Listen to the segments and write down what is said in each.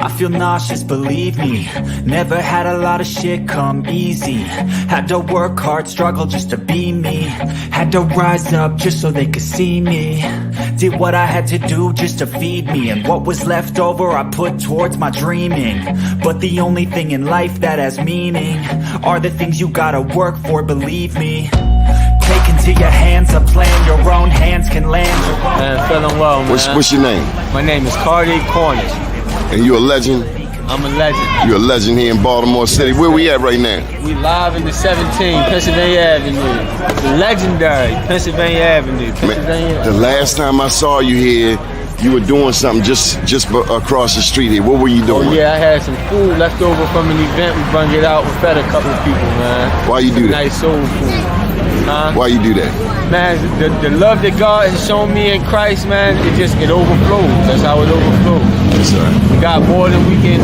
I feel nauseous, believe me. Never had a lot of shit come easy. Had to work hard, struggle just to be me. Had to rise up just so they could see me. Did what I had to do just to feed me. And what was left over I put towards my dreaming. But the only thing in life that has meaning are the things you gotta work for, believe me. Take into your hands a plan your own hands can land. Man, feeling well, man. What's your name? My name is Cardi Cornish. And you a legend? I'm a legend. You're a legend here in Baltimore City. Where we at right now? We live in the 17 Pennsylvania Avenue. The legendary Pennsylvania Avenue. Man, the last time I saw you here, you were doing something just across the street here. What were you doing? Oh yeah, I had some food left over from an event. We brung it out. We fed a couple of people, man. Why you do that? Nice soul food. Why you do that? Man, the love that God has shown me in Christ, man, it overflows. That's how it overflows. Yes, sir. We got more than we can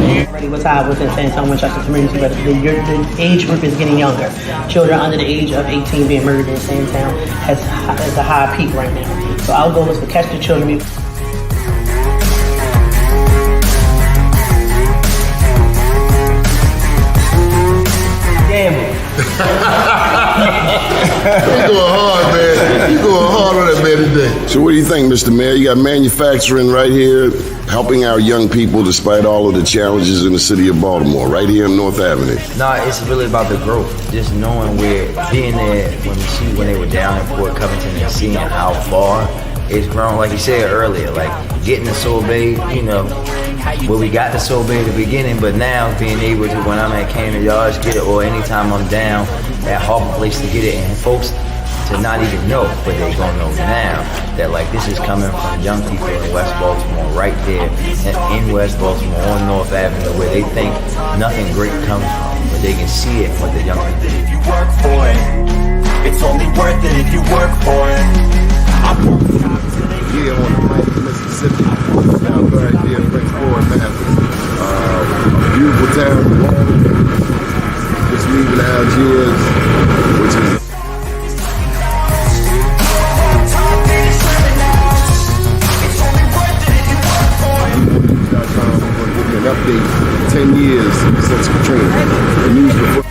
use. What's high within San Antonio, Winchester community, but the age group is getting younger. Children under the age of 18 being murdered in San Antonio has a high peak right now. So our goal is to catch the children. You going hard, man. You going hard on that man today. So what do you think, Mr. Mayor? You got manufacturing right here, helping our young people despite all of the challenges in the city of Baltimore, right here on North Avenue. Nah, it's really about the growth. Just knowing being there when they were down in Fort Covington and seeing how far it's grown. Like you said earlier, like getting the Sorbet, where we got the Sorbet at the beginning, but now being able to, when I'm at Camden Yards, get it, or anytime I'm down at Harbor Place to get it, and folks to not even know, but they gonna know now that like this is coming from young people in West Baltimore, right there in West Baltimore on North Avenue, where they think nothing great comes from, but they can see it with the young people. If you work for it, it's only worth it if you work for it. Here on the Pike, Mississippi, down right here in Prince Ford, Memphis. A beautiful town, just leaving Algiers, which is an update 10 years since Katrina. The news before.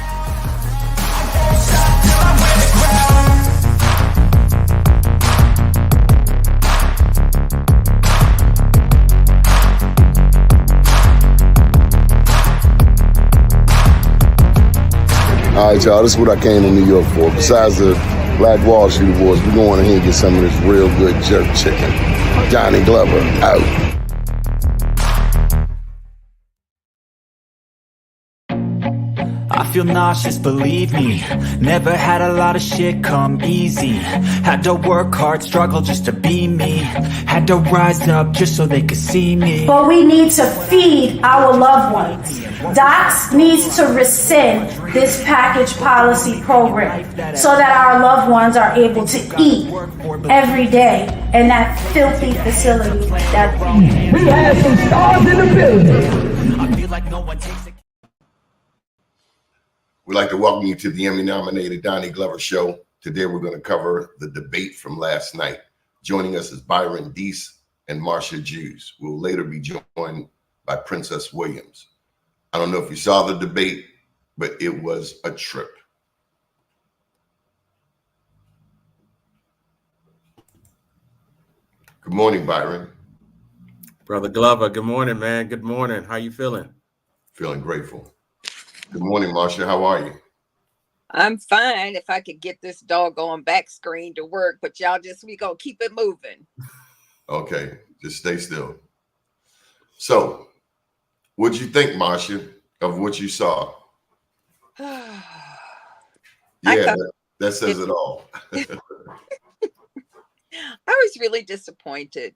All right, y'all, this is what I came to New York for. Besides the Black Wall Street Awards, we're going ahead and get some of this real good jerk chicken. Donnie Glover, out. I feel nauseous, believe me. Never had a lot of shit come easy. Had to work hard, struggle just to be me. Had to rise up just so they could see me. But we need to feed our loved ones. DOCS needs to rescind this package policy program so that our loved ones are able to eat every day in that filthy facility. We have some stars in the building. I feel like no one takes it. We'd like to welcome you to the Emmy-nominated Donnie Glover Show. Today we're going to cover the debate from last night. Joining us is Byron Deese and Marcia Jews. We'll later be joined by Princess Williams. I don't know if you saw the debate, but it was a trip. Good morning, Byron. Brother Glover, good morning, man. Good morning. How you feeling? Feeling grateful. Good morning, Marcia. How are you? I'm fine if I could get this doggone back screen to work, but y'all we gonna keep it moving. Okay, just stay still. So, what'd you think, Marcia, of what you saw? Yeah, that says it all. I was really disappointed.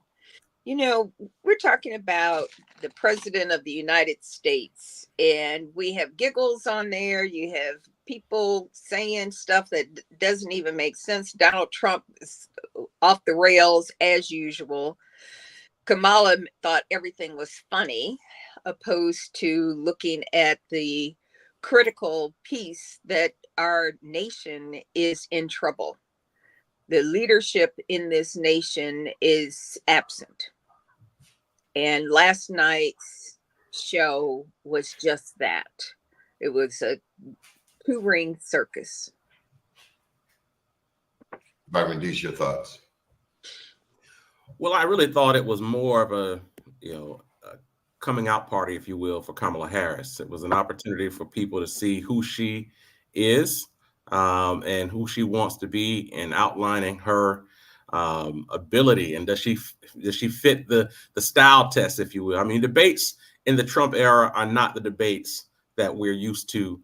We're talking about the President of the United States, and we have giggles on there. You have people saying stuff that doesn't even make sense. Donald Trump is off the rails as usual. Kamala thought everything was funny, opposed to looking at the critical piece that our nation is in trouble. The leadership in this nation is absent. And last night's show was just that. It was a 2-ring circus. Byron Dees, your thoughts? Well, I really thought it was more of a coming out party, if you will, for Kamala Harris. It was an opportunity for people to see who she is and who she wants to be, and outlining her ability, and does she fit the style test, if you will. I mean, debates in the Trump era are not the debates that we're used to,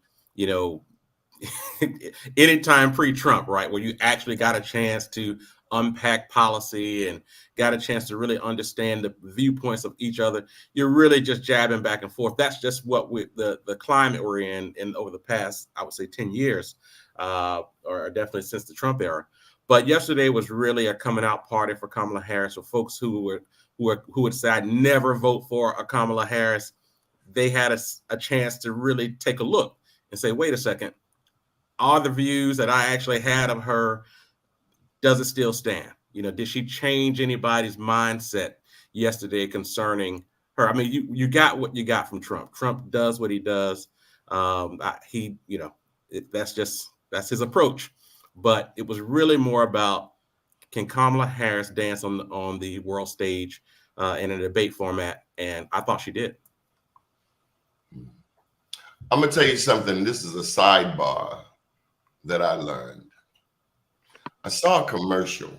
anytime pre-Trump, right, where you actually got a chance to unpack policy and got a chance to really understand the viewpoints of each other. You're really just jabbing back and forth. That's just what the climate we're in over the past, I would say, 10 years, or definitely since the Trump era. But yesterday was really a coming out party for Kamala Harris, for folks who would say I'd never vote for a Kamala Harris. They had a chance to really take a look and say, wait a second, are the views that I actually had of her, does it still stand? Did she change anybody's mindset yesterday concerning her? I mean, you got what you got from Trump. Trump does what he does. That's his approach. But it was really more about, can Kamala Harris dance on the world stage in a debate format? And I thought she did. I'm going to tell you something. This is a sidebar that I learned. I saw a commercial.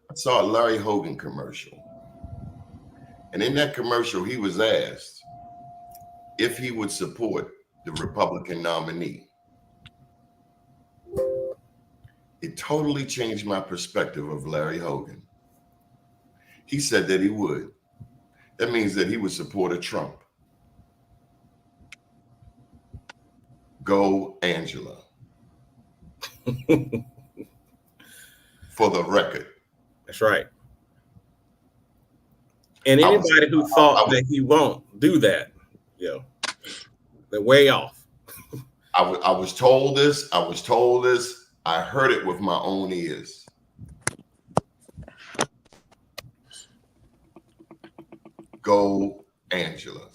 I saw a Larry Hogan commercial. And in that commercial, he was asked if he would support the Republican nominee. It totally changed my perspective of Larry Hogan. He said that he would. That means that he would support a Trump. Go Angela. For the record. That's right. And anybody who thought that he won't do that, they're way off. I was told this. I heard it with my own ears. Go Angela.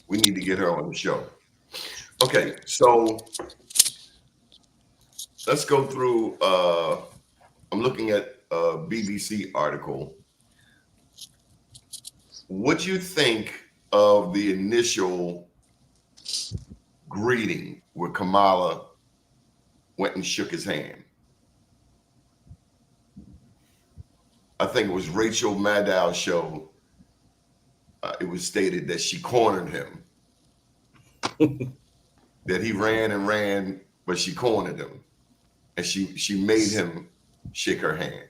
We need to get her on the show. Okay, so let's go through. I'm looking at a BBC article. What do you think of the initial greeting where Kamala went and shook his hand? I think it was Rachel Maddow's show. It was stated that she cornered him. That he ran and ran, but she cornered him. And she made him shake her hand.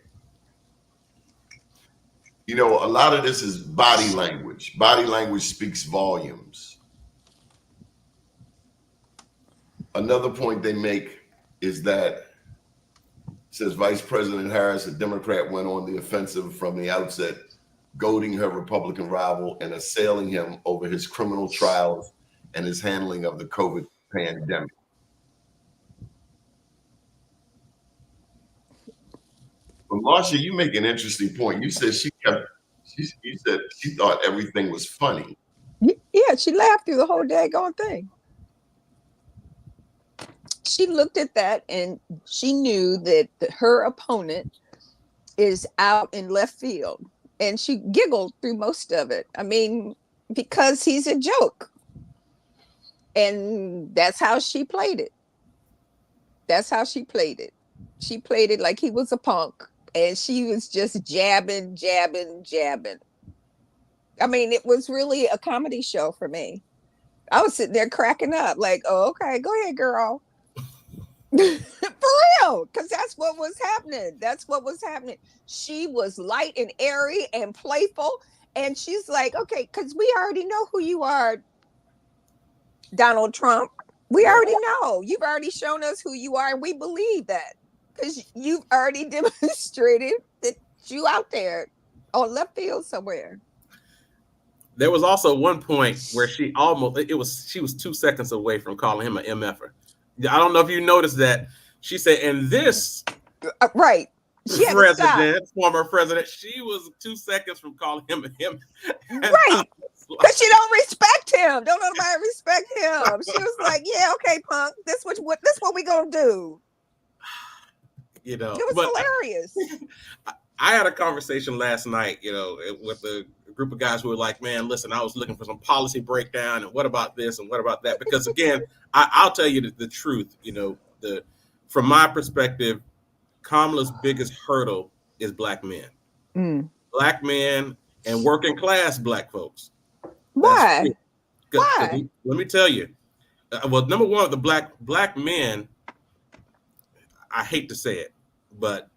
A lot of this is body language. Body language speaks volumes. Another point they make is that, says Vice President Harris, a Democrat, went on the offensive from the outset, goading her Republican rival and assailing him over his criminal trials and his handling of the COVID pandemic. But Marsha, you make an interesting point. You said she thought everything was funny. Yeah, she laughed through the whole daggone thing. She looked at that and she knew that her opponent is out in left field. And she giggled through most of it. I mean, because he's a joke. And that's how she played it. She played it like he was a punk. And she was just jabbing. I mean, it was really a comedy show for me. I was sitting there cracking up like, oh, okay, go ahead, girl. For real, because that's what was happening. She was light and airy and playful. And she's like, okay, because we already know who you are, Donald Trump. We already know. You've already shown us who you are, and we believe that. Because you've already demonstrated that you out there on left field somewhere. There was also one point where she was 2 seconds away from calling him an MFer. I don't know if you noticed that. She said, and this right. Former president, she was 2 seconds from calling him a him. Right. Because she don't respect him. Don't nobody respect him. She was like, yeah, okay, punk. This what we gonna do. You know, it was hilarious. I had a conversation last night, you know, with a group of guys who were like, man, listen, I was looking for some policy breakdown and what about this and what about that? Because again, I'll tell you the truth, you know, from my perspective, Kamala's biggest hurdle is black men. Black men and working class black folks. Why? Why? Let me tell you. Well, number one, the black men, I hate to say it, but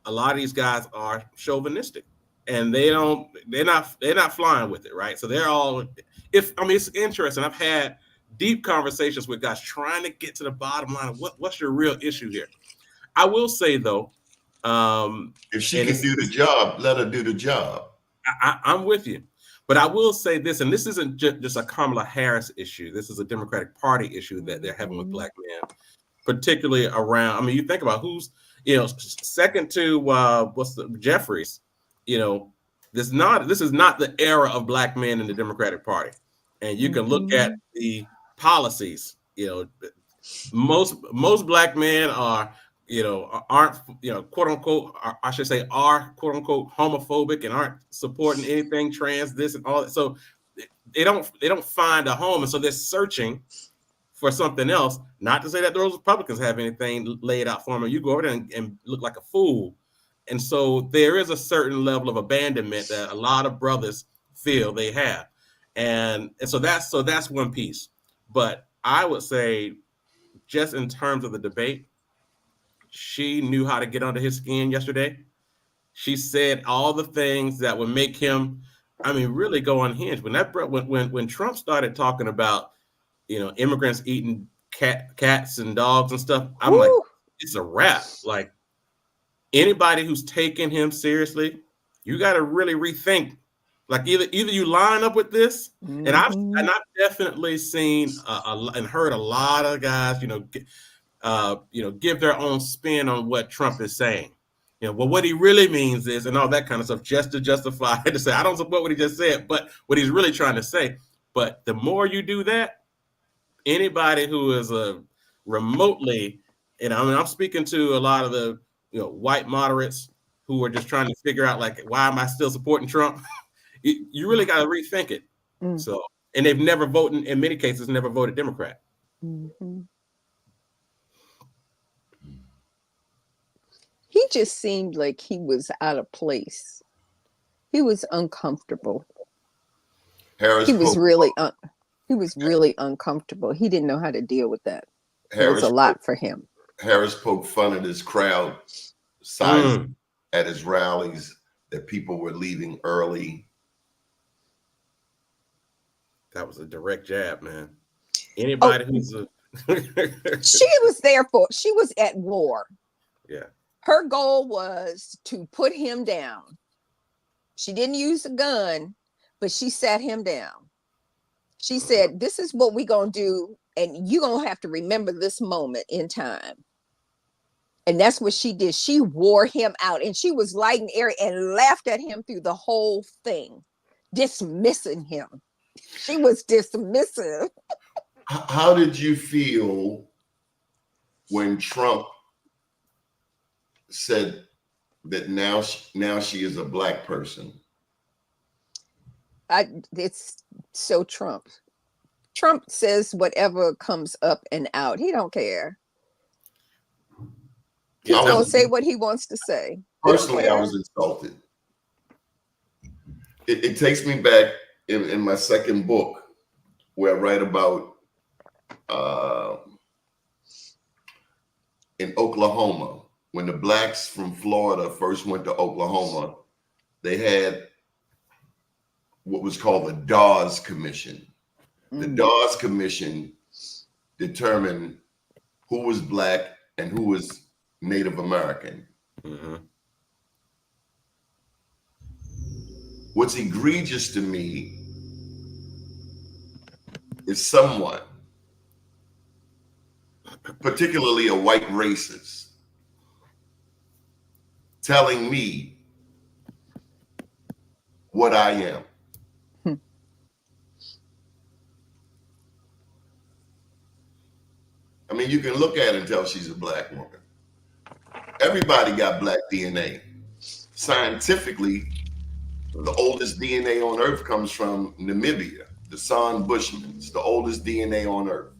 a lot of these guys are chauvinistic, and they're not flying with it, right? So they're all. It's interesting. I've had deep conversations with guys trying to get to the bottom line of what's your real issue here. I will say though, if she can do the job, let her do the job. I'm with you. But I will say this, and this isn't just a Kamala Harris issue. This is a Democratic Party issue that they're having with black men, particularly around. I mean, you think about who's, you know, second to Jeffries. You know, this is not the era of black men in the Democratic Party, and you can look at the policies. You know, most black men are, you know, aren't, you know, quote unquote, I should say, are quote unquote homophobic and aren't supporting anything trans, this and all that. So they don't find a home, and so they're searching for something else. Not to say that those Republicans have anything laid out for them. You go over there and look like a fool, and so there is a certain level of abandonment that a lot of brothers feel they have, and so that's one piece. But I would say, just in terms of the debate, she knew how to get under his skin yesterday. She said all the things that would make him, I mean, really go unhinged. When Trump started talking about, you know, immigrants eating cats and dogs and stuff, I'm like, it's a wrap. Like, anybody who's taking him seriously, you got to really rethink. Like, either you line up with this, and I've definitely seen and heard a lot of guys, you know, give their own spin on what Trump is saying. You know, well, what he really means is, and all that kind of stuff, just to justify to say, I don't support what he just said, but what he's really trying to say. But the more you do that, anybody who is remotely, you know, I mean, I'm speaking to a lot of the, you know, white moderates who are just trying to figure out, like, why am I still supporting Trump? You really got to rethink it. So, and they've never voted, in many cases, never voted Democrat. He just seemed like he was out of place. He was uncomfortable. He was really uncomfortable. He didn't know how to deal with that. It was a lot for him. Harris poked fun at his crowd size at his rallies, that people were leaving early. That was a direct jab, man. Anybody who's she was at war. Yeah. Her goal was to put him down. She didn't use a gun, but she sat him down. She said, this is what we're going to do, and you're going to have to remember this moment in time. And that's what she did. She wore him out, and she was light and airy and laughed at him through the whole thing, dismissing him. She was dismissive. How did you feel when Trump said that now she is a black person? It's so Trump. Trump says whatever comes up and out. He don't care. He's going to say what he wants to say. Personally, I was insulted. It takes me back in my second book, where I write about in Oklahoma, when the blacks from Florida first went to Oklahoma, they had what was called the Dawes Commission. The Dawes Commission determined who was black and who was Native American. What's egregious to me is someone, particularly a white racist, telling me what I am. I mean, you can look at her and tell she's a black woman. Everybody got black DNA. Scientifically, the oldest DNA on Earth comes from Namibia, the San Bushmen. The oldest DNA on Earth.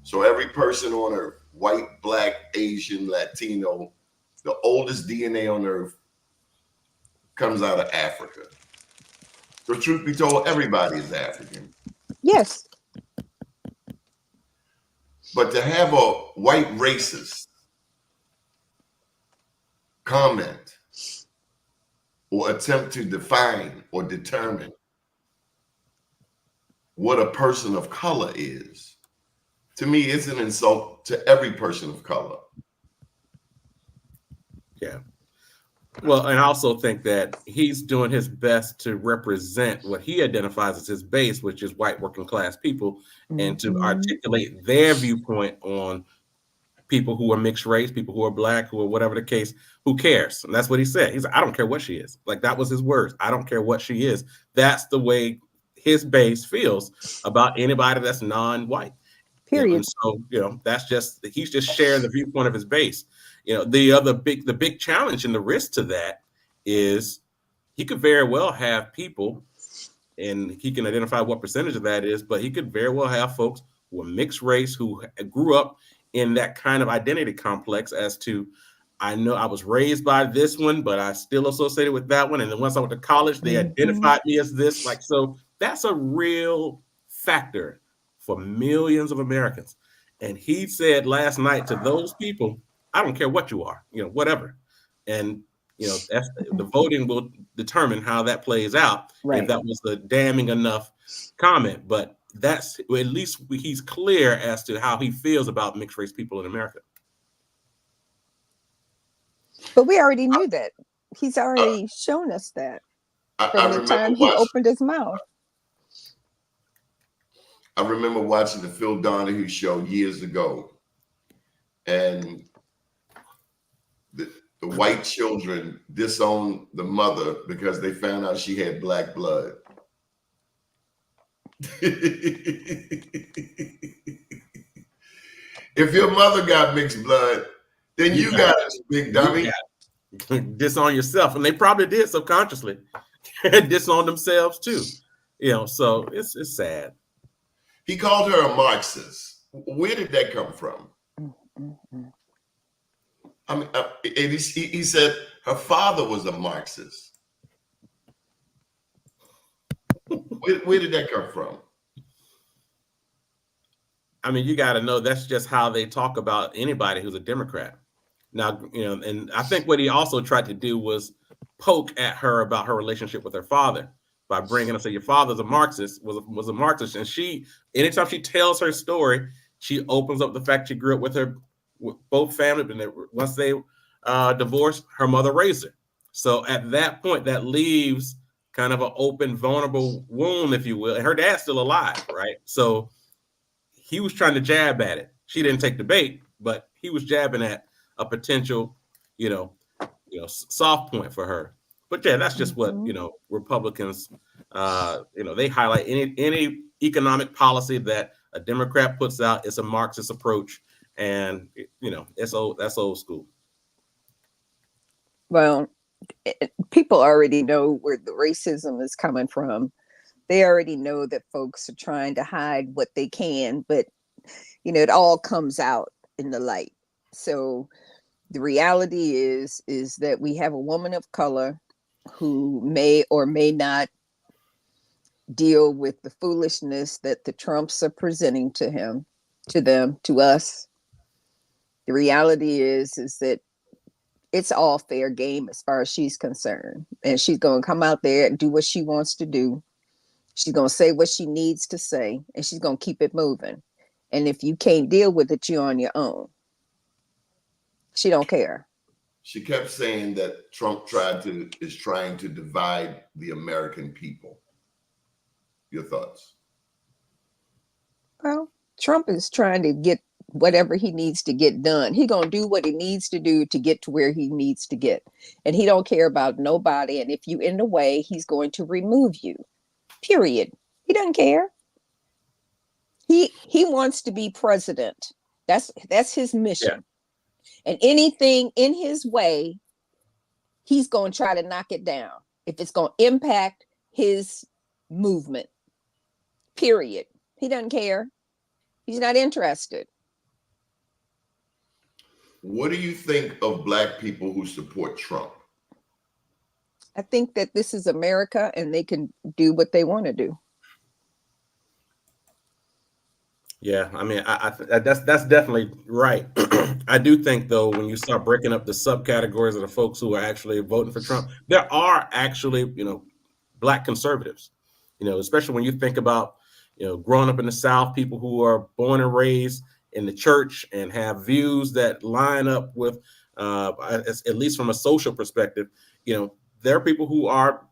So every person on Earth, white, black, Asian, Latino, the oldest DNA on Earth comes out of Africa. The truth be told, everybody is African. Yes. But to have a white racist comment or attempt to define or determine what a person of color is, to me, it's an insult to every person of color. Yeah. Well, and I also think that he's doing his best to represent what he identifies as his base, which is white working class people, and to articulate their viewpoint on people who are mixed race, people who are black, who are whatever the case, who cares? And that's what he said. He's like, I don't care what she is. Like, that was his words. I don't care what she is. That's the way his base feels about anybody that's non-white. Period. And so, that's just, he's just sharing the viewpoint of his base. The big challenge and the risk to that is he could very well have people, and he can identify what percentage of that is, but he could very well have folks who are mixed race, who grew up in that kind of identity complex as to, I know I was raised by this one, but I still associated with that one. And then once I went to college, they identified me as this. Like, so that's a real factor for millions of Americans. And he said last night to those people, I don't care what you are, whatever. And, that's, the voting will determine how that plays out. Right. If that was a damning enough comment, but that's, at least he's clear as to how he feels about mixed race people in America. But we already knew that. He's already shown us that from the time he opened his mouth. I remember watching the Phil Donahue show years ago, and the white children disowned the mother because they found out she had black blood. If your mother got mixed blood, then you got it, big dummy. Disown yourself, and they probably did subconsciously disown themselves too. So it's sad. He called her a Marxist. Where did that come from? I mean, and he said her father was a Marxist. Where did that come from? I mean, you got to know that's just how they talk about anybody who's a Democrat. Now, and I think what he also tried to do was poke at her about her relationship with her father by bringing up, say, your father's a Marxist, was a Marxist. And anytime she tells her story, she opens up the fact she grew up with both families, and once they divorced, her mother raised her. So at that point, that leaves kind of an open, vulnerable wound, if you will. And her dad's still alive, right? So he was trying to jab at it. She didn't take the bait, but he was jabbing at a potential, soft point for her. But yeah, that's just what Republicans, they highlight any economic policy that a Democrat puts out. It's a Marxist approach, and that's old school. Well, people already know where the racism is coming from. They already know that folks are trying to hide what they can, but it all comes out in the light. So the reality is that we have a woman of color who may or may not deal with the foolishness that the Trumps are presenting to us. The reality is that it's all fair game as far as she's concerned. And she's going to come out there and do what she wants to do. She's going to say what she needs to say, and she's going to keep it moving. And if you can't deal with it, you're on your own. She don't care. She kept saying that Trump is trying to divide the American people. Your thoughts? Well, Trump is trying to get whatever he needs to get done. He's going to do what he needs to do to get to where he needs to get. And he don't care about nobody. And if you in the way, he's going to remove you. Period. He doesn't care. He wants to be president. That's his mission. Yeah. And anything in his way, he's going to try to knock it down if it's going to impact his movement. Period. He doesn't care. He's not interested. What do you think of Black people who support Trump? I think that this is America and they can do what they want to do. Yeah, I mean, that's definitely right. I do think, though, when you start breaking up the subcategories of the folks who are actually voting for Trump, there are actually, Black conservatives, especially when you think about, growing up in the South, people who are born and raised in the church and have views that line up with, at least from a social perspective, there are people who are,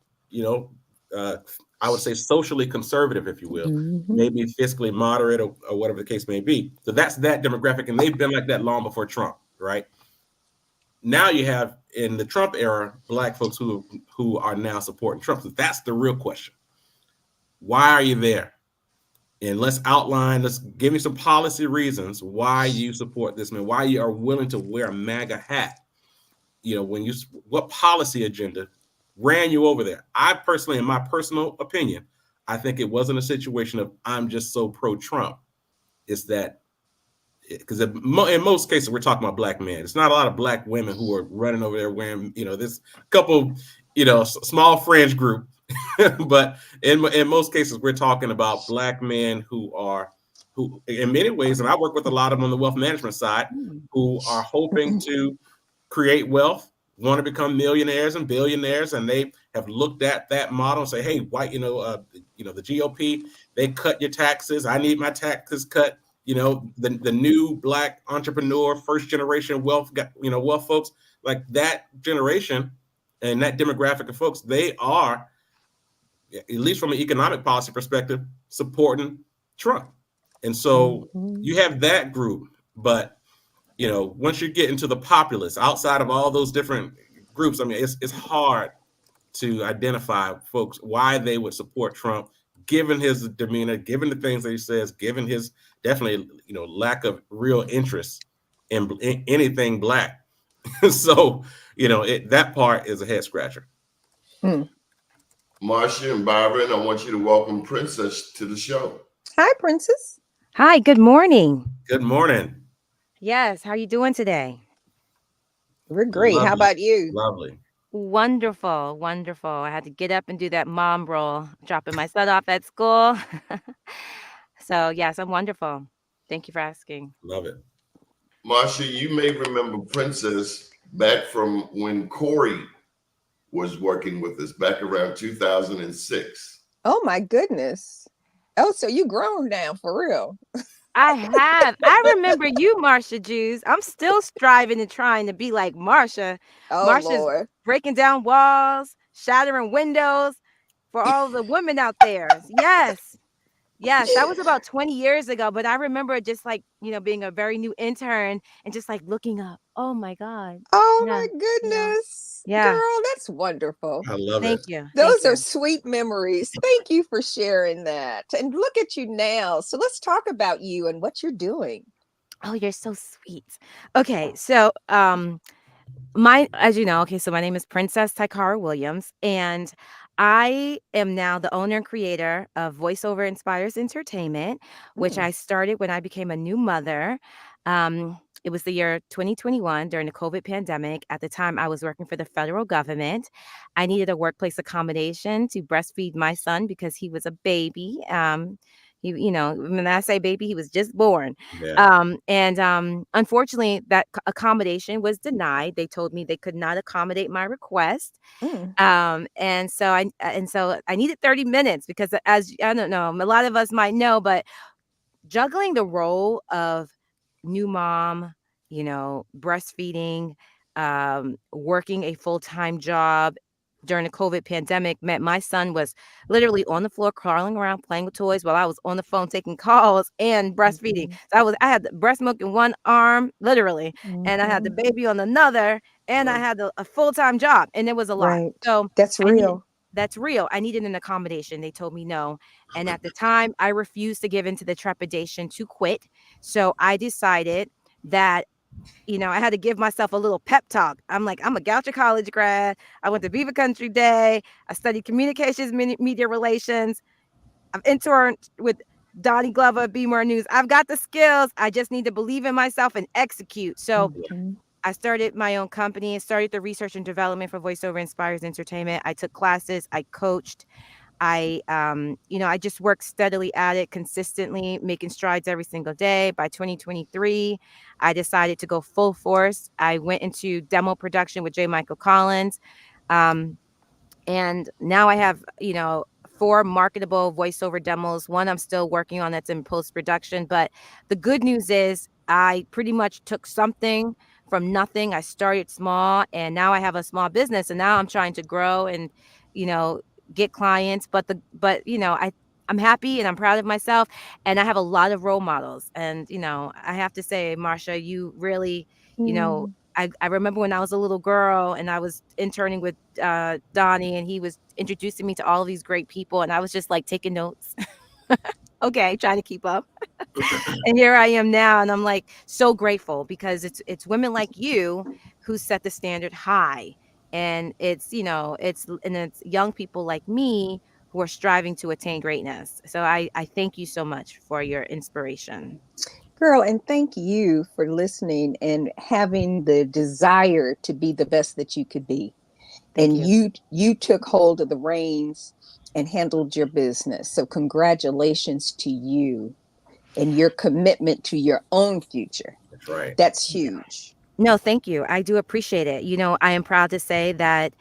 I would say socially conservative, if you will, maybe fiscally moderate or whatever the case may be. So that's that demographic, and they've been like that long before Trump, right? Now you have in the Trump era, Black folks who are now supporting Trump. So that's the real question. Why are you there? And let's give me some policy reasons why you support this man, why you are willing to wear a MAGA hat. What policy agenda ran you over there? I personally, in my personal opinion, I think it wasn't a situation of I'm just so pro-Trump. It's that because in most cases we're talking about Black men. It's not a lot of Black women who are running over there wearing, this couple, small fringe group. But in most cases we're talking about Black men who in many ways, and I work with a lot of them on the wealth management side, who are hoping to create wealth, want to become millionaires and billionaires, and they have looked at that model and say, hey, why, the GOP, they cut your taxes. I need my taxes cut. The new Black entrepreneur, first generation wealth folks, like that generation and that demographic of folks, they are, at least from an economic policy perspective, supporting Trump. And so you have that group, but once you get into the populace, outside of all those different groups, I mean, it's hard to identify folks why they would support Trump, given his demeanor, given the things that he says, given his definitely, lack of real interest in anything Black. So, that part is a head scratcher. Marcia and Byron, I want you to welcome Princess to the show. Hi, Princess. Hi, good morning. Good morning. Yes, how are you doing today? We're great. Lovely. How about you? Lovely. Wonderful, wonderful. I had to get up and do that mom role, dropping my son off at school. So, yes, I'm wonderful. Thank you for asking. Love it. Marcia, you may remember Princess back from when Corey was working with us back around 2006. Oh, my goodness. Oh, so you grown now, for real. I have. I remember you, Marsha Jews. I'm still striving and trying to be like Marsha. Oh, Marsha's Lord. breaking down walls, shattering windows for all the women out there. Yes. Yes, that was about 20 years ago. But I remember just like, being a very new intern and just like looking up. Oh, my God. Oh, Yeah. my goodness. Yeah. Girl, that's wonderful. I love Thank it. you. Those Thank are you. sweet memories. Thank you for sharing that. And look at you now. So let's talk about you and what you're doing. Oh, you're so sweet. Okay, so my name is Princess Tykara Williams, and I am now the owner and creator of Voiceover Inspires Entertainment, which I started when I became a new mother. It was the year 2021 during the COVID pandemic. At the time, I was working for the federal government. I needed a workplace accommodation to breastfeed my son because he was a baby. When I say baby, he was just born. Yeah. Unfortunately, that accommodation was denied. They told me they could not accommodate my request. And so I needed 30 minutes because, as I don't know, a lot of us might know, but juggling the role of new mom, breastfeeding, working a full-time job during the COVID pandemic meant my son was literally on the floor crawling around playing with toys while I was on the phone taking calls and breastfeeding. So I had the breast milk in one arm, literally, and I had the baby on another, and I had a full-time job, and it was a lot. Right. So That's real. that's real. I needed an accommodation. They told me no. And at the time, I refused to give into the trepidation to quit. So I decided that, I had to give myself a little pep talk. I'm like, I'm a Goucher College grad. I went to Beaver Country Day. I studied communications, media relations. I've interned with Doni Glover, Be More News. I've got the skills. I just need to believe in myself and execute. So I started my own company and started the research and development for VoiceOver Inspires Entertainment. I took classes. I coached. I just worked steadily at it, consistently making strides every single day. By 2023, I decided to go full force. I went into demo production with J. Michael Collins. And now I have, 4 marketable voiceover demos. One I'm still working on that's in post-production. But the good news is I pretty much took something from nothing. I started small and now I have a small business, and now I'm trying to grow and, get clients. I'm happy and I'm proud of myself, and I have a lot of role models. And, I have to say, Marsha, you really, I remember when I was a little girl and I was interning with Doni, and he was introducing me to all of these great people, and I was just like taking notes. Okay, trying to keep up. And here I am now, and I'm like so grateful because it's women like you who set the standard high, and it's young people like me who are striving to attain greatness. So I thank you so much for your inspiration. Girl, and thank you for listening and having the desire to be the best that you could be. Thank you. You took hold of the reins and handled your business. So congratulations to you and your commitment to your own future. That's right. That's huge. No, thank you. I do appreciate it. I am proud to say that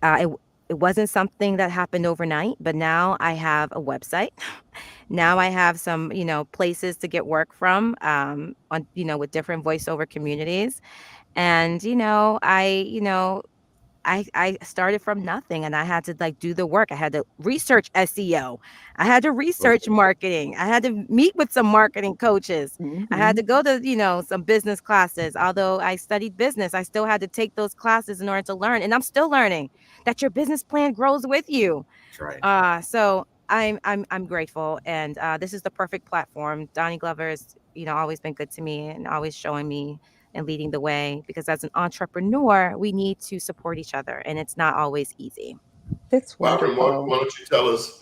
it wasn't something that happened overnight, but now I have a website. Now I have some, places to get work from, with different voiceover communities. And, I started from nothing, and I had to do the work. I had to research SEO. I had to research marketing. I had to meet with some marketing coaches. I had to go to, some business classes. Although I studied business, I still had to take those classes in order to learn. And I'm still learning that your business plan grows with you. That's right. So I'm grateful. And this is the perfect platform. Doni Glover has, always been good to me and always showing me and leading the way, because as an entrepreneur, we need to support each other, and it's not always easy. That's Byron, wonderful. why don't you tell us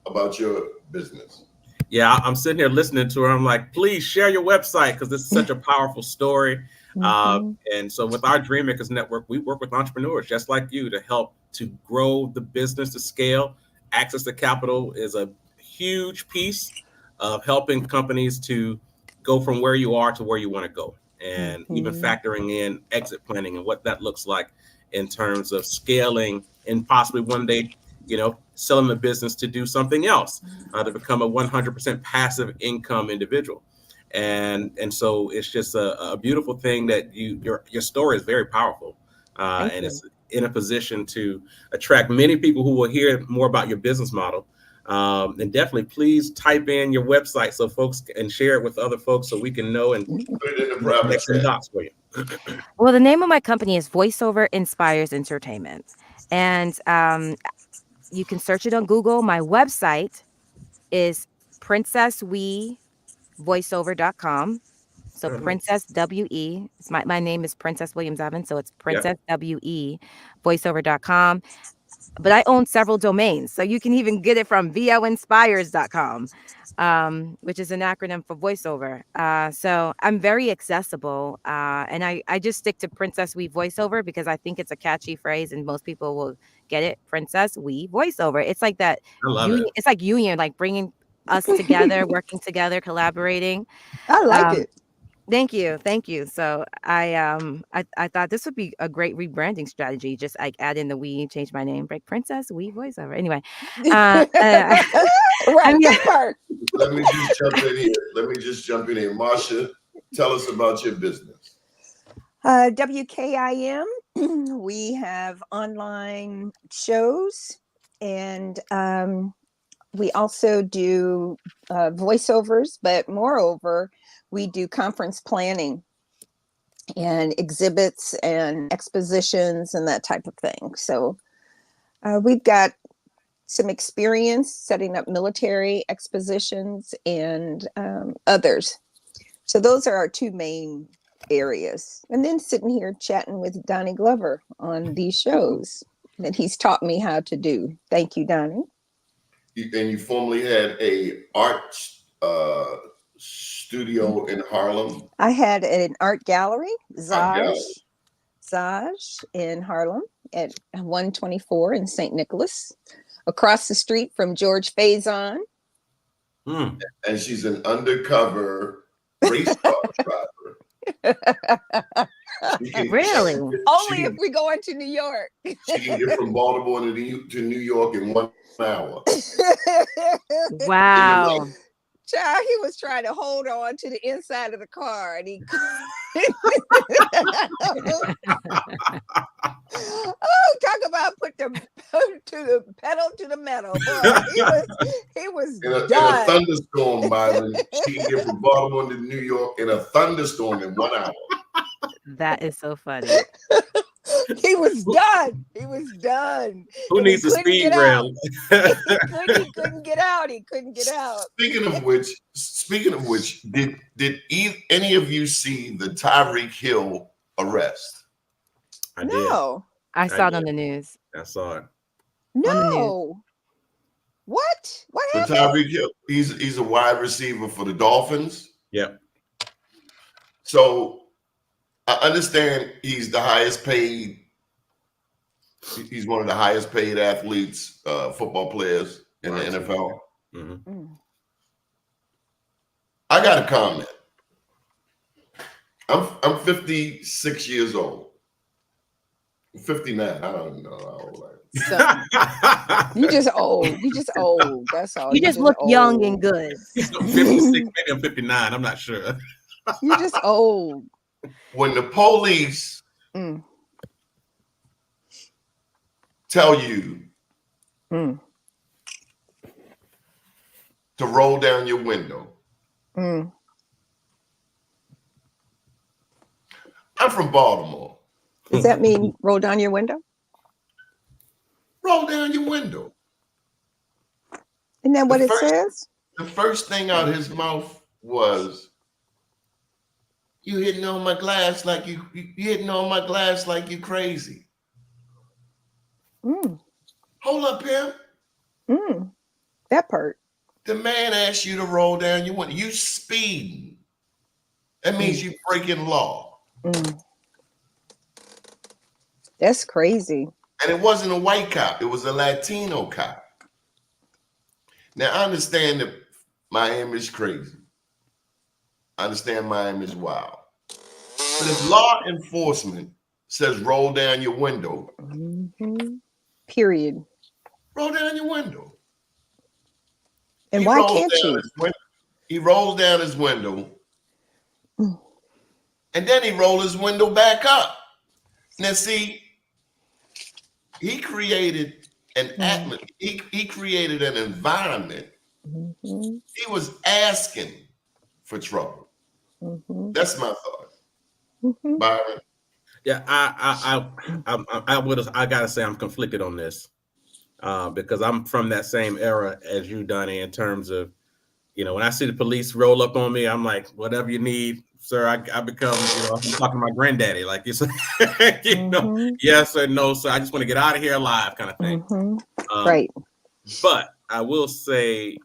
about your business? Yeah, I'm sitting here listening to her. I'm like, please share your website, because this is such a powerful story. And so with our Dream Makers Network, we work with entrepreneurs just like you to help to grow the business to scale. Access to capital is a huge piece of helping companies to go from where you are to where you want to go. And even factoring in exit planning and what that looks like in terms of scaling and possibly one day, selling the business to do something else, to become a 100% passive income individual. And so it's just a beautiful thing that your story is very powerful. And it's in a position to attract many people who will hear more about your business model. And definitely please type in your website so folks can share it with other folks so we can know and put it in the private chat. dots for you. Well, the name of my company is VoiceOver Inspires Entertainment. And you can search it on Google. My website is princesswevoiceover.com. So Princess W-E. My name is Princess Williams Evans. So it's Princess W-E voiceover.com. But I own several domains, so you can even get it from voinspires.com, which is an acronym for voiceover. So I'm very accessible, and I just stick to Princess We Voiceover because I think it's a catchy phrase and most people will get it. Princess We Voiceover. It's like that. I love it. It's like union, like bringing us together, working together, collaborating. I like it. Thank you. So I thought this would be a great rebranding strategy. Just like add in the we, change my name, break Princess We Voiceover. Anyway, Right, that part. Let me just jump in here. Marsha, tell us about your business. WKIM. We have online shows, and we also do voiceovers, but moreover, we do conference planning and exhibits and expositions and that type of thing. So we've got some experience setting up military expositions and others. So those are our two main areas. And then sitting here chatting with Donnie Glover on these shows that he's taught me how to do. Thank you, Donnie. And you formerly had a art studio in Harlem. I had an art gallery, Art gallery. Zaj in Harlem at 124 in St. Nicholas, across the street from George Faison. And she's an undercover race car driver. Really? Only if we go into New York. She can get from Baltimore to New York in 1 hour. Wow. Child, he was trying to hold on to the inside of the car, and he oh, talk about put the pedal to the metal. Boy, he was in a done. thunderstorm, Byron. She can get from Baltimore to New York in a thunderstorm in 1 hour. That is so funny. He was done. He was done. Who And needs a speed rail? He couldn't get out. He couldn't get out. Speaking of which, did any of you see the Tyreek Hill arrest? I did. No. I saw it on the news. I saw it. No. What? What The happened? Tyreek Hill. He's a wide receiver for the Dolphins. Yep. So I understand he's the highest paid. He's one of the highest paid athletes, football players in the NFL. Mm-hmm. I got a comment. I'm 56 years old. I'm 59. I don't even know how old I am. You just old. You just old. That's all. You just look young and good. 56, maybe I'm 59. I'm not sure. You just old. When the police tell you to roll down your window, I'm from Baltimore. Does that mean roll down your window? Roll down your window. Isn't that what it says? The first thing out of his mouth was, "You hitting on my glass like you hitting on my glass like you crazy." Hold up, pimp. That part. The man asked you to roll down your window. You speeding. That means you breaking law. That's crazy. And it wasn't a white cop. It was a Latino cop. Now, I understand that Miami is crazy. I understand Miami is wild. But if law enforcement says roll down your window, period. Roll down your window. And why can't you? He rolls down his window, and then he rolls his window back up. Now, see, he created an atmosphere. He created an environment. He was asking for trouble. That's my thought. Byron. Yeah, I gotta say I'm conflicted on this because I'm from that same era as you, Donnie, in terms of, you know, when I see the police roll up on me, I'm like, whatever you need, sir. I become, you know, I'm talking to my granddaddy, like it's, you know, yes or no, sir. I just want to get out of here alive, kind of thing. Right. But I will say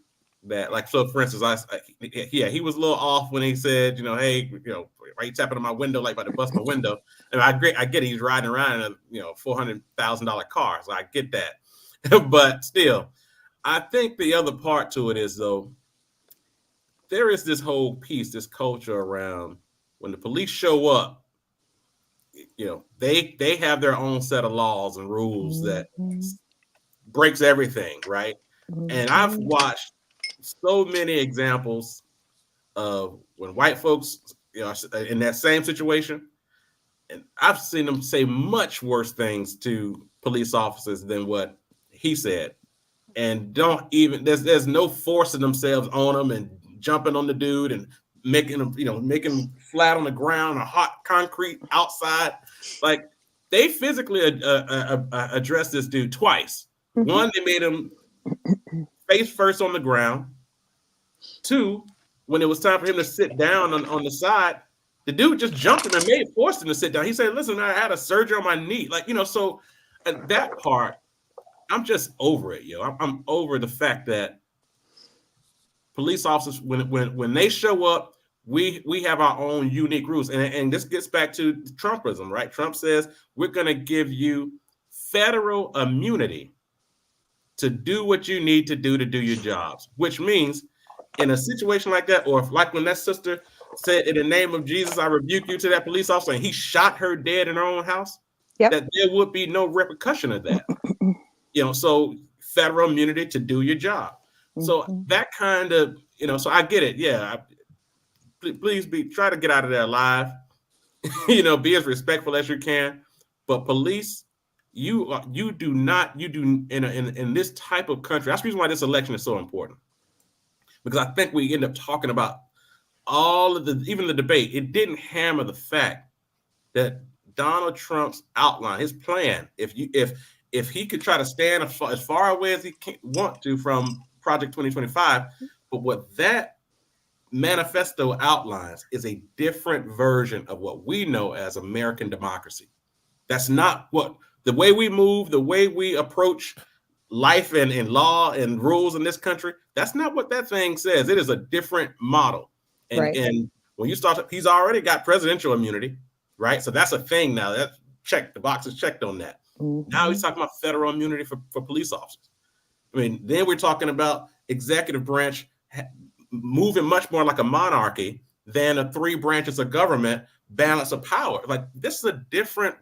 that, like, so for instance, he was a little off when he said, you know, hey, you know, why you tapping on my window like about to bust my window? And I get it, he's riding around in a, you know, $400,000 car, so I get that. But still, I think the other part to it is, though, there is this whole piece, this culture around when the police show up, you know, they have their own set of laws and rules that breaks everything, right? And I've watched so many examples of when white folks, you know, in that same situation, and I've seen them say much worse things to police officers than what he said, and there's no forcing themselves on them and jumping on the dude and making him flat on the ground or hot concrete outside. Like, they physically addressed this dude twice. One, they made him face first on the ground. 2, when it was time for him to sit down on the side, the dude just jumped him and forced him to sit down. He said, listen, I had a surgery on my knee. Like, so at that part, I'm just over it, yo. I'm over the fact that police officers, when they show up, we have our own unique rules. And this gets back to Trumpism, right? Trump says, we're going to give you federal immunity to do what you need to do your jobs, which means in a situation like that, or if, like when that sister said, in the name of Jesus, I rebuke you to that police officer, and he shot her dead in her own house, that there would be no repercussion of that. So federal immunity to do your job. So that kind of, so I get it. Yeah. Please try to get out of there alive, be as respectful as you can. But police, you do in this type of country. That's the reason why this election is so important. Because I think we end up talking about all of even the debate. It didn't hammer the fact that Donald Trump's outline, his plan, if he could try to stand as far away as he want to from Project 2025, but what that manifesto outlines is a different version of what we know as American democracy. That's not the way we move, the way we approach life and law and rules in this country. That's not what that thing says. It is a different model. And when you start, he's already got presidential immunity, right? So that's a thing now. That the box is checked on that. Now he's talking about federal immunity for police officers. I mean, then we're talking about executive branch moving much more like a monarchy than a 3 branches of government balance of power. Like, this is a different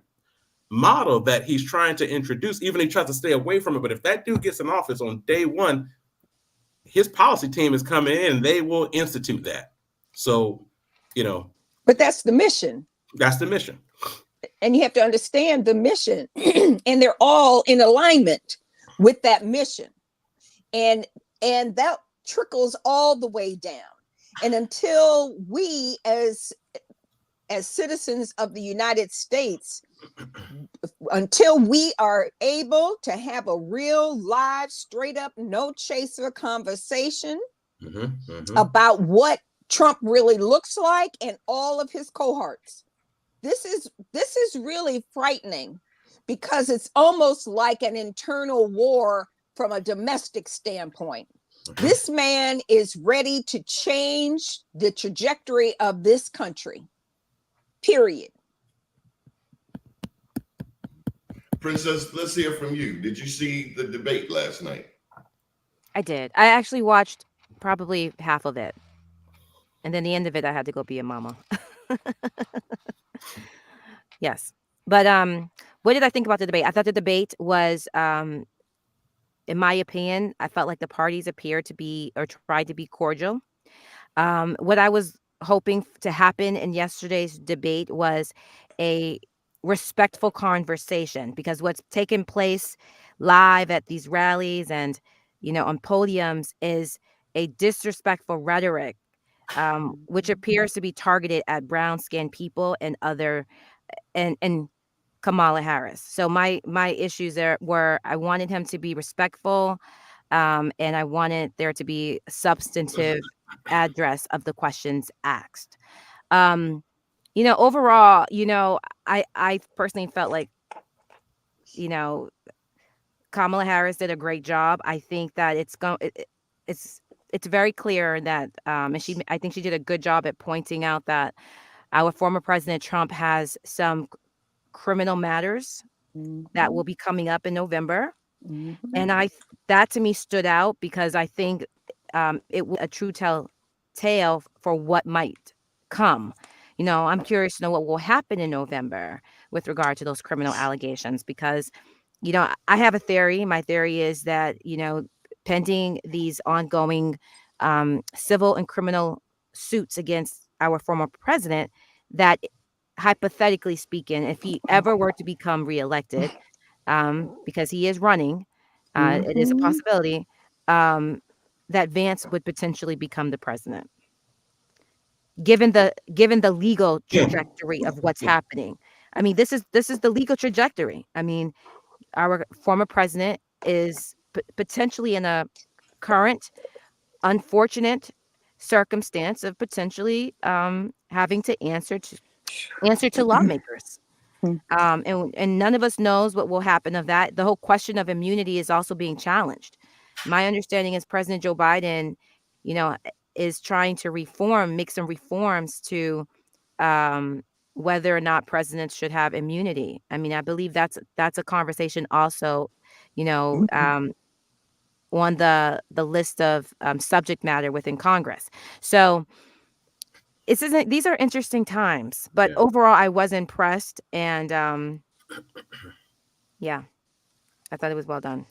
model that he's trying to introduce, even if he tries to stay away from it. But if that dude gets in office on day 1, his policy team is coming in and they will institute that. So, But that's the mission. That's the mission. And you have to understand the mission. And they're all in alignment with that mission. And that trickles all the way down. And until we as citizens of the United States, until we are able to have a real live, straight up, no chaser conversation about what Trump really looks like and all of his cohorts, this is really frightening, because it's almost like an internal war from a domestic standpoint. This man is ready to change the trajectory of this country, period. Princess, let's hear from you. Did you see the debate last night? I did. I actually watched probably half of it. And then the end of it, I had to go be a mama. Yes. But what did I think about the debate? I thought the debate was, in my opinion, I felt like the parties appeared to be, or tried to be, cordial. What I was hoping to happen in yesterday's debate was a respectful conversation, because what's taken place live at these rallies and, on podiums is a disrespectful rhetoric, which appears to be targeted at brown-skinned people and and Kamala Harris. So my issues there were, I wanted him to be respectful, and I wanted there to be substantive address of the questions asked. Overall, I personally felt like, Kamala Harris did a great job. I think that it's very clear that, and I think she did a good job at pointing out that our former President Trump has some criminal matters that will be coming up in November. And that to me stood out, because I think it was a true tale for what might come. I'm curious to know what will happen in November with regard to those criminal allegations, because, I have a theory. My theory is that, pending these ongoing civil and criminal suits against our former president, that hypothetically speaking, if he ever were to become reelected, because he is running, it is a possibility, that Vance would potentially become the president. Given the legal trajectory of what's happening. This is the legal trajectory. Our former president is potentially in a current unfortunate circumstance of potentially having to answer to lawmakers. And none of us knows what will happen of that. The whole question of immunity is also being challenged. My understanding is President Joe Biden, is trying to make some reforms to whether or not presidents should have immunity. I mean, I believe that's a conversation also, on the list of subject matter within Congress. So these are interesting times, but overall I was impressed, and yeah, I thought it was well done.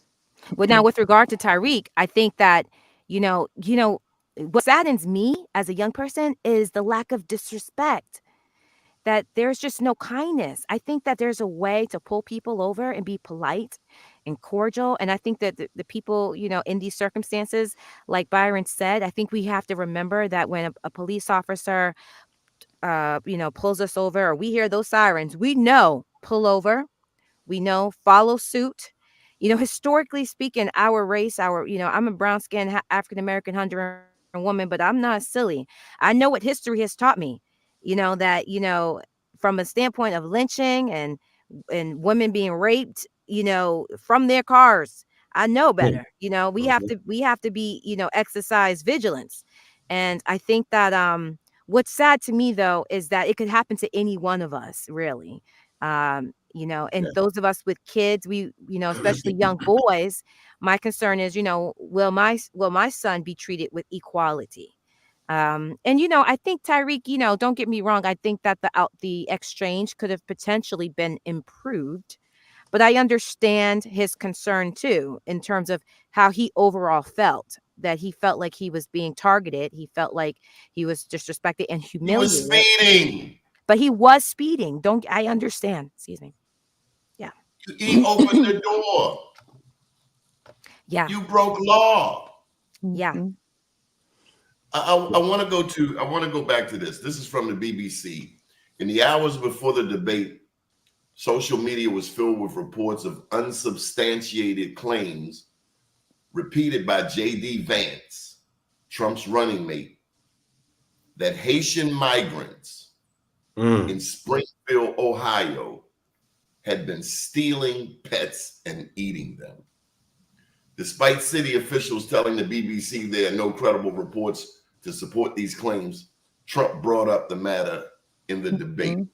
But now with regard to Tyreek, I think that, what saddens me as a young person is the lack of disrespect, that there's just no kindness. I think that there's a way to pull people over and be polite and cordial. And I think that the people, in these circumstances, like Byron said, I think we have to remember that when a police officer, pulls us over, or we hear those sirens, we know pull over, we know follow suit. Historically speaking, our race, I'm a brown skinned African-American Honduran woman, but I'm not silly. I know what history has taught me, that, from a standpoint of lynching and women being raped, from their cars. I know better. We have to be, exercise vigilance. And I think that what's sad to me though is that it could happen to any one of us, really. And those of us with kids, we, especially young boys, my concern is, will my son be treated with equality? And I think Tyreek, don't get me wrong, I think that the exchange could have potentially been improved, but I understand his concern too, in terms of how he overall felt, that he felt like he was being targeted. He felt like he was disrespected and humiliated. He was speeding. But he was speeding. I understand. Excuse me. Yeah. He opened the door. Yeah. You broke law. Yeah. I want to go back to this. This is from the BBC. In the hours before the debate, social media was filled with reports of unsubstantiated claims repeated by J.D. Vance, Trump's running mate, that Haitian migrants in Springfield, Ohio, had been stealing pets and eating them. Despite city officials telling the BBC there are no credible reports to support these claims, Trump brought up the matter in the debate.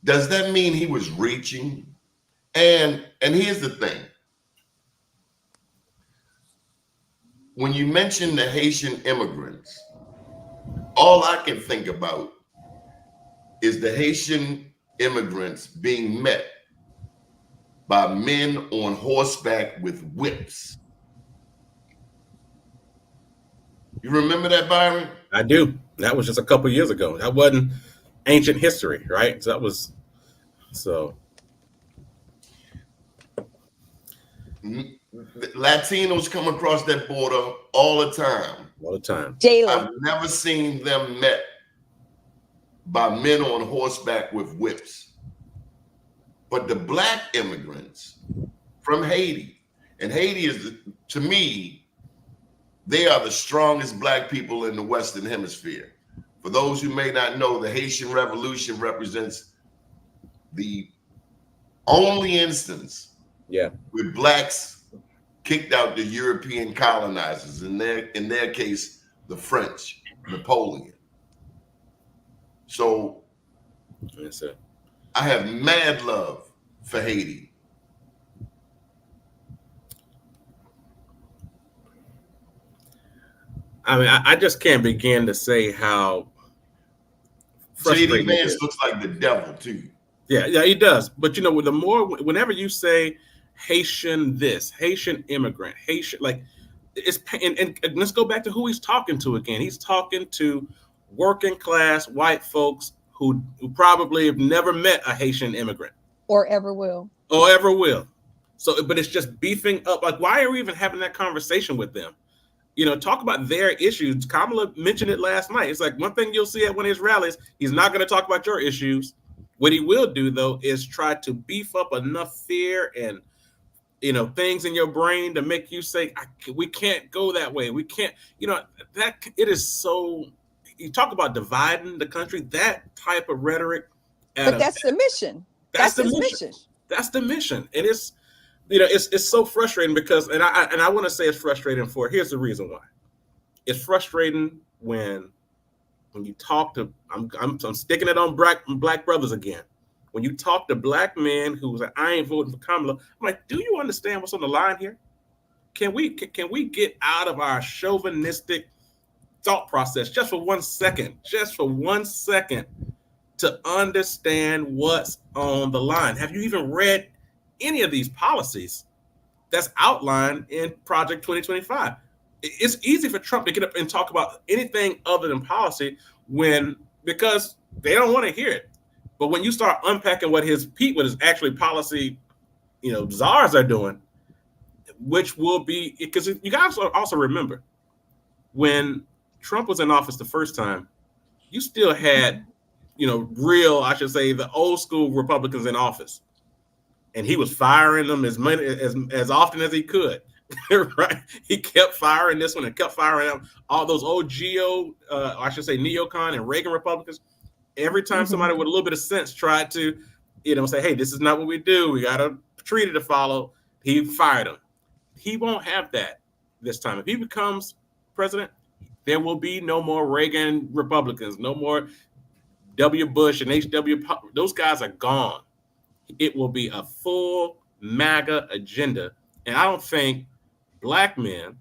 Does that mean he was reaching? And here's the thing. When you mention the Haitian immigrants, all I can think about is the Haitian immigrants being met by men on horseback with whips. You remember that, Byron? I do. That was just a couple years ago. That wasn't ancient history, right? So that was Latinos come across that border all the time. All the time. Daily. I've never seen them met by men on horseback with whips. But the black immigrants from Haiti, and Haiti is, to me, they are the strongest black people in the Western Hemisphere. For those who may not know, the Haitian Revolution represents the only instance where blacks kicked out the European colonizers, in their case, the French, Napoleon. So yes, sir. I have mad love for Haiti. I mean, I just can't begin to say how J.D. Vance looks like the devil too. Yeah, he does. But whenever you say Haitian this, Haitian immigrant, Haitian, like it's, and let's go back to who he's talking to again. He's talking to working class white folks who probably have never met a Haitian immigrant. Or ever will. So, but it's just beefing up. Like, why are we even having that conversation with them? Talk about their issues. Kamala mentioned it last night. It's like one thing you'll see at one of his rallies, he's not going to talk about your issues. What he will do, though, is try to beef up enough fear and things in your brain to make you say, we can't go that way. We can't, that it is so, you talk about dividing the country, that type of rhetoric. But that's the mission. That's his mission. That's the mission. And it's, it's so frustrating because, and I want to say it's frustrating here's the reason why. It's frustrating when you talk to, I'm sticking it on black brothers again. When you talk to black men who say, I ain't voting for Kamala, I'm like, do you understand what's on the line here? Can we get out of our chauvinistic thought process just for 1 second, to understand what's on the line? Have you even read any of these policies that's outlined in Project 2025? It's easy for Trump to get up and talk about anything other than policy because they don't want to hear it. But when you start unpacking what his actually policy, czars are doing, which will be, because you guys also remember when Trump was in office the first time, you still had, the old school Republicans in office, and he was firing them as often as he could. Right? He kept firing this one and kept firing them. All those old neocon and Reagan Republicans. Every time somebody with a little bit of sense tried to, say, hey, this is not what we do. We got a treaty to follow. He fired them. He won't have that this time. If he becomes president, there will be no more Reagan Republicans, no more W. Bush and H.W. Those guys are gone. It will be a full MAGA agenda. And I don't think black men,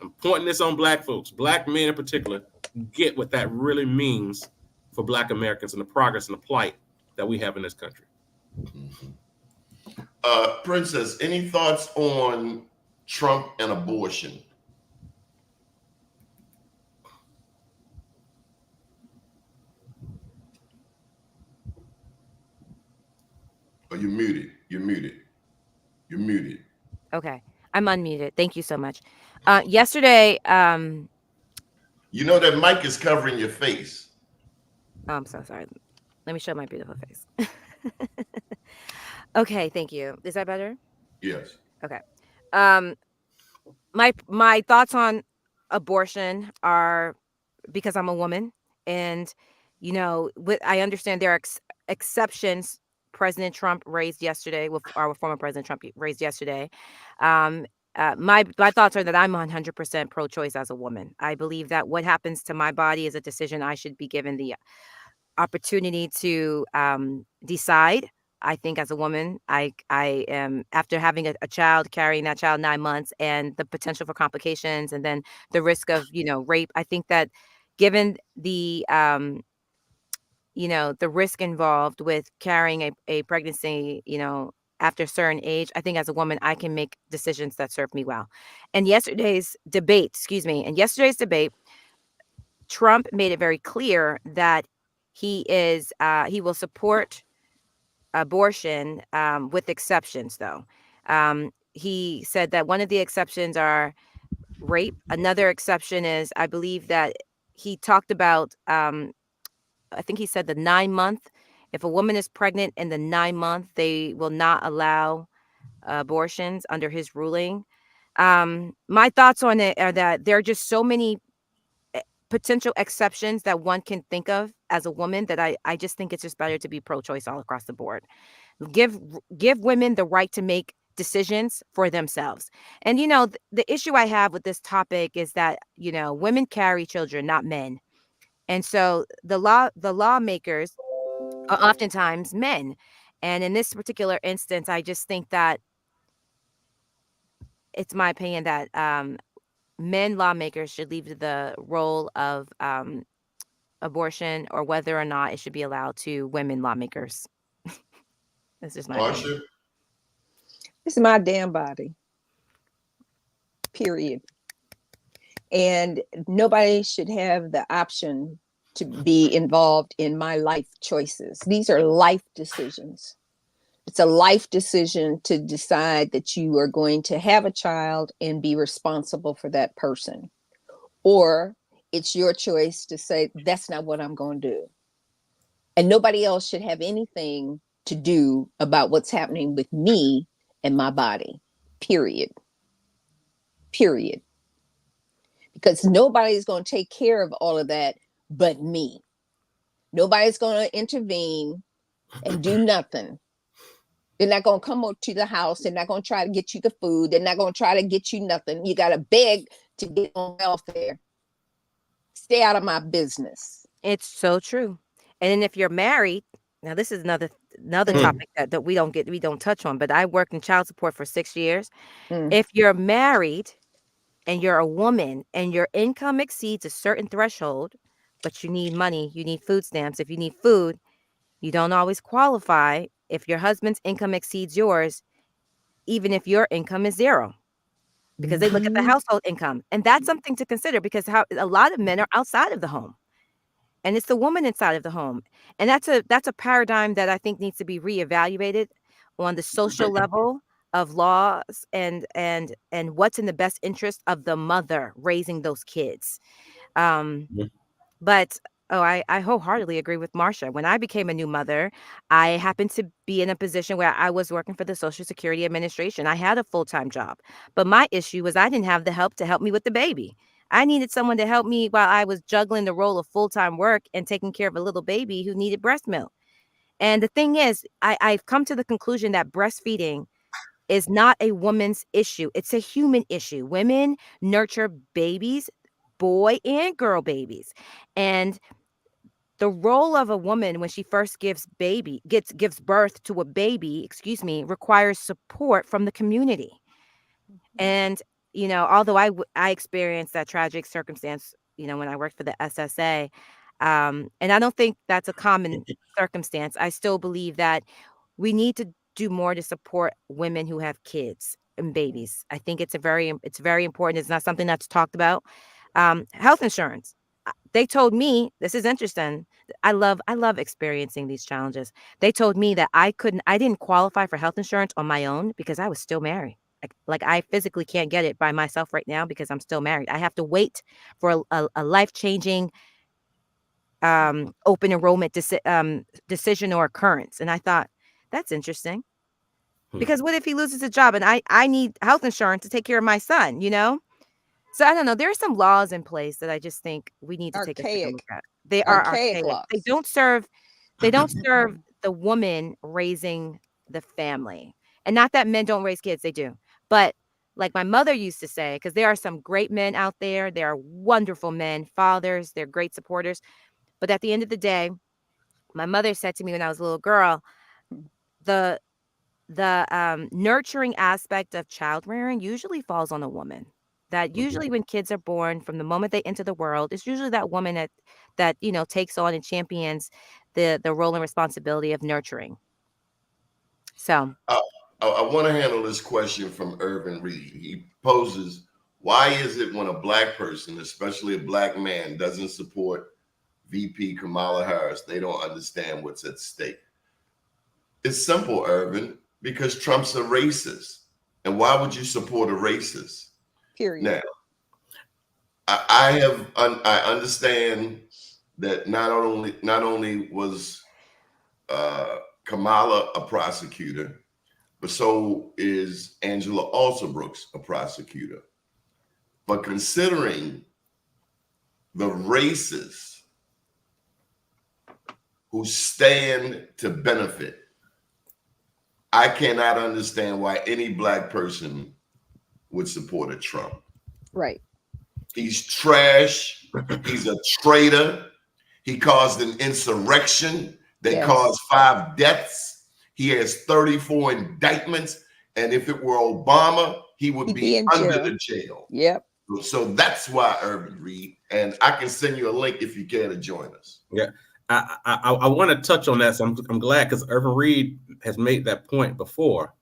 I'm pointing this on black folks, black men in particular, get what that really means for Black Americans and the progress and the plight that we have in this country. Princess, any thoughts on Trump and abortion? Oh, you're muted. You're muted. You're muted. Okay, I'm unmuted. Thank you so much. Yesterday, you know that mic is covering your face. Oh, I'm so sorry. Let me show my beautiful face. Okay, thank you. Is that better? Yes. Okay. My thoughts on abortion are, because I'm a woman, and I understand there are exceptions President Trump raised yesterday, our former President Trump raised yesterday. My thoughts are that I'm 100% pro-choice as a woman. I believe that what happens to my body is a decision I should be given the opportunity to decide. I think as a woman, I am, after having a child, carrying that child 9 months, and the potential for complications, and then the risk of rape. I think that given the the risk involved with carrying a pregnancy, after a certain age, I think as a woman, I can make decisions that serve me well. And yesterday's debate, Trump made it very clear that he will support abortion with exceptions, though. He said that one of the exceptions are rape. Another exception is, I believe that he talked about, I think he said the 9-month. If a woman is pregnant in the 9-month, they will not allow abortions under his ruling. My thoughts on it are that there are just so many potential exceptions that one can think of as a woman that I just think it's just better to be pro-choice all across the board. Give women the right to make decisions for themselves. And the issue I have with this topic is that women carry children, not men. And so the lawmakers are oftentimes men. And in this particular instance, I just think that it's my opinion that men lawmakers should leave the role of abortion, or whether or not it should be allowed to women lawmakers. That's just my opinion. It's my damn body. Period. And nobody should have the option to be involved in my life choices. These are life decisions. It's a life decision to decide that you are going to have a child and be responsible for that person. Or it's your choice to say, that's not what I'm going to do. And nobody else should have anything to do about what's happening with me and my body. period. Period. Because nobody's going to take care of all of that but me. Nobody's going to intervene and do nothing. They're not going to come up to the house. They're not going to try to get you the food. They're not going to try to get you nothing. You got to beg to get on welfare. Stay out of my business. It's so true. And then if you're married, now this is another topic that we don't touch on, but I worked in child support for 6 years. If you're married and you're a woman and your income exceeds a certain threshold, but you need money, you need food stamps. If you need food, you don't always qualify if your husband's income exceeds yours, even if your income is zero, because they look at the household income. And that's something to consider, because a lot of men are outside of the home. And it's the woman inside of the home. And that's a paradigm that I think needs to be reevaluated on the social level of laws and what's in the best interest of the mother raising those kids. But I wholeheartedly agree with Marsha. When I became a new mother, I happened to be in a position where I was working for the Social Security Administration. I had a full-time job, but my issue was I didn't have the help to help me with the baby. I needed someone to help me while I was juggling the role of full-time work and taking care of a little baby who needed breast milk. And the thing is, I've come to the conclusion that breastfeeding is not a woman's issue. It's a human issue. Women nurture babies, boy and girl babies. And the role of a woman when she first gives birth to a baby, requires support from the community. And, although I experienced that tragic circumstance, when I worked for the SSA, and I don't think that's a common circumstance, I still believe that we need to do more to support women who have kids and babies. I think it's very important. It's not something that's talked about. Health insurance. They told me, this is interesting. I love experiencing these challenges. They told me that I didn't qualify for health insurance on my own because I was still married. Like I physically can't get it by myself right now because I'm still married. I have to wait for a life-changing open enrollment decision or occurrence. And I thought, that's interesting. Because what if he loses his job and I need health insurance to take care of my son, So I don't know. There are some laws in place that I just think we need to take a second look at. They are archaic. laws. They don't serve the woman raising the family. And not that men don't raise kids, they do. But like my mother used to say, because there are some great men out there, there are wonderful men, fathers, they're great supporters. But at the end of the day, my mother said to me when I was a little girl, the nurturing aspect of child rearing usually falls on a woman. That usually when kids are born, from the moment they enter the world, it's usually that woman that takes on and champions the role and responsibility of nurturing. So I want to handle this question from Irvin Reed. He poses, why is it when a black person, especially a black man, doesn't support VP Kamala Harris, they don't understand what's at stake? It's simple, Irvin, because Trump's a racist. And why would you support a racist? Period. Now, I understand that not only was Kamala a prosecutor, but so is Angela Alsobrooks a prosecutor. But considering the racists who stand to benefit, I cannot understand why any black person would support a Trump. Right. He's trash. He's a traitor. He caused an insurrection that caused 5 deaths. He has 34 indictments. And if it were Obama, he would be under the jail. Yep. So that's why, Irvin Reed. And I can send you a link if you care to join us. Yeah. I want to touch on that. So I'm glad, because Irvin Reed has made that point before.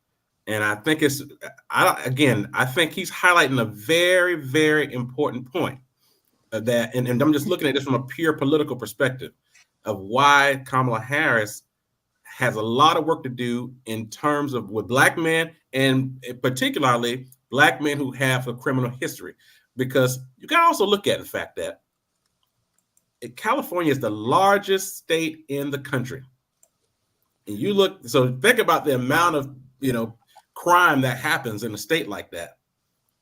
And I think I think he's highlighting a very, very important point that, and I'm just looking at this from a pure political perspective of why Kamala Harris has a lot of work to do in terms of with black men, and particularly black men who have a criminal history, because you can also look at the fact that California is the largest state in the country. And so think about the amount of, crime that happens in a state like that,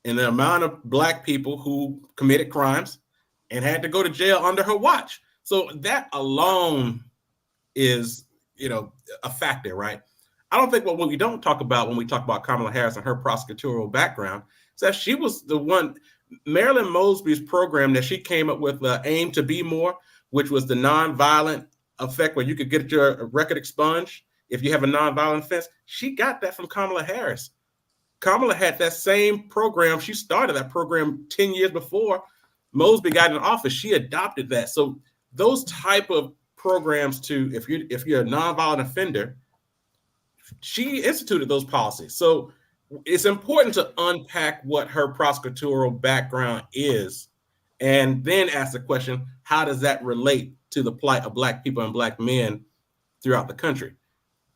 and the amount of Black people who committed crimes and had to go to jail under her watch. So that alone is, a factor, right? I don't think what we don't talk about when we talk about Kamala Harris and her prosecutorial background is that she was the one, Marilyn Mosby's program that she came up with, Aim to Be More, which was the nonviolent effect where you could get your record expunged if you have a nonviolent offense. She got that from Kamala Harris. Kamala had that same program. She started that program 10 years before Mosby got in office. She adopted that. So those type of programs if you're a nonviolent offender, she instituted those policies. So it's important to unpack what her prosecutorial background is, and then ask the question, how does that relate to the plight of Black people and Black men throughout the country?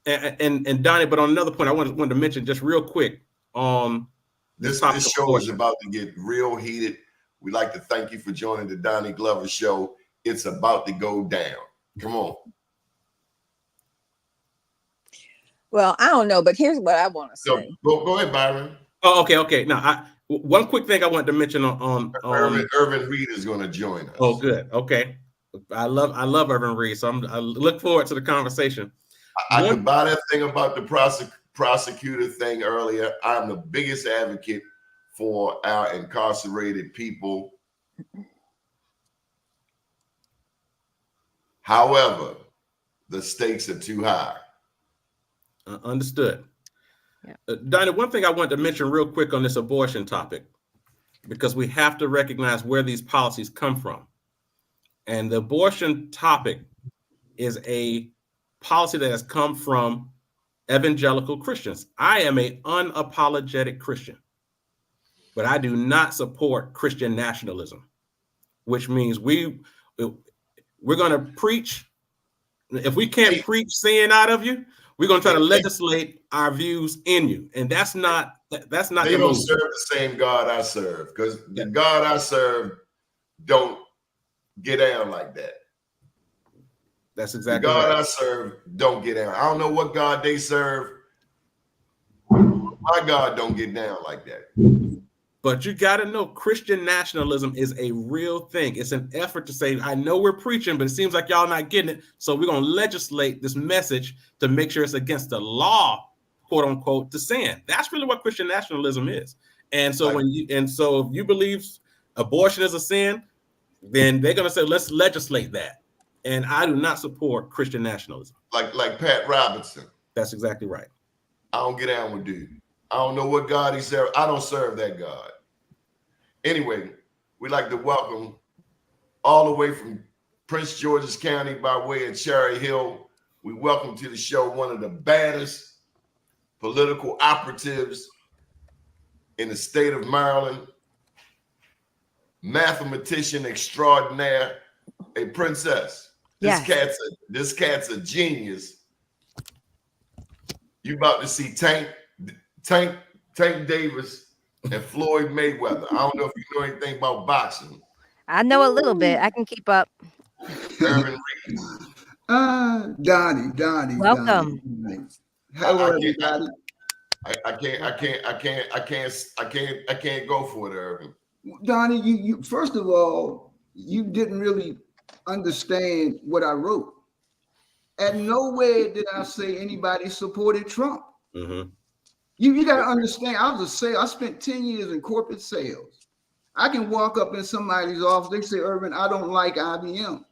And Donnie, but on another point, I wanted to mention just real quick, this show is about to get real heated. We'd like to thank you for joining the Donnie Glover Show. It's about to go down. Come on. Well, I don't know, but here's what I want to say. Go ahead, Byron. Oh, okay. Now, one quick thing I wanted to mention on Irvin Reed is going to join us. Oh, good. Okay. I love Irvin Reed, so I look forward to the conversation. I could buy that thing about the prosecutor thing earlier. I'm the biggest advocate for our incarcerated people. However, the stakes are too high. Understood. Yeah. Dinah, one thing I want to mention real quick on this abortion topic, because we have to recognize where these policies come from. And the abortion topic is a policy that has come from evangelical Christians. I am an unapologetic Christian, but I do not support Christian nationalism, which means we're going to preach. If we can't preach sin out of you, we're going to try to legislate our views in you. And that's not They don't serve the same God I serve, because the God I serve don't get down like that. That's exactly the God right. I serve don't get down. I don't know what God they serve. My God don't get down like that. But you got to know, Christian nationalism is a real thing. It's an effort to say, I know we're preaching, but it seems like y'all not getting it. So we're going to legislate this message to make sure it's against the law, quote unquote, to sin. That's really what Christian nationalism is. And so if you believe abortion is a sin, then they're going to say, let's legislate that. And I do not support Christian nationalism. Like Pat Robertson. That's exactly right. I don't get down with dude. I don't know what God he serves. I don't serve that God. Anyway, we'd like to welcome all the way from Prince George's County by way of Cherry Hill. We welcome to the show one of the baddest political operatives in the state of Maryland, mathematician extraordinaire, a princess. This cat's a genius. You about to see Tank Davis and Floyd Mayweather. I don't know if you know anything about boxing. I know a little bit. I can keep up. Irvin Reed. Donnie. Welcome. Donnie. Hello, everybody. I can't go for it, Irvin. Donnie, you first of all, you didn't really understand what I wrote. At nowhere did I say anybody supported Trump. Mm-hmm. You got to understand, I spent 10 years in corporate sales. I can walk up in somebody's office, they say, Irvin, I don't like IBM.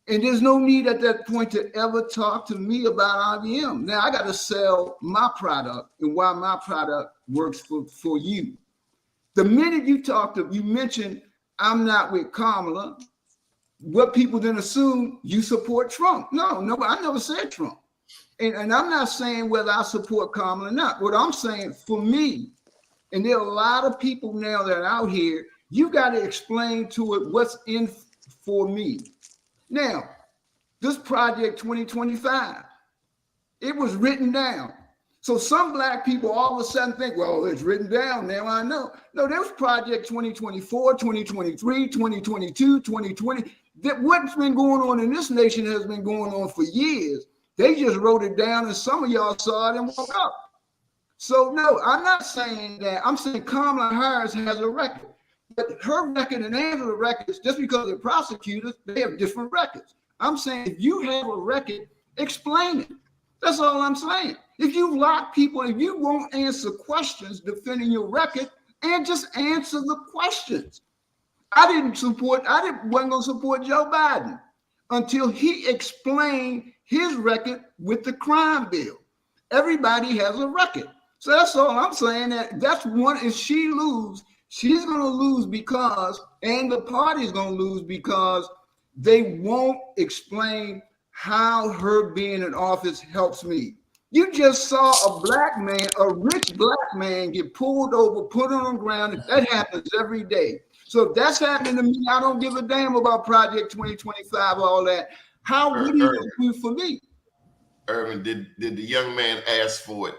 And there's no need at that point to ever talk to me about IBM. Now I got to sell my product and why my product works for you. The minute you mentioned I'm not with Kamala, what people then assume you support Trump. No, I never said Trump. And I'm not saying whether I support Kamala or not. What I'm saying, for me, and there are a lot of people now that are out here, you got to explain to it what's in for me. Now, this Project 2025, it was written down. So some Black people all of a sudden think, well, it's written down, now I know. No, there was Project 2024, 2023, 2022, 2020. What's been going on in this nation has been going on for years. They just wrote it down and some of y'all saw it and woke up. So no, I'm not saying that. I'm saying Kamala Harris has a record. But her record and Angela's records, just because they're prosecutors, they have different records. I'm saying if you have a record, explain it. That's all I'm saying. If you lock people, if you won't answer questions defending your record, and just answer the questions. wasn't going to support Joe Biden until he explained his record with the crime bill. Everybody has a record. So that's all I'm saying. That's one. If she lose, she's going to lose because, and the party's going to lose because they won't explain how her being in office helps me. You just saw a black man, a rich black man, get pulled over, put on the ground. That happens every day. So if that's happening to me, I don't give a damn about Project 2025, all that. How would you do for me? Irvin, did the young man ask for it?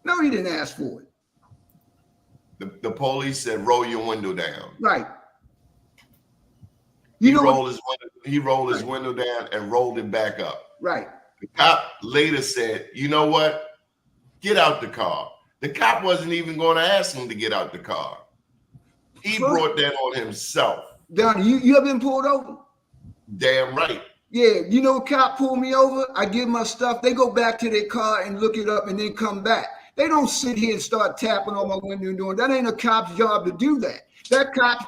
No, he didn't ask for it. The police said, roll your window down. Right. He rolled his window down and rolled it back up. Right. The cop later said, you know what? Get out the car. The cop wasn't even going to ask him to get out the car. He brought that on himself. Doni, you ever been pulled over? Damn right. Yeah, you know, cop pulled me over. I give my stuff. They go back to their car and look it up and then come back. They don't sit here and start tapping on my window and doing that. Ain't a cop's job to do that. That cop.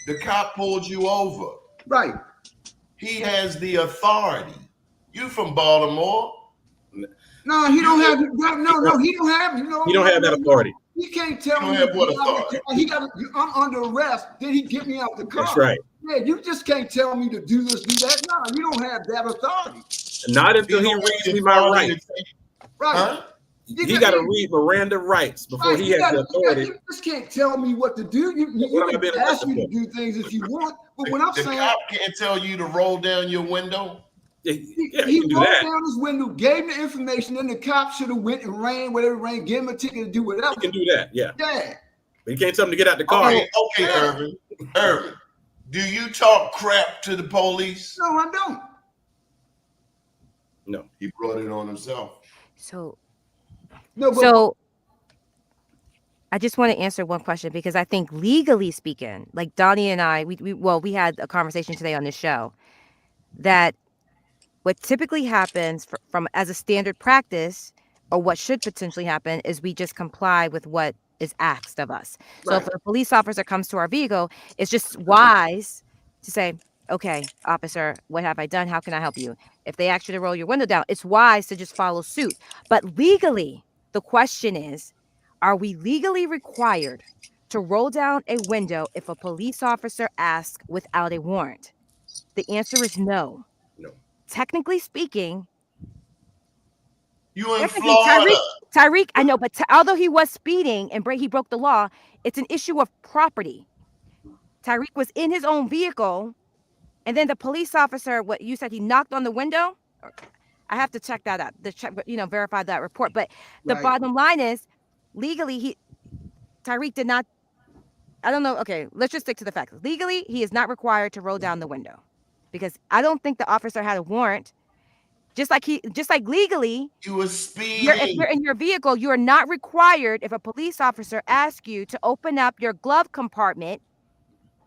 The cop pulled you over. Right. He has the authority. You from Baltimore? No, he don't have. No, he don't have. You know, he don't have that authority. He can't tell me what authority. He got. I'm under arrest. Then he get me out the car. That's right. Yeah, you just can't tell me to do this, do that. No, you don't have that authority. Not until he reads me my rights. Right. Huh? He got to read Miranda rights before he has the authority. You just can't tell me what to do. You can ask me to do things if you want, but when I'm saying the cop can't tell you to roll down your window. He rolled down his window, gave me the information, then the cop should have went and ran whatever ran, gave him a ticket to do whatever. He can do that, yeah. Yeah. But you can't tell him to get out the car. Okay, Irvin. Irvin, do you talk crap to the police? No, I don't. No. He brought it on himself. So I just want to answer one question because I think legally speaking, like Doni and I, we had a conversation today on this show that what typically happens from as a standard practice, or what should potentially happen, is we just comply with what is asked of us. So if a police officer comes to our vehicle, it's just wise to say, okay, officer, what have I done? How can I help you? If they ask you to roll your window down, it's wise to just follow suit. But legally, the question is, are we legally required to roll down a window if a police officer asks without a warrant? The answer is no. No. Technically speaking, you in Florida. Tyreek, I know, but although he was speeding and he broke the law, it's an issue of property. Tyreek was in his own vehicle, and then the police officer, what you said, he knocked on the window. I have to check that out, verify that report. But the bottom line is, legally, Tyreek did not. I don't know. Okay, let's just stick to the facts. Legally, he is not required to roll down the window, because I don't think the officer had a warrant. Just like legally, you were speeding. If you're in your vehicle, you are not required. If a police officer asks you to open up your glove compartment,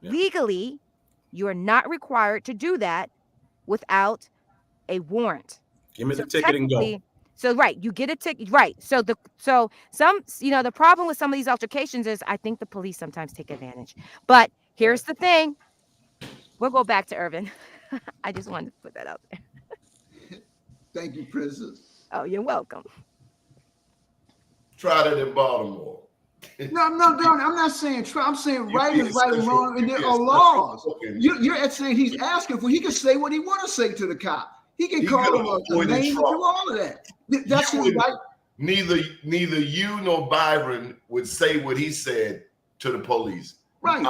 legally, you are not required to do that without a warrant. Give me the ticket and go. So you get a ticket, right? So the problem with some of these altercations is I think the police sometimes take advantage. But here's the thing: we'll go back to Irvin. I just wanted to put that out there. Thank you, Princess. Oh, you're welcome. Try that in Baltimore. No, Doni, I'm not saying try. I'm saying right is right and wrong, and there are laws. You're saying he's asking for. He can say what he want to say to the cop. He can call him a name and do all of that. That's his right. Neither you nor Byron would say what he said to the police. Right.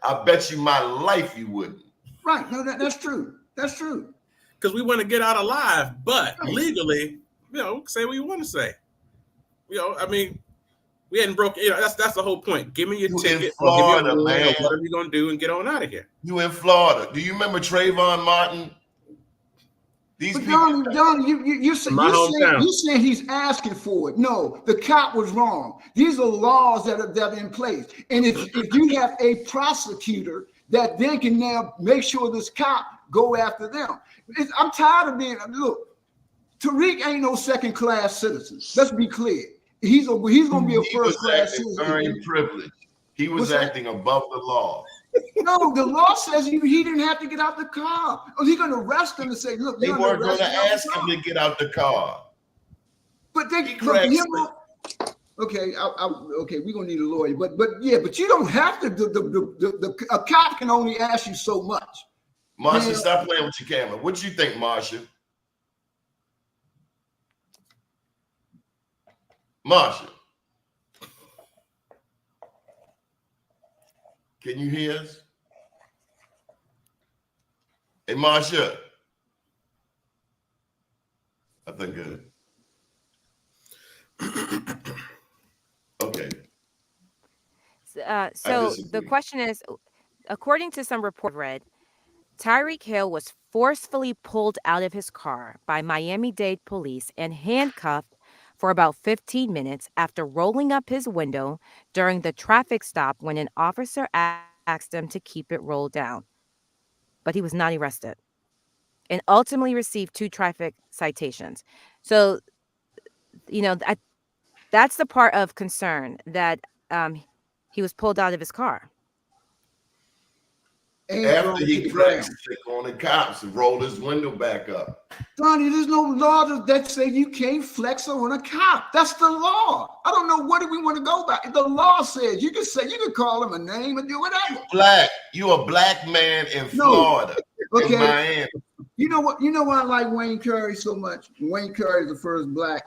I bet you my life you wouldn't. Right. No, that's true. That's true. Because we want to get out alive, but legally, say what you want to say. I mean, we hadn't broken. That's the whole point. Give me your ticket. In Florida, man. What are you gonna do and get on out of here? You in Florida? Do you remember Trayvon Martin? These But people. Donnie, you're saying he's asking for it. No, the cop was wrong. These are laws that are in place. And if you have a prosecutor that then can now make sure this cop go after them. I'm tired of being, look, Tariq ain't no second-class citizen. Let's be clear. He's going to be a first-class citizen. Very privileged. He was acting above the law. No, the law says he didn't have to get out the car. Or he's going to arrest him and say, look, they weren't going to ask him to get out the car. But they okay, we're gonna need a lawyer. But you don't have to. A cop can only ask you so much. Marsha, stop playing with your camera. What you think, Marsha? Marsha, can you hear us? Hey, Marsha. I think good. Okay. So the question is, according to some report read, Tyreek Hill was forcefully pulled out of his car by Miami-Dade police and handcuffed for about 15 minutes after rolling up his window during the traffic stop when an officer asked him to keep it rolled down. But he was not arrested and ultimately received 2 traffic citations. So, that's the part of concern that he was pulled out of his car. After he pressed on the cops and rolled his window back up. Donnie, there's no law that say you can't flex on a cop. That's the law. I don't know what do we want to go by. The law says you can call him a name and do whatever. You a black man in Florida. Okay. In Miami. You know what? You know why I like Wayne Curry so much? Wayne Curry is the first black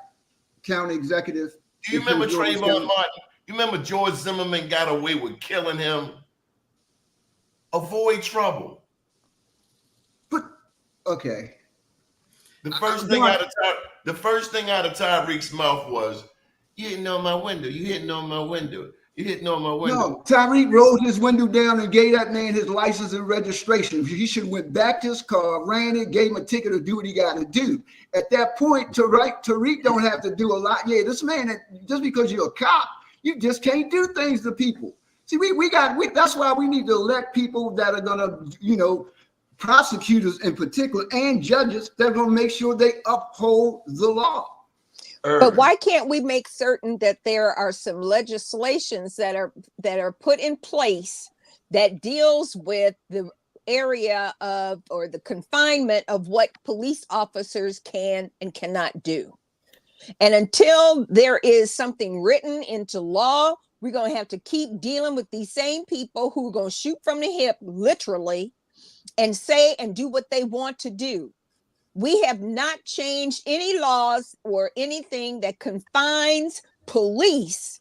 county executive. Do you remember Trayvon Martin? You remember George Zimmerman got away with killing him? Avoid trouble. But okay. The first thing out of Tyreek's mouth was, "You hitting on my window. You hitting on my window. You hitting on my window." No, Tyreek rolled his window down and gave that man his license and registration. He should have went back to his car, ran it, gave him a ticket to do what he got to do. At that point, Tyreek don't have to do a lot. Yeah, this man, just because you're a cop, you just can't do things to people. See, that's why we need to elect people that are gonna, prosecutors in particular and judges that are gonna make sure they uphold the law. But why can't we make certain that there are some legislations that are put in place that deals with the area of or the confinement of what police officers can and cannot do? And until there is something written into law, we're going to have to keep dealing with these same people who are going to shoot from the hip, literally, and say and do what they want to do. We have not changed any laws or anything that confines police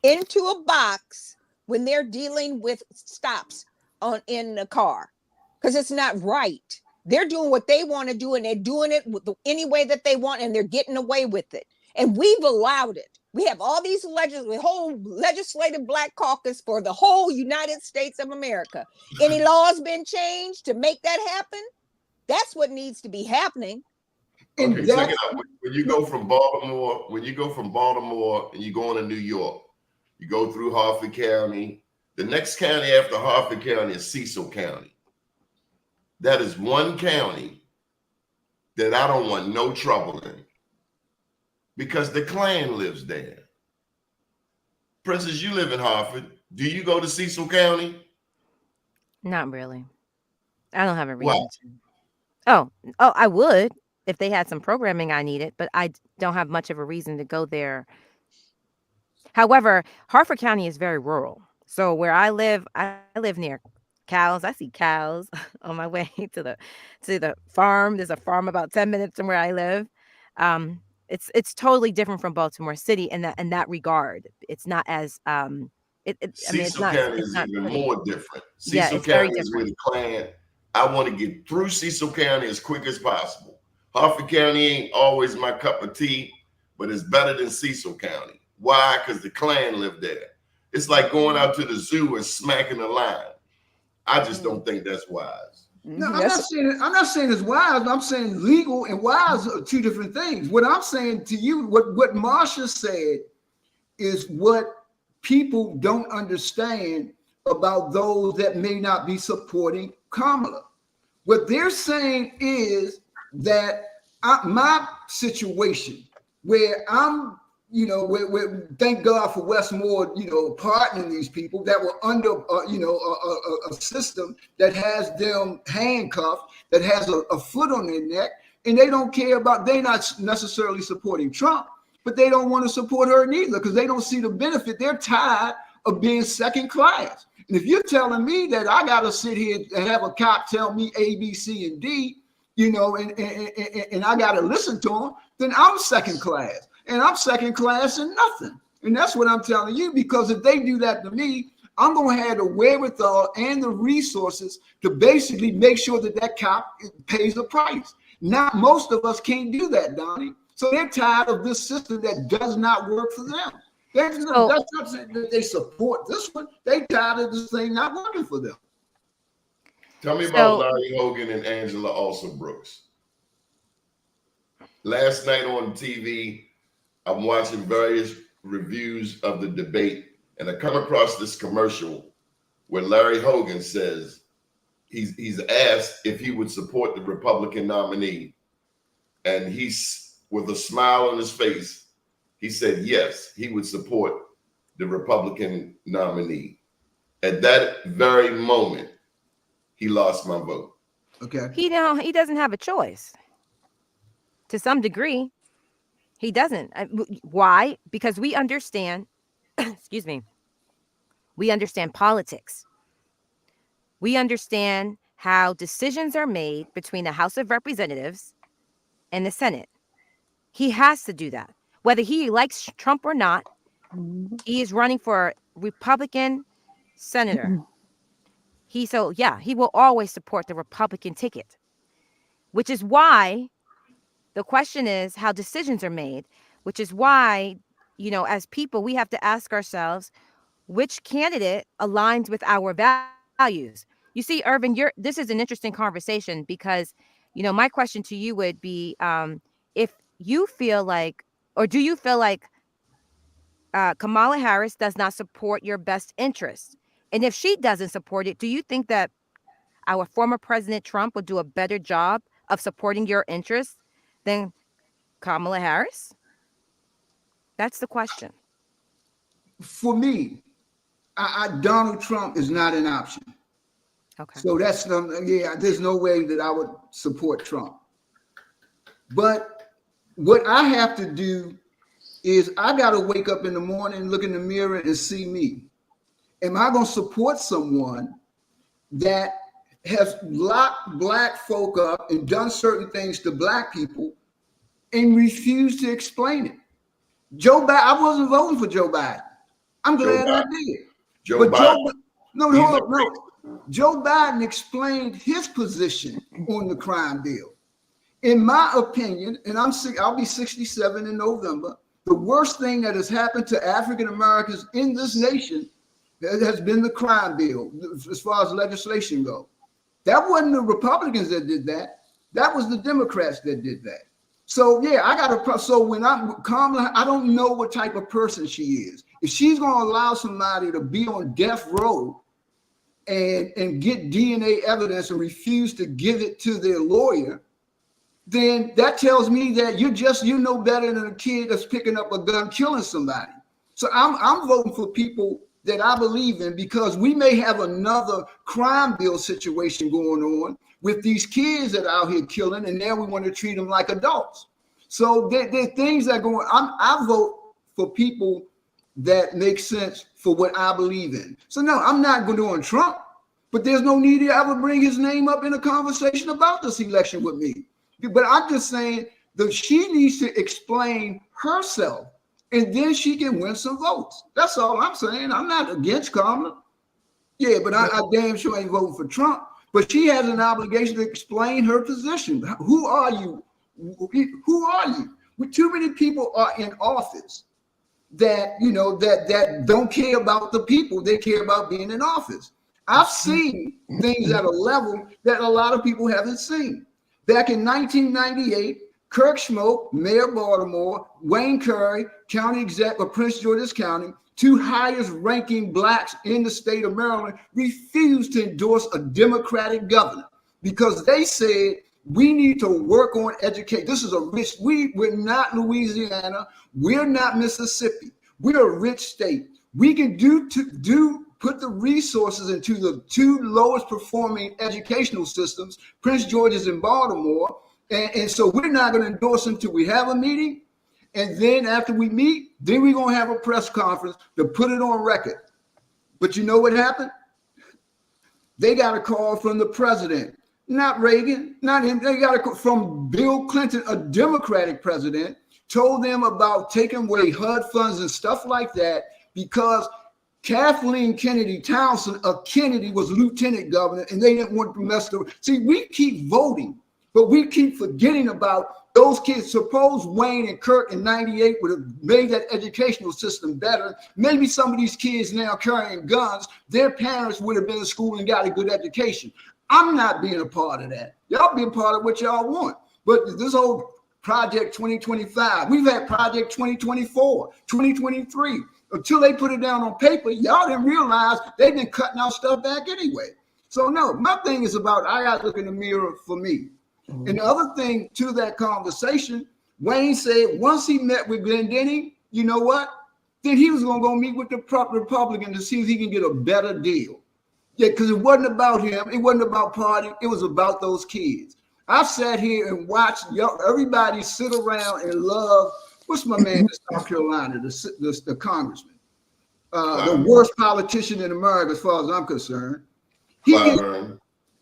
into a box when they're dealing with stops in the car, because it's not right. They're doing what they want to do, and they're doing it any way that they want, and they're getting away with it. And we've allowed it. We have all these whole legislative black caucus for the whole United States of America. Any laws been changed to make that happen? That's what needs to be happening. Okay, check it out. When you go from Baltimore and you go into New York, you go through Harford County. The next county after Harford County is Cecil County. That is one county that I don't want no trouble in, because the Klan lives there. Princess, you live in Harford. Do you go to Cecil County? Not really. I don't have a reason to. Oh, I would if they had some programming I needed, but I don't have much of a reason to go there. However, Harford County is very rural. So where I live near cows. I see cows on my way to the farm. There's a farm about 10 minutes from where I live. It's totally different from Baltimore City in that regard. It's not as Cecil County is even more different. Cecil it's very County is where different. the Klan. I want to get through Cecil County as quick as possible. Harford County ain't always my cup of tea, but it's better than Cecil County. Why? Because the Klan live there. It's like going out to the zoo and smacking the lion. I just don't think that's wise. No, I'm not saying it's wise. I'm saying legal and wise are two different things. What I'm saying to you, what Marsha said is what people don't understand about those that may not be supporting Kamala. What they're saying is that my situation where I'm, where thank God for Westmore, pardoning these people that were under, a system that has them handcuffed, that has a foot on their neck, and they don't care about, they're not necessarily supporting Trump, but they don't want to support her neither because they don't see the benefit. They're tired of being second class. And if you're telling me that I got to sit here and have a cop tell me A, B, C, and D, and I got to listen to him, then I'm second class. And I'm second class in nothing. And that's what I'm telling you, because if they do that to me, I'm going to have the wherewithal and the resources to basically make sure that that cop pays the price. Not most of us can't do that, Donnie. So they're tired of this system that does not work for them. That's not saying that they support this one. They're tired of this thing not working for them. Tell me about Larry Hogan and Angela Alston-Brooks. Last night on TV, I'm watching various reviews of the debate, and I come across this commercial where Larry Hogan says he's asked if he would support the Republican nominee, and he's with a smile on his face, he said yes, he would support the Republican nominee. At that very moment, he lost my vote. Okay. He doesn't have a choice. To some degree, he doesn't. Why? Because we understand, excuse me, we understand politics. We understand how decisions are made between the House of Representatives and the Senate. He has to do that. Whether he likes Trump or not, he is running for Republican senator. He will always support the Republican ticket, which is why the question is how decisions are made, which is why, as people, we have to ask ourselves, which candidate aligns with our values? You see, Irvin, this is an interesting conversation because, my question to you would be, if you feel like, or do you feel like Kamala Harris does not support your best interests? And if she doesn't support it, do you think that our former President Trump would do a better job of supporting your interests than Kamala Harris? That's the question. For me, Donald Trump is not an option. Okay. So there's no way that I would support Trump. But what I have to do is I got to wake up in the morning, look in the mirror and see me. Am I going to support someone that has locked black folk up and done certain things to black people and refused to explain it? Joe Biden, I wasn't voting for Joe Biden. I'm glad I did. Joe Biden explained his position on the crime bill. In my opinion, and I'll be 67 in November, the worst thing that has happened to African Americans in this nation has been the crime bill, as far as legislation goes. That wasn't the Republicans that did that. That was the Democrats that did that. So when Kamala, I don't know what type of person she is. If she's going to allow somebody to be on death row and get DNA evidence and refuse to give it to their lawyer, then that tells me that you know better than a kid that's picking up a gun killing somebody. So I'm voting for people that I believe in, because we may have another crime bill situation going on with these kids that are out here killing, and now we want to treat them like adults. So there are things that go on. I vote for people that make sense for what I believe in. So no, I'm not going to go on Trump, but there's no need to ever bring his name up in a conversation about this election with me. But I'm just saying that she needs to explain herself, and then she can win some votes. That's all I'm saying. I'm not against Kamala. Yeah, but I damn sure ain't voting for Trump. But she has an obligation to explain her position. Who are you? Who are you? Too many people are in office that that don't care about the people. They care about being in office. I've seen things at a level that a lot of people haven't seen. Back in 1998, Kirk Schmoke, Mayor of Baltimore, Wayne Curry, County Exec of Prince George's County, two highest ranking blacks in the state of Maryland, refused to endorse a Democratic governor because they said we need to work on education. This is a rich, we're not Louisiana, we're not Mississippi, we're a rich state. We can put the resources into the two lowest performing educational systems, Prince George's and Baltimore. And so we're not going to endorse them until we have a meeting. And then after we meet, then we're going to have a press conference to put it on record. But you know what happened? They got a call from the president, not Reagan, not him. They got a call from Bill Clinton, a Democratic president, told them about taking away HUD funds and stuff like that because Kathleen Kennedy Townsend, a Kennedy, was lieutenant governor, and they didn't want to mess with. See, we keep voting, but we keep forgetting about those kids. Suppose Wayne and Kirk in 98 would have made that educational system better. Maybe some of these kids now carrying guns, their parents would have been in school and got a good education. I'm not being a part of that. Y'all be a part of what y'all want. But this whole Project 2025, we've had Project 2024, 2023. Until they put it down on paper, y'all didn't realize they've been cutting our stuff back anyway. So no, my thing is about I got to look in the mirror for me. Mm-hmm. And the other thing to that conversation, Wayne said once he met with Glendenning, you know what? Then he was going to go meet with the Republican to see if he can get a better deal. Yeah, because it wasn't about him. It wasn't about party. It was about those kids. I've sat here and watched everybody sit around and love. What's my man in South Carolina, the congressman, the worst politician in America as far as I'm concerned.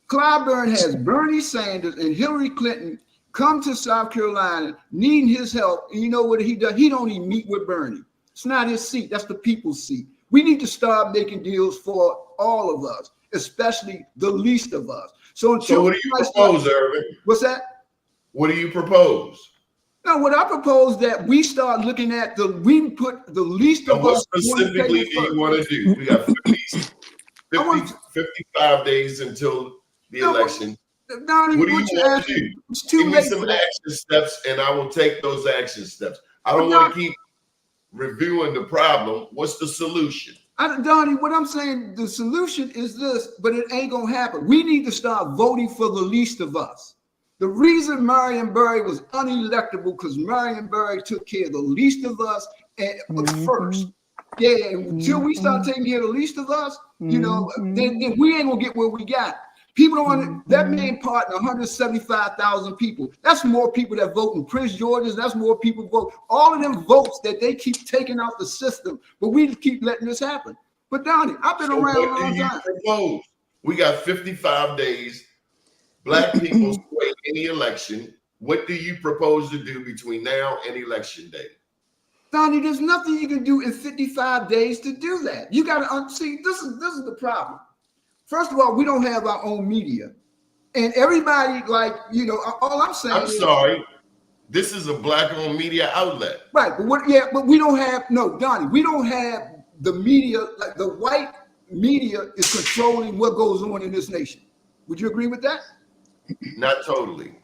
Clyburn has Bernie Sanders and Hillary Clinton come to South Carolina needing his help. And you know what he does? He don't even meet with Bernie. It's not his seat. That's the people's seat. We need to start making deals for all of us, especially the least of us. So what do you propose, Irvin? What's that? What do you propose? No, what I propose that we start looking at we put the least of us. What specifically do you want to do? We got 55 days until the election. Donnie, what do you want to do? Give me some action steps, and I will take those action steps. I don't want to keep reviewing the problem. What's the solution? Donnie, what I'm saying, the solution is this, but it ain't gonna happen. We need to start voting for the least of us. The reason Marion Barry was unelectable because Marion Barry took care of the least of us first. Yeah, until we start taking care of the least of us, you know, then we ain't gonna get where we got. People don't want that main part in 175,000 people. That's more people that vote in Prince George's. That's more people vote. All of them votes that they keep taking out the system, but we keep letting this happen. But Donnie, I've been around a long time. Propose? We got 55 days. Black people sway any election. What do you propose to do between now and election day? Donnie, there's nothing you can do in 55 days to do that. You got to see. This is the problem. First of all, we don't have our own media, and everybody all I'm saying. I'm sorry. This is a black-owned media outlet, right? But we don't have Donnie. We don't have the media. Like the white media is controlling what goes on in this nation. Would you agree with that? Not totally.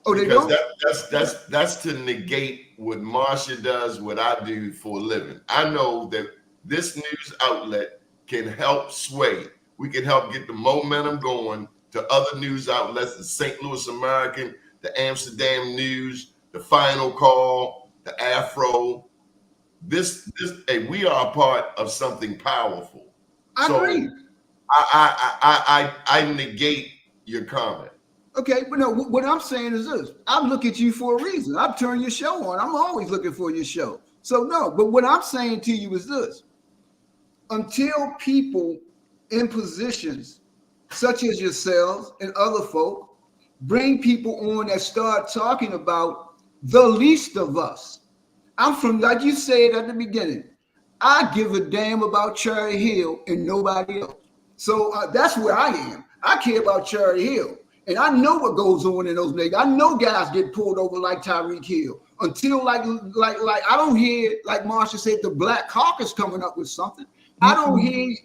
Oh, they because don't? That's to negate what Marsha does, what I do for a living. I know that this news outlet can help sway. We can help get the momentum going to other news outlets, the St. Louis American, the Amsterdam News, the Final Call, the Afro. We are a part of something powerful. I agree. I negate your comment. Okay, but no, what I'm saying is this. I look at you for a reason. I've turned your show on. I'm always looking for your show. So no, but what I'm saying to you is this. Until people in positions such as yourselves and other folk bring people on that start talking about the least of us. I'm from, like you said at the beginning, I give a damn about Cherry Hill and nobody else. So that's where I am. I care about Cherry Hill. And I know what goes on in those niggas. I know guys get pulled over like Tyreek Hill. Until like I don't hear, like Marsha said, the Black Caucus coming up with something. I don't hear,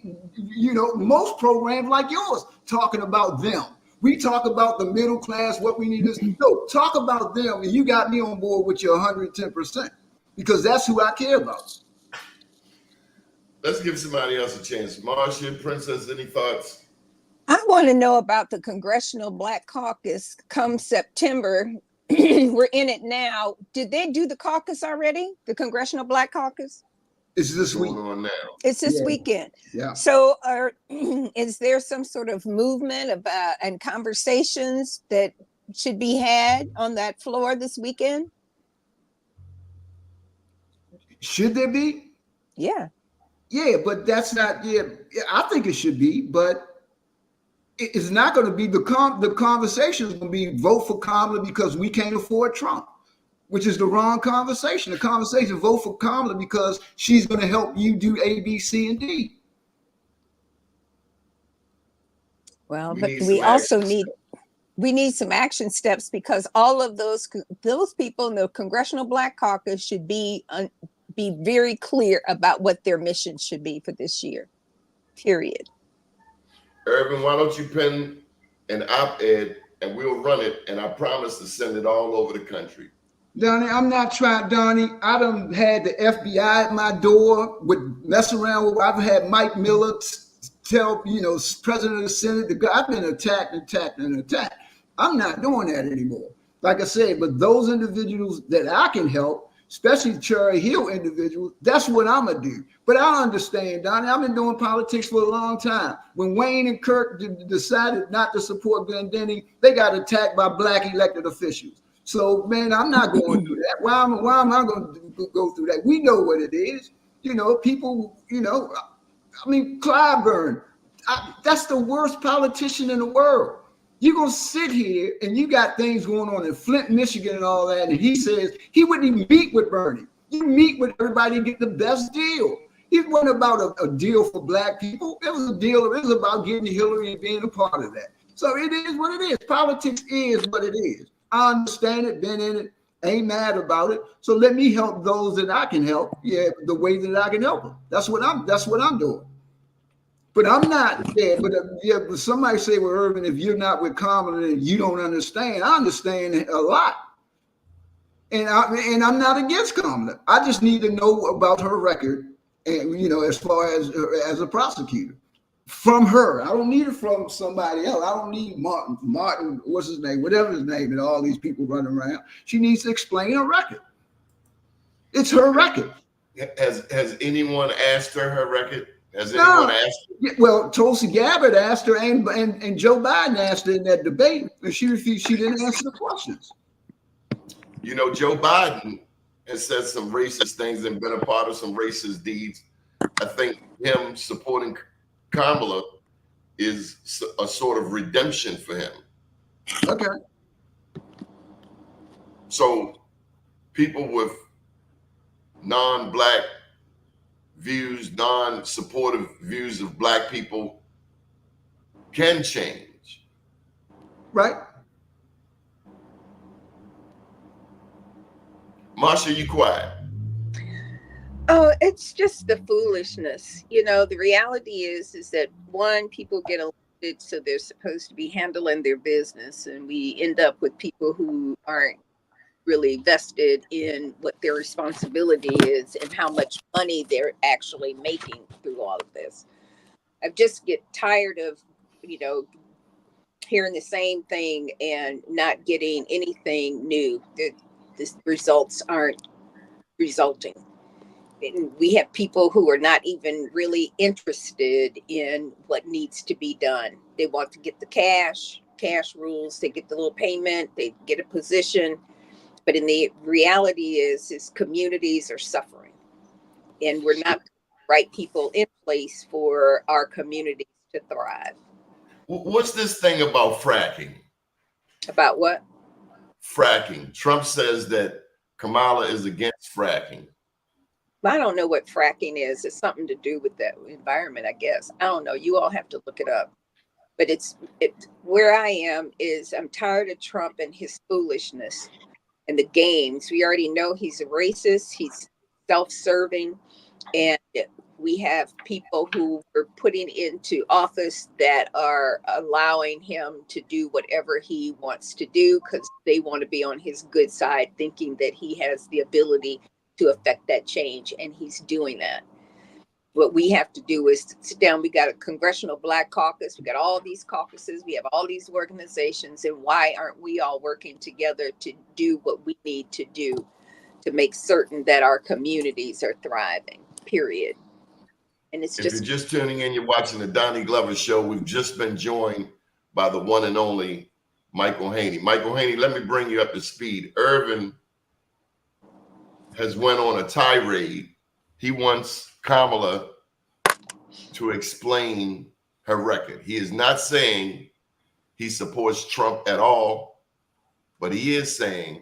most programs like yours talking about them. We talk about the middle class, what we need to no, talk about them, and you got me on board with your 110% because that's who I care about. Let's give somebody else a chance. Marcia, Princess, any thoughts? I want to know about the Congressional Black Caucus come September. We're in it now. Did they do the caucus already? The Congressional Black Caucus? It's this week. Going on now. It's this weekend. Yeah. So is there some sort of movement about and conversations that should be had on that floor this weekend? Should there be? Yeah. Yeah, but that's not, I think it should be, but it's not going to be, the conversation is going to be vote for Kamala because we can't afford Trump, which is the wrong conversation. The conversation, vote for Kamala because she's going to help you do A, B, C, and D. Well, but we also need some action steps because all of those people in the Congressional Black Caucus should be very clear about what their mission should be for this year, period. Irvin, why don't you pen an op-ed and we'll run it, and I promise to send it all over the country. Donnie, I'm not trying, Donnie. I done had the FBI at my door with mess around with. I've had Mike Miller tell, President of the Senate, I've been attacked. I'm not doing that anymore. Like I said, but those individuals that I can help, especially Cherry Hill individuals, that's what I'm going to do. But I understand, Donnie, I've been doing politics for a long time. When Wayne and Kirk decided not to support Glendenny, they got attacked by Black elected officials. So, man, I'm not going through that. Why am I going to go through that? We know what it is. People, Clyburn, that's the worst politician in the world. You're going to sit here and you got things going on in Flint, Michigan and all that. And he says he wouldn't even meet with Bernie. You meet with everybody and get the best deal. It wasn't about a deal for Black people. It was a deal. It was about getting Hillary and being a part of that. So it is what it is. Politics is what it is. I understand it, been in it, ain't mad about it. So let me help those that I can help. Yeah, the way that I can help them. That's what I'm doing. But I'm not there. But somebody say, well, Irvin, if you're not with Kamala, then you don't understand. I understand a lot. And I'm not against Kamala. I just need to know about her record, and as far as a prosecutor. From her. I don't need it from somebody else. I don't need Martin, what's his name, whatever his name, and all these people running around. She needs to explain her record. It's her record. Has anyone asked her record? Has anyone asked her? Well, Tulsi Gabbard asked her, and Joe Biden asked her in that debate, and she refused. She didn't answer the questions. Joe Biden has said some racist things and been a part of some racist deeds. I think him supporting Kamala is a sort of redemption for him. Okay. So people with non-Black views, non-supportive views of Black people can change. Right. Marsha, you quiet. Oh, it's just the foolishness. The reality is that one, people get elected, so they're supposed to be handling their business, and we end up with people who aren't really vested in what their responsibility is and how much money they're actually making through all of this. I just get tired of, hearing the same thing and not getting anything new. The results aren't resulting. And we have people who are not even really interested in what needs to be done. They want to get the cash rules, they get the little payment, they get a position. But in the reality is communities are suffering, and we're not the right people in place for our communities to thrive. What's this thing about fracking? About what? Fracking. Trump says that Kamala is against fracking. I don't know what fracking is. It's something to do with that environment, I guess. I don't know. You all have to look it up. But where I am is I'm tired of Trump and his foolishness and the games. We already know he's a racist. He's self-serving. And We have people who we're putting into office that are allowing him to do whatever he wants to do because they want to be on his good side, thinking that he has the ability to affect that change, and he's doing that. What we have to do is sit down. We got a Congressional Black Caucus. We got all these caucuses. We have all these organizations. And why aren't we all working together to do what we need to do to make certain that our communities are thriving, period? And it's if you're just tuning in, you're watching the Doni Glover Show. We've just been joined by the one and only Michael Haney. Michael Haney, let me bring you up to speed. Irvin has went on a tirade. He wants Kamala to explain her record. He is not saying he supports Trump at all, but he is saying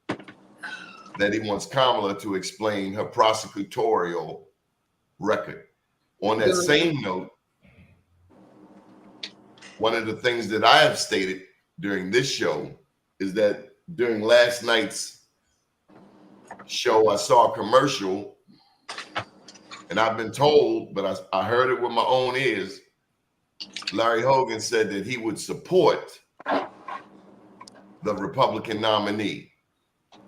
that he wants Kamala to explain her prosecutorial record. On that same note, one of the things that I have stated during this show is that during last night's show, I saw a commercial, and I've been told, but I heard it with my own ears. Larry Hogan said that he would support the Republican nominee,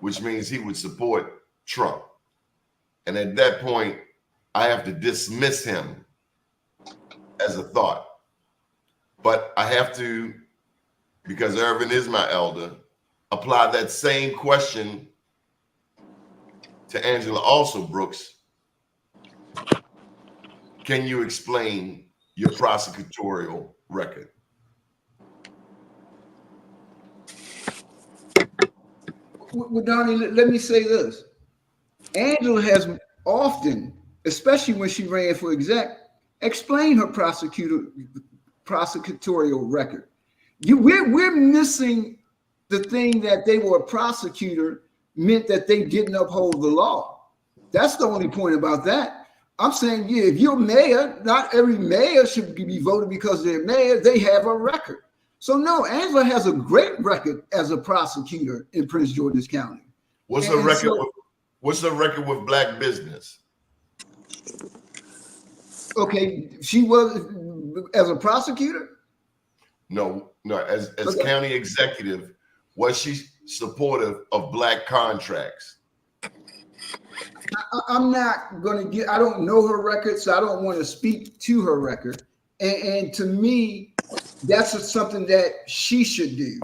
which means he would support Trump. And at that point, I have to dismiss him as a thought. But I have to, because Irvin is my elder, apply that same question to Angela also Brooks. Can you explain your prosecutorial record? Well, Donnie, let me say this. Angela has often, especially when she ran for exec, explained her prosecutorial record. We're missing the thing that they were a prosecutor meant that they didn't uphold the law. That's the only point about that. I'm saying, yeah, if you're mayor, not every mayor should be voted because they're mayor. They have a record. So no, Angela has a great record as a prosecutor in Prince George's County. What's the record? What's the record with black business? Okay, she was as a prosecutor? No, as okay. County executive, was she supportive of black contracts? I'm not going to get, I don't know her record, so I don't want to speak to her record. And to me, that's something that she should do.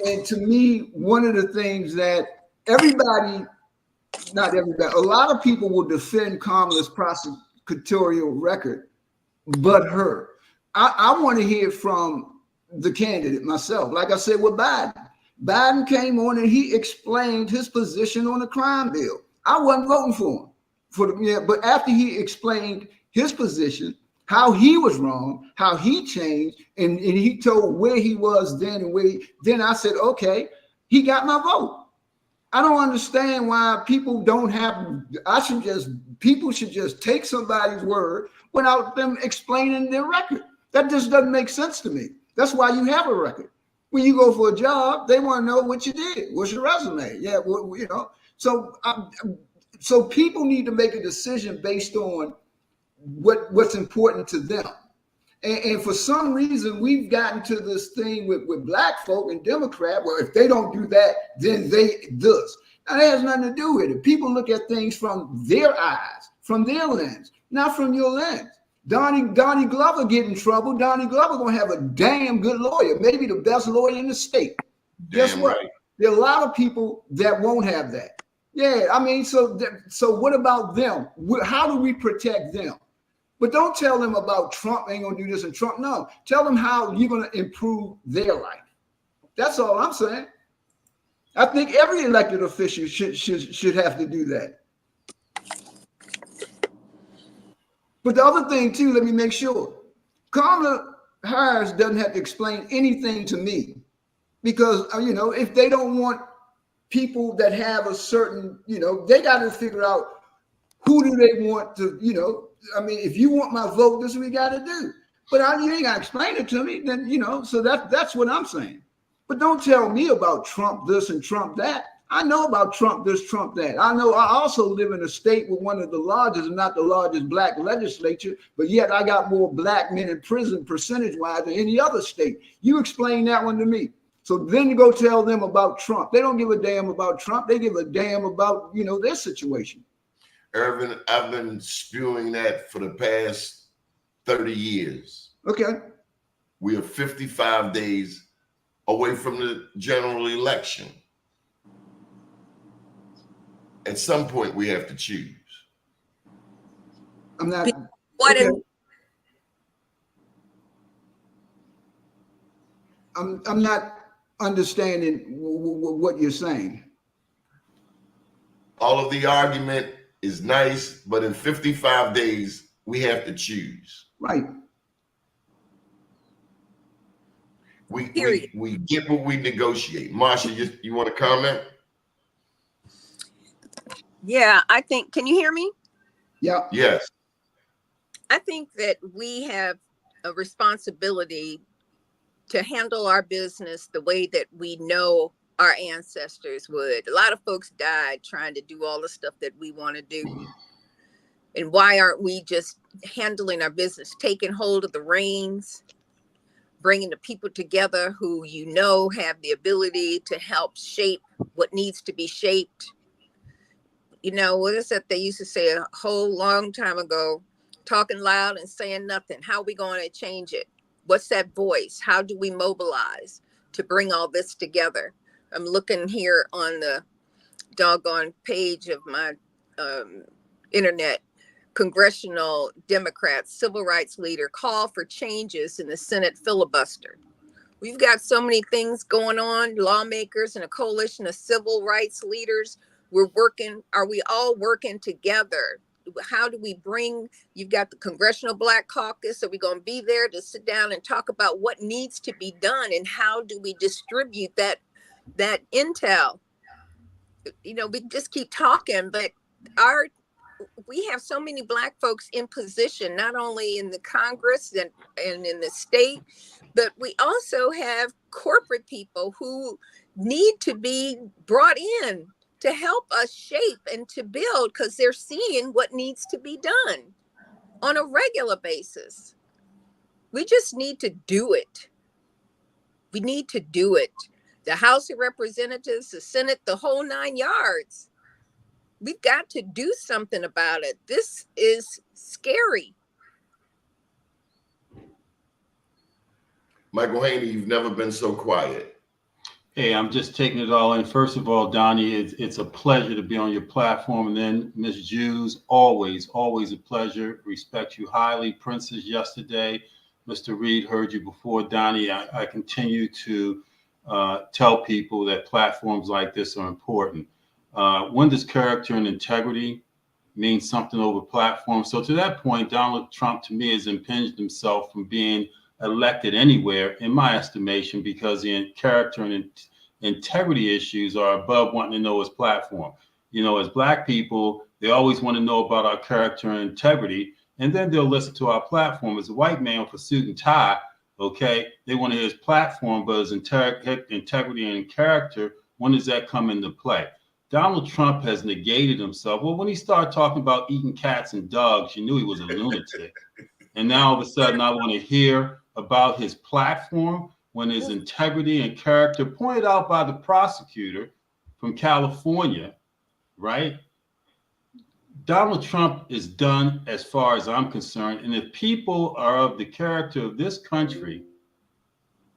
And to me, one of the things that everybody, not everybody, a lot of people will defend Kamala's prosecutorial record, but her. I want to hear from the candidate myself. Like I said with Biden. Biden came on and he explained his position on the crime bill. I wasn't voting for him, but after he explained his position, how he was wrong, how he changed, and he told where he was then and then I said, okay, he got my vote. I don't understand why people don't have, people should just take somebody's word without them explaining their record. That just doesn't make sense to me. That's why you have a record. When you go for a job, they want to know what you did. What's your resume? Yeah, well, you know. So people need to make a decision based on what's important to them. And for some reason, we've gotten to this thing with black folk and Democrat, where if they don't do that, then they does. Now, that has nothing to do with it. People look at things from their eyes, from their lens, not from your lens. Doni Glover get in trouble. Doni Glover gonna have a damn good lawyer, maybe the best lawyer in the state. Guess what? Right. There are a lot of people that won't have that. Yeah, I mean, so what about them? How do we protect them? But don't tell them about Trump ain't gonna do this and Trump. No, tell them how you're gonna improve their life. That's all I'm saying. I think every elected official should have to do that. But the other thing too, let me make sure, Kamala Harris doesn't have to explain anything to me, because you know, if they don't want people that have a certain, you know, they got to figure out who do they want to, you know. I mean, if you want my vote, this is what we got to do. But you ain't got to explain it to me, then, you know. So that's what I'm saying. But don't tell me about Trump this and Trump that. I know about Trump this, Trump that. I know I also live in a state with one of the largest, not the largest black legislature, but yet I got more black men in prison percentage-wise than any other state. You explain that one to me. So then you go tell them about Trump. They don't give a damn about Trump. They give a damn about, their situation. Irvin, I've been spewing that for the past 30 years. Okay. We are 55 days away from the general election. At some point, we have to choose. I'm not. Okay. I'm not understanding what you're saying. All of the argument is nice, but in 55 days, we have to choose. Right. We get what we negotiate. Marsha, you want to comment? Yeah, I think, can you hear me? Yeah. Yes. I think that we have a responsibility to handle our business the way that we know our ancestors would. A lot of folks died trying to do all the stuff that we want to do. And why aren't we just handling our business, taking hold of the reins, bringing the people together who have the ability to help shape what needs to be shaped? What is that they used to say a whole long time ago? Talking loud and saying nothing. How are we going to change it? What's that voice? How do we mobilize to bring all this together? I'm looking here on the doggone page of my internet. Congressional Democrats, civil rights leader, call for changes in the Senate filibuster. We've got so many things going on, lawmakers and a coalition of civil rights leaders. We're working. Are we all working together? How do we you've got the Congressional Black Caucus. Are we going to be there to sit down and talk about what needs to be done and how do we distribute that intel? We just keep talking, but we have so many Black folks in position, not only in the Congress and in the state, but we also have corporate people who need to be brought in to help us shape and to build, because they're seeing what needs to be done on a regular basis. We just need to do it. We need to do it. The House of Representatives, the Senate, the whole 9 yards. We've got to do something about it. This is scary. Michael Haney, you've never been so quiet. Hey, I'm just taking it all in. First of all, Doni, it's a pleasure to be on your platform. And then Ms. Jews, always a pleasure. Respect you highly. Princess, yesterday. Mr. Reed, heard you before. Doni, I continue to tell people that platforms like this are important. When does character and integrity mean something over platforms? So to that point, Donald Trump, to me, has impinged himself from being elected anywhere, in my estimation, because the character and integrity issues are above wanting to know his platform. As Black people, they always want to know about our character and integrity, and then they'll listen to our platform. As a white man with a suit and tie, okay, they want to hear his platform, but his integrity and character, when does that come into play? Donald Trump has negated himself. Well, when he started talking about eating cats and dogs, you knew he was a lunatic. And now all of a sudden I want to hear about his platform when his integrity and character, pointed out by the prosecutor from California, right? Donald Trump is done as far as I'm concerned. And if people are of the character of this country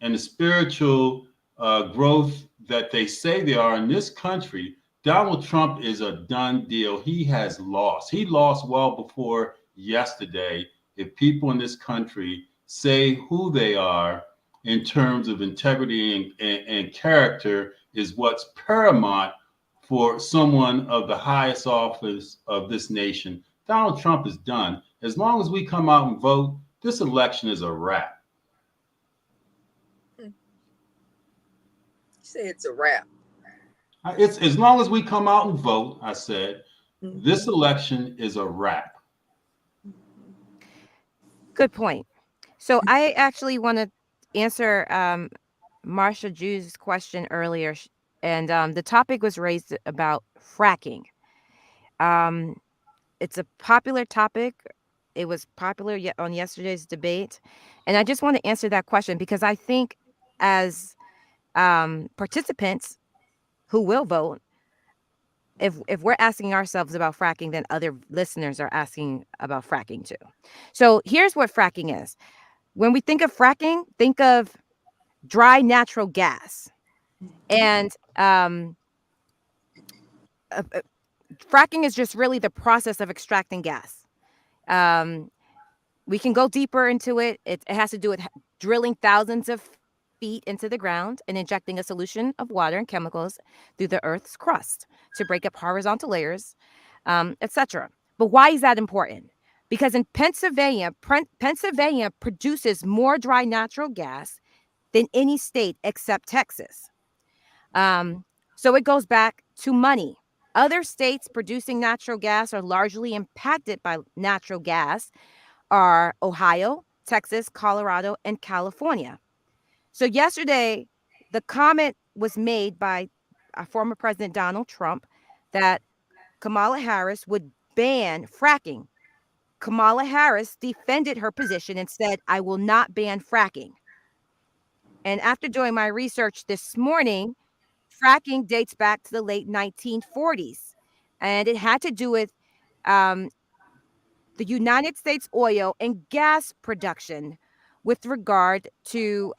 and the spiritual growth that they say they are in this country, Donald Trump is a done deal. He has lost. He lost well before yesterday. If people in this country say who they are in terms of integrity and character is what's paramount for someone of the highest office of this nation, Donald Trump is done. As long as we come out and vote, this election is a wrap. You say it's a wrap. It's as long as we come out and vote, I said, this election is a wrap. Good point. So I actually want to answer Marsha Jew's question earlier. And the topic was raised about fracking. It's a popular topic. It was popular on yesterday's debate. And I just want to answer that question because I think as participants who will vote, if we're asking ourselves about fracking, then other listeners are asking about fracking too. So here's what fracking is. When we think of fracking, think of dry natural gas. And fracking is just really the process of extracting gas. We can go deeper into it. It has to do with drilling thousands of feet into the ground and injecting a solution of water and chemicals through the Earth's crust to break up horizontal layers, etc. But why is that important? Because in Pennsylvania produces more dry natural gas than any state except Texas. So it goes back to money. Other states producing natural gas are largely impacted by natural gas are Ohio, Texas, Colorado, and California. So yesterday, the comment was made by former President Donald Trump that Kamala Harris would ban fracking. Kamala Harris defended her position and said, I will not ban fracking. And after doing my research this morning, fracking dates back to the late 1940s. And it had to do with the United States oil and gas production with regard to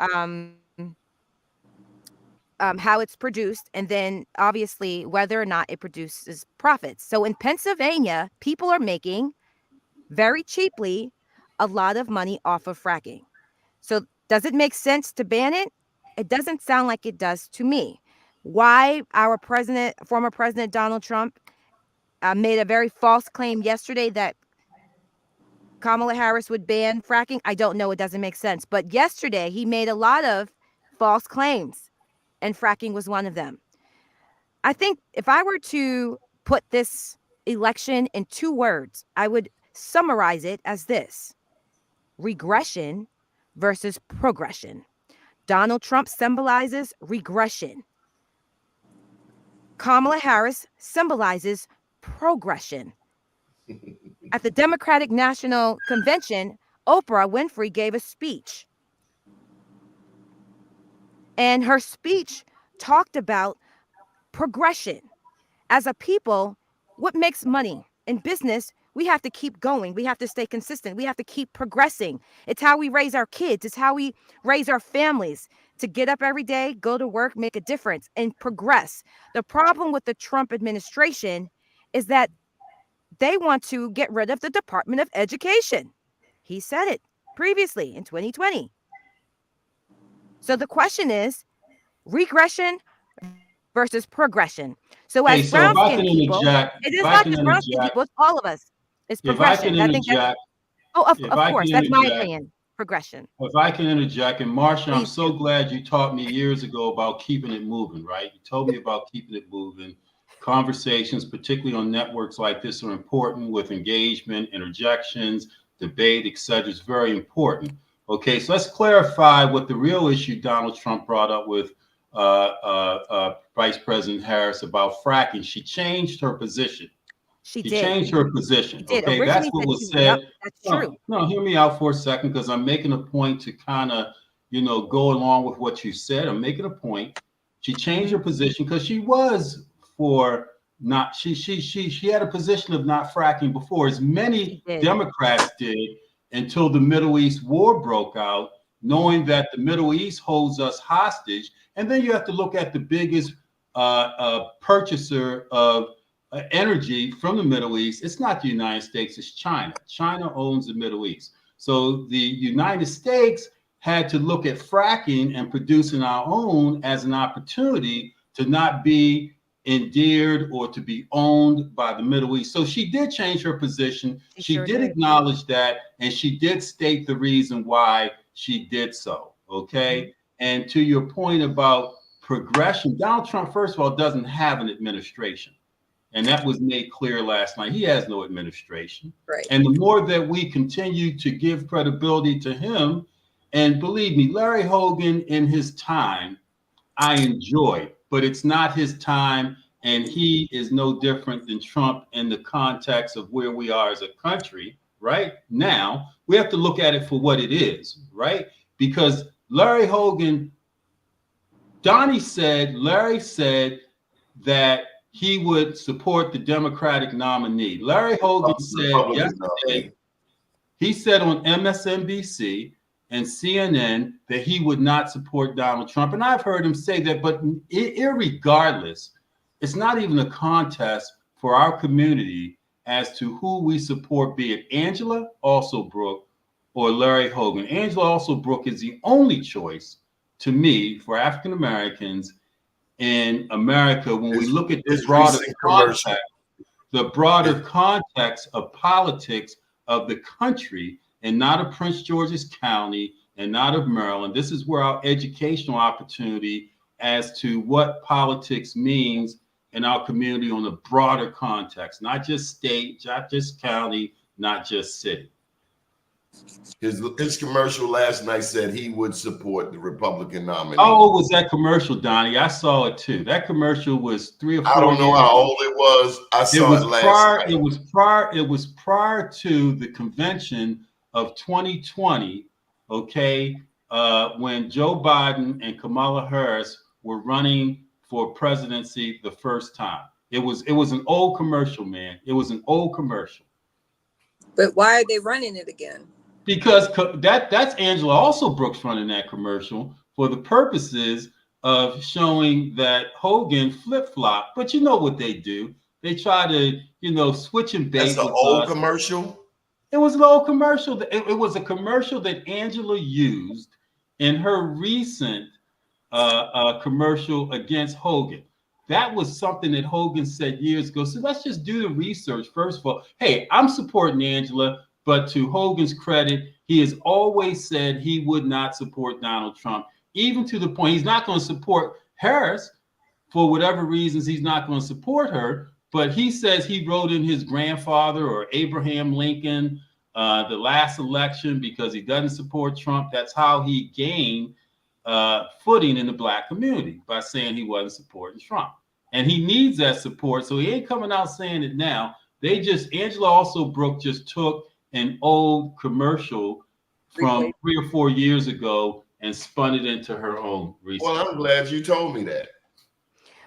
how it's produced, and then obviously whether or not it produces profits. So in Pennsylvania, people are making very cheaply a lot of money off of fracking. So does it make sense to ban it? It doesn't sound like it does to me. Why our former president Donald Trump made a very false claim yesterday that Kamala Harris would ban fracking, I don't know. It doesn't make sense. But yesterday, he made a lot of false claims, and fracking was one of them. I think if I were to put this election in 2 words, I would summarize it as this: regression versus progression. Donald Trump symbolizes regression. Kamala Harris symbolizes progression. At the Democratic National Convention, Oprah Winfrey gave a speech. And her speech talked about progression. As a people, what makes money? In business, we have to keep going. We have to stay consistent. We have to keep progressing. It's how we raise our kids. It's how we raise our families to get up every day, go to work, make a difference, and progress. The problem with the Trump administration is that they want to get rid of the Department of Education. He said it previously in 2020. So the question is regression versus progression. So as brown-skinned people, it is not just brown-skinned people, it's all of us. It's progression. I think that's, of course, that's my opinion. Progression. If I can interject, and Marsha, I'm so glad you taught me years ago about keeping it moving, right? You told me about keeping it moving. Conversations, particularly on networks like this, are important with engagement, interjections, debate, etc. It's very important. Okay, so let's clarify what the real issue Donald Trump brought up with Vice President Harris about fracking. She changed her position. She changed her position. Okay, that's what was said. Yep, that's true. No, hear me out for a second, because I'm making a point to kind of, go along with what you said. I'm making a point. She changed her position because she was for not. She had a position of not fracking before, as many Democrats did, until the Middle East war broke out, knowing that the Middle East holds us hostage. And then you have to look at the biggest purchaser of energy from the Middle East. It's not the United States, it's China. China owns the Middle East. So the United States had to look at fracking and producing our own as an opportunity to not be endeared or to be owned by the Middle East. So she did change her position. She did acknowledge that, and she did state the reason why she did so. Okay. And to your point about progression, Donald Trump, first of all, doesn't have an administration. And that was made clear last night. He has no administration. Right. And the more that we continue to give credibility to him, and believe me, Larry Hogan in his time, I enjoyed, but it's not his time. And he is no different than Trump in the context of where we are as a country right now. We have to look at it for what it is, right? Because Larry Hogan, Larry said that he would support the Democratic nominee. Larry Hogan said yesterday, he said on MSNBC and CNN that he would not support Donald Trump. And I've heard him say that, but irregardless, it's not even a contest for our community as to who we support, be it Angela Alsobrook or Larry Hogan. Angela Alsobrook is the only choice to me for African Americans in America when we look at this broader context of politics of the country and not of Prince George's County and not of Maryland. This is where our educational opportunity as to what politics means in our community on a broader context, not just state, not just county, not just city. His commercial last night said he would support the Republican nominee. How old was that commercial, Donnie? I saw it too. That commercial was 3 or 4 years. I don't know how old it was. I saw it last night. It was prior to the convention of 2020, okay, when Joe Biden and Kamala Harris were running for presidency the first time. It was an old commercial, man. It was an old commercial. But why are they running it again? Because that's Angela Alsobrooks running that commercial for the purposes of showing that Hogan flip-flop. But you know what they do. They try to, switch and bait. That's an old commercial? It was an old commercial. It was a commercial that Angela used in her recent commercial against Hogan. That was something that Hogan said years ago. So let's just do the research. First of all, hey, I'm supporting Angela, but to Hogan's credit, he has always said he would not support Donald Trump, even to the point he's not going to support Harris for whatever reasons. He's not going to support her, but he says he wrote in his grandfather or Abraham Lincoln the last election because he doesn't support Trump. That's how he gained footing in the Black community, by saying he wasn't supporting Trump. And he needs that support, so he ain't coming out saying it now. Angela Alsobrooks just took an old commercial from 3 or 4 years ago and spun it into her own research. Well, I'm glad you told me that.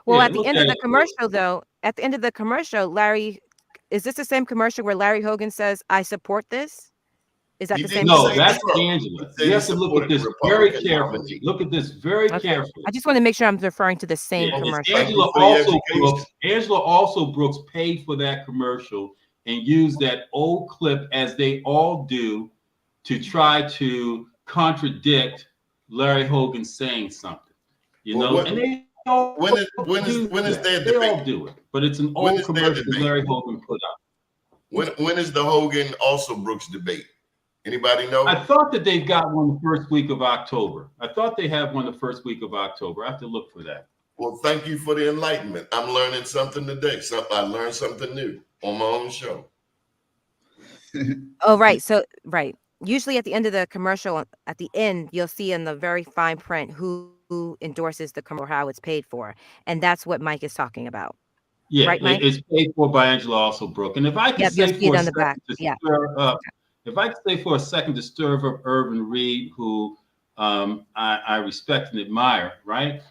Well, at the end of the commercial, Larry, is this the same commercial where Larry Hogan says, "I support this"? Is that the same? No, that's Angela. You have to look at this very carefully. Look at this very carefully. I just want to make sure I'm referring to the same commercial. Angela Alsobrooks paid for that commercial and used that old clip, as they all do, to try to contradict Larry Hogan saying something. And they all when is their debate? They all do it, but it's an old commercial Larry Hogan put out. When is the Hogan Alsobrooks debate? Anybody know? I thought that they've got one the first week of October. I thought they have one the first week of October. I have to look for that. Well, thank you for the enlightenment. I'm learning something today. I learned something new on my own show. Oh, right. So, right. Usually at the end of the commercial, at the end, you'll see in the very fine print who endorses the commercial, how it's paid for. And that's what Mike is talking about. Yeah, right, Mike? It's paid for by Angela Alsobrooks. And if I can say for a second to stir up, if I could say for a second to stir up Irvin Reed, who I respect and admire, right?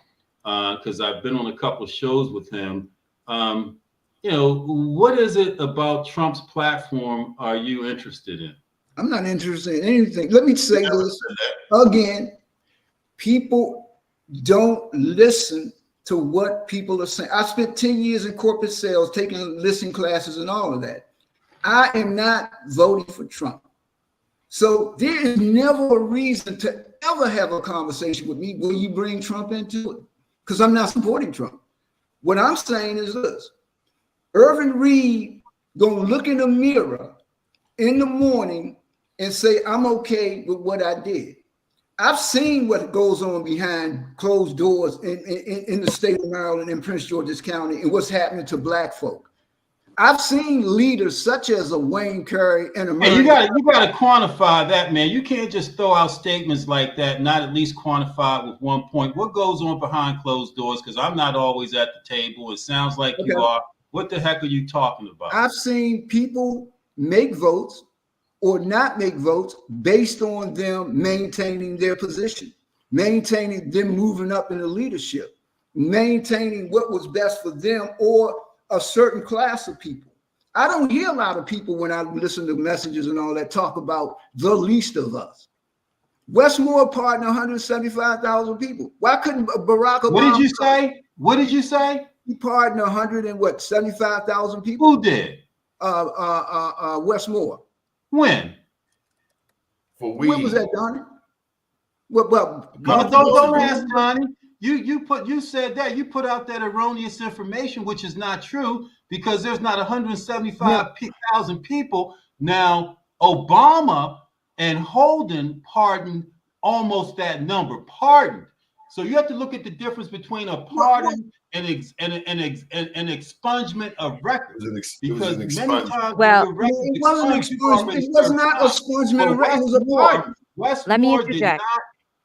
Because I've been on a couple of shows with him. What is it about Trump's platform are you interested in? I'm not interested in anything. Let me say this again. People don't listen to what people are saying. I spent 10 years in corporate sales, taking listening classes and all of that. I am not voting for Trump. So there is never a reason to ever have a conversation with me where you bring Trump into it, because I'm not supporting Trump. What I'm saying is this: Irvin Reed gonna look in the mirror in the morning and say, I'm okay with what I did. I've seen what goes on behind closed doors in the state of Maryland and Prince George's County and what's happening to Black folk. I've seen leaders such as a Wayne Curry and a Hey, you gotta quantify that, man. You can't just throw out statements like that, not at least quantify it with one point. What goes on behind closed doors? Because I'm not always at the table. It sounds like you are. What the heck are you talking about? I've seen people make votes or not make votes based on them maintaining their position, maintaining them moving up in the leadership, maintaining what was best for them or a certain class of people. I don't hear a lot of people when I listen to messages and all that talk about the least of us. Westmore pardoned 175,000 people. Why couldn't Barack Obama? What did you say? What did you say? He pardoned 175,000 people. Who did? Westmore. When? When was that, Donnie? Well, don't ask Donnie. You said that. You put out that erroneous information, which is not true, because there's not 175,000 people. Now, Obama and Holden pardoned almost that number. Pardoned. So you have to look at the difference between a pardon and an expungement of records. Because many times, well, it wasn't an expungement. It was not a expungement of records. It was a pardon.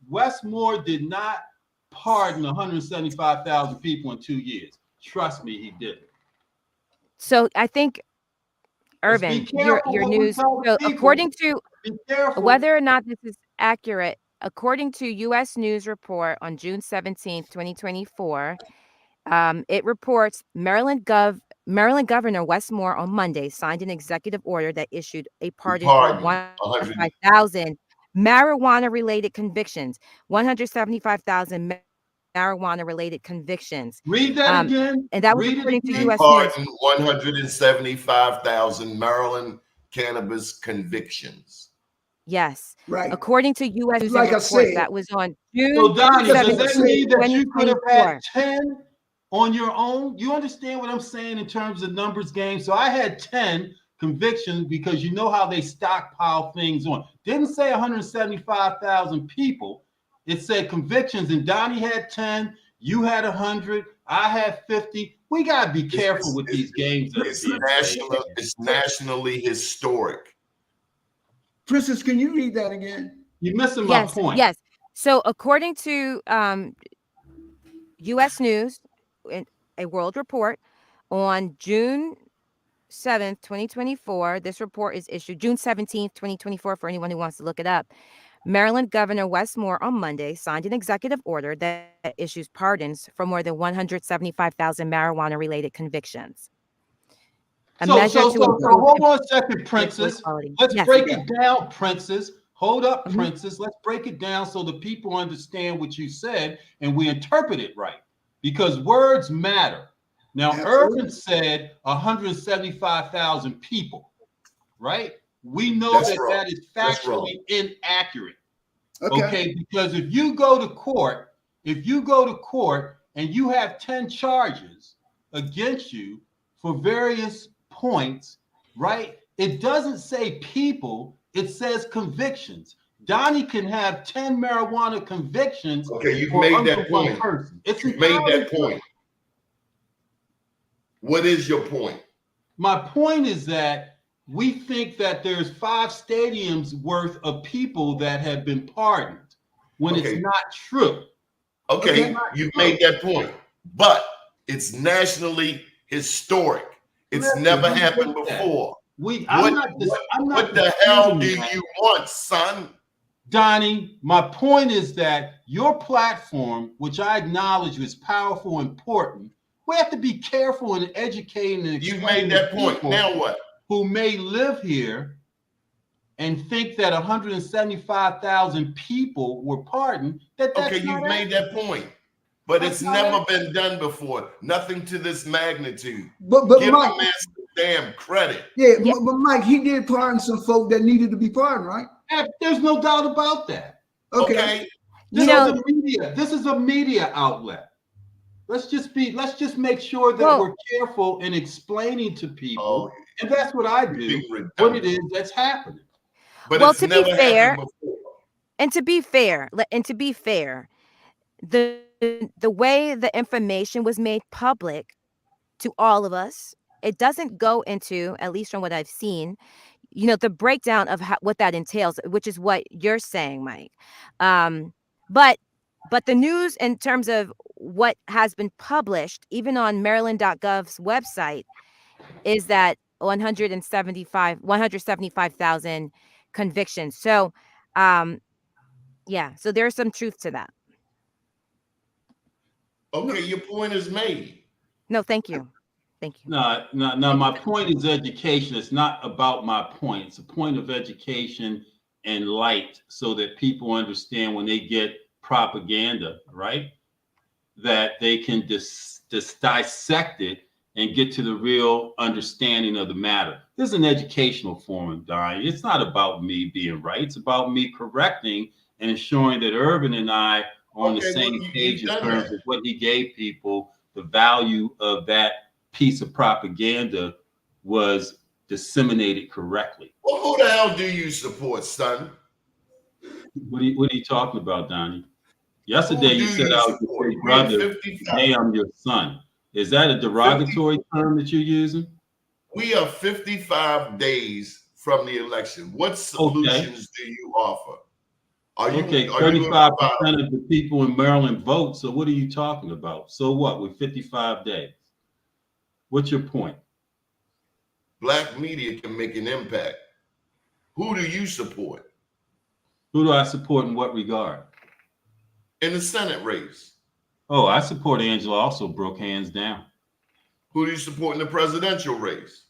Westmore did not pardon 175,000 people in 2 years. Trust me, he didn't. So I think, Urban, your news. So according to whether or not this is accurate, according to U.S. News Report on June 17th, 2024, it reports Maryland Governor Wes Moore on Monday signed an executive order that issued a pardon for 105,000 marijuana-related convictions, 175,000 marijuana-related convictions. Read that again. And that was according to U.S. News. 175,000 Maryland cannabis convictions. Yes. Right. According to U.S. News Like Report, that was on June. So, Donnie, does that mean that you could have had 2024. 10 on your own? You understand what I'm saying in terms of numbers game? So I had 10 convictions because you know how they stockpile things on. Didn't say 175,000 people. It said convictions, and Donnie had 10. You had 100. I had 50. We got to be careful with these games. It's nationally historic. Princess, can you read that again? You're missing my point. Yes. So according to U.S. News, a world report on June 7th, 2024, this report is issued June 17th, 2024, for anyone who wants to look it up. Maryland Governor Wes Moore on Monday signed an executive order that issues pardons for more than 175,000 marijuana-related convictions. So hold on a second, Princess. Let's break it down, Princess. Hold up, Princess. Let's break it down so the people understand what you said and we interpret it right. Because words matter. Now, Urban said 175,000 people, right? We know that is factually inaccurate. Okay, because if you go to court, and you have 10 charges against you for various points, right? It doesn't say people, it says convictions. Donnie can have 10 marijuana convictions. Okay, you've made that point. You've made that point. What is your point? My point is that we think that there's 5 stadiums worth of people that have been pardoned when it's not true. Okay, you've made that point. But it's nationally historic. It's never happened before. What the hell do you want, son? Donnie, my point is that your platform, which I acknowledge is powerful and important, we have to be careful in educating and you made that point. Now what? Who may live here and think that 175,000 people were pardoned. Okay, you've made that point. But it's never been done before. Nothing to this magnitude. But give Mike, the man some damn credit. Yeah, but Mike, he did pardon some folk that needed to be pardoned, right? There's no doubt about that. Okay. This is a media outlet. Let's just make sure that we're careful in explaining to people, and that's what I do. What it is that's happening. But well, to be fair, the way the information was made public to all of us it doesn't go into, at least from what I've seen, you know, the breakdown of what that entails, which is what you're saying, Mike. But the news in terms of what has been published, even on Maryland.gov's website, is that 175,000 convictions. So, yeah, so there's some truth to that. Okay, your point is made. No, thank you. Thank you. No, my point is education. It's not about my point. It's a point of education and light so that people understand when they get propaganda, right? That they can dissect it and get to the real understanding of the matter. This is an educational forum, Donnie. It's not about me being right. It's about me correcting and ensuring that Urban and I are on the same page in terms of what he gave people. The value of that piece of propaganda was disseminated correctly. Well, who the hell do you support, son? What are you talking about, Donnie? Yesterday you said I was your brother. Today I'm your son. Is that a derogatory term that you're using? We are 55 days from the election. What solutions do you offer? Are you 35% of the people in Maryland vote. So what are you talking about? So what? With 55 days. What's your point? Black media can make an impact. Who do you support? Who do I support in what regard? In the Senate race. Oh, I support Angela also, broke hands down. Who do you support in the presidential race?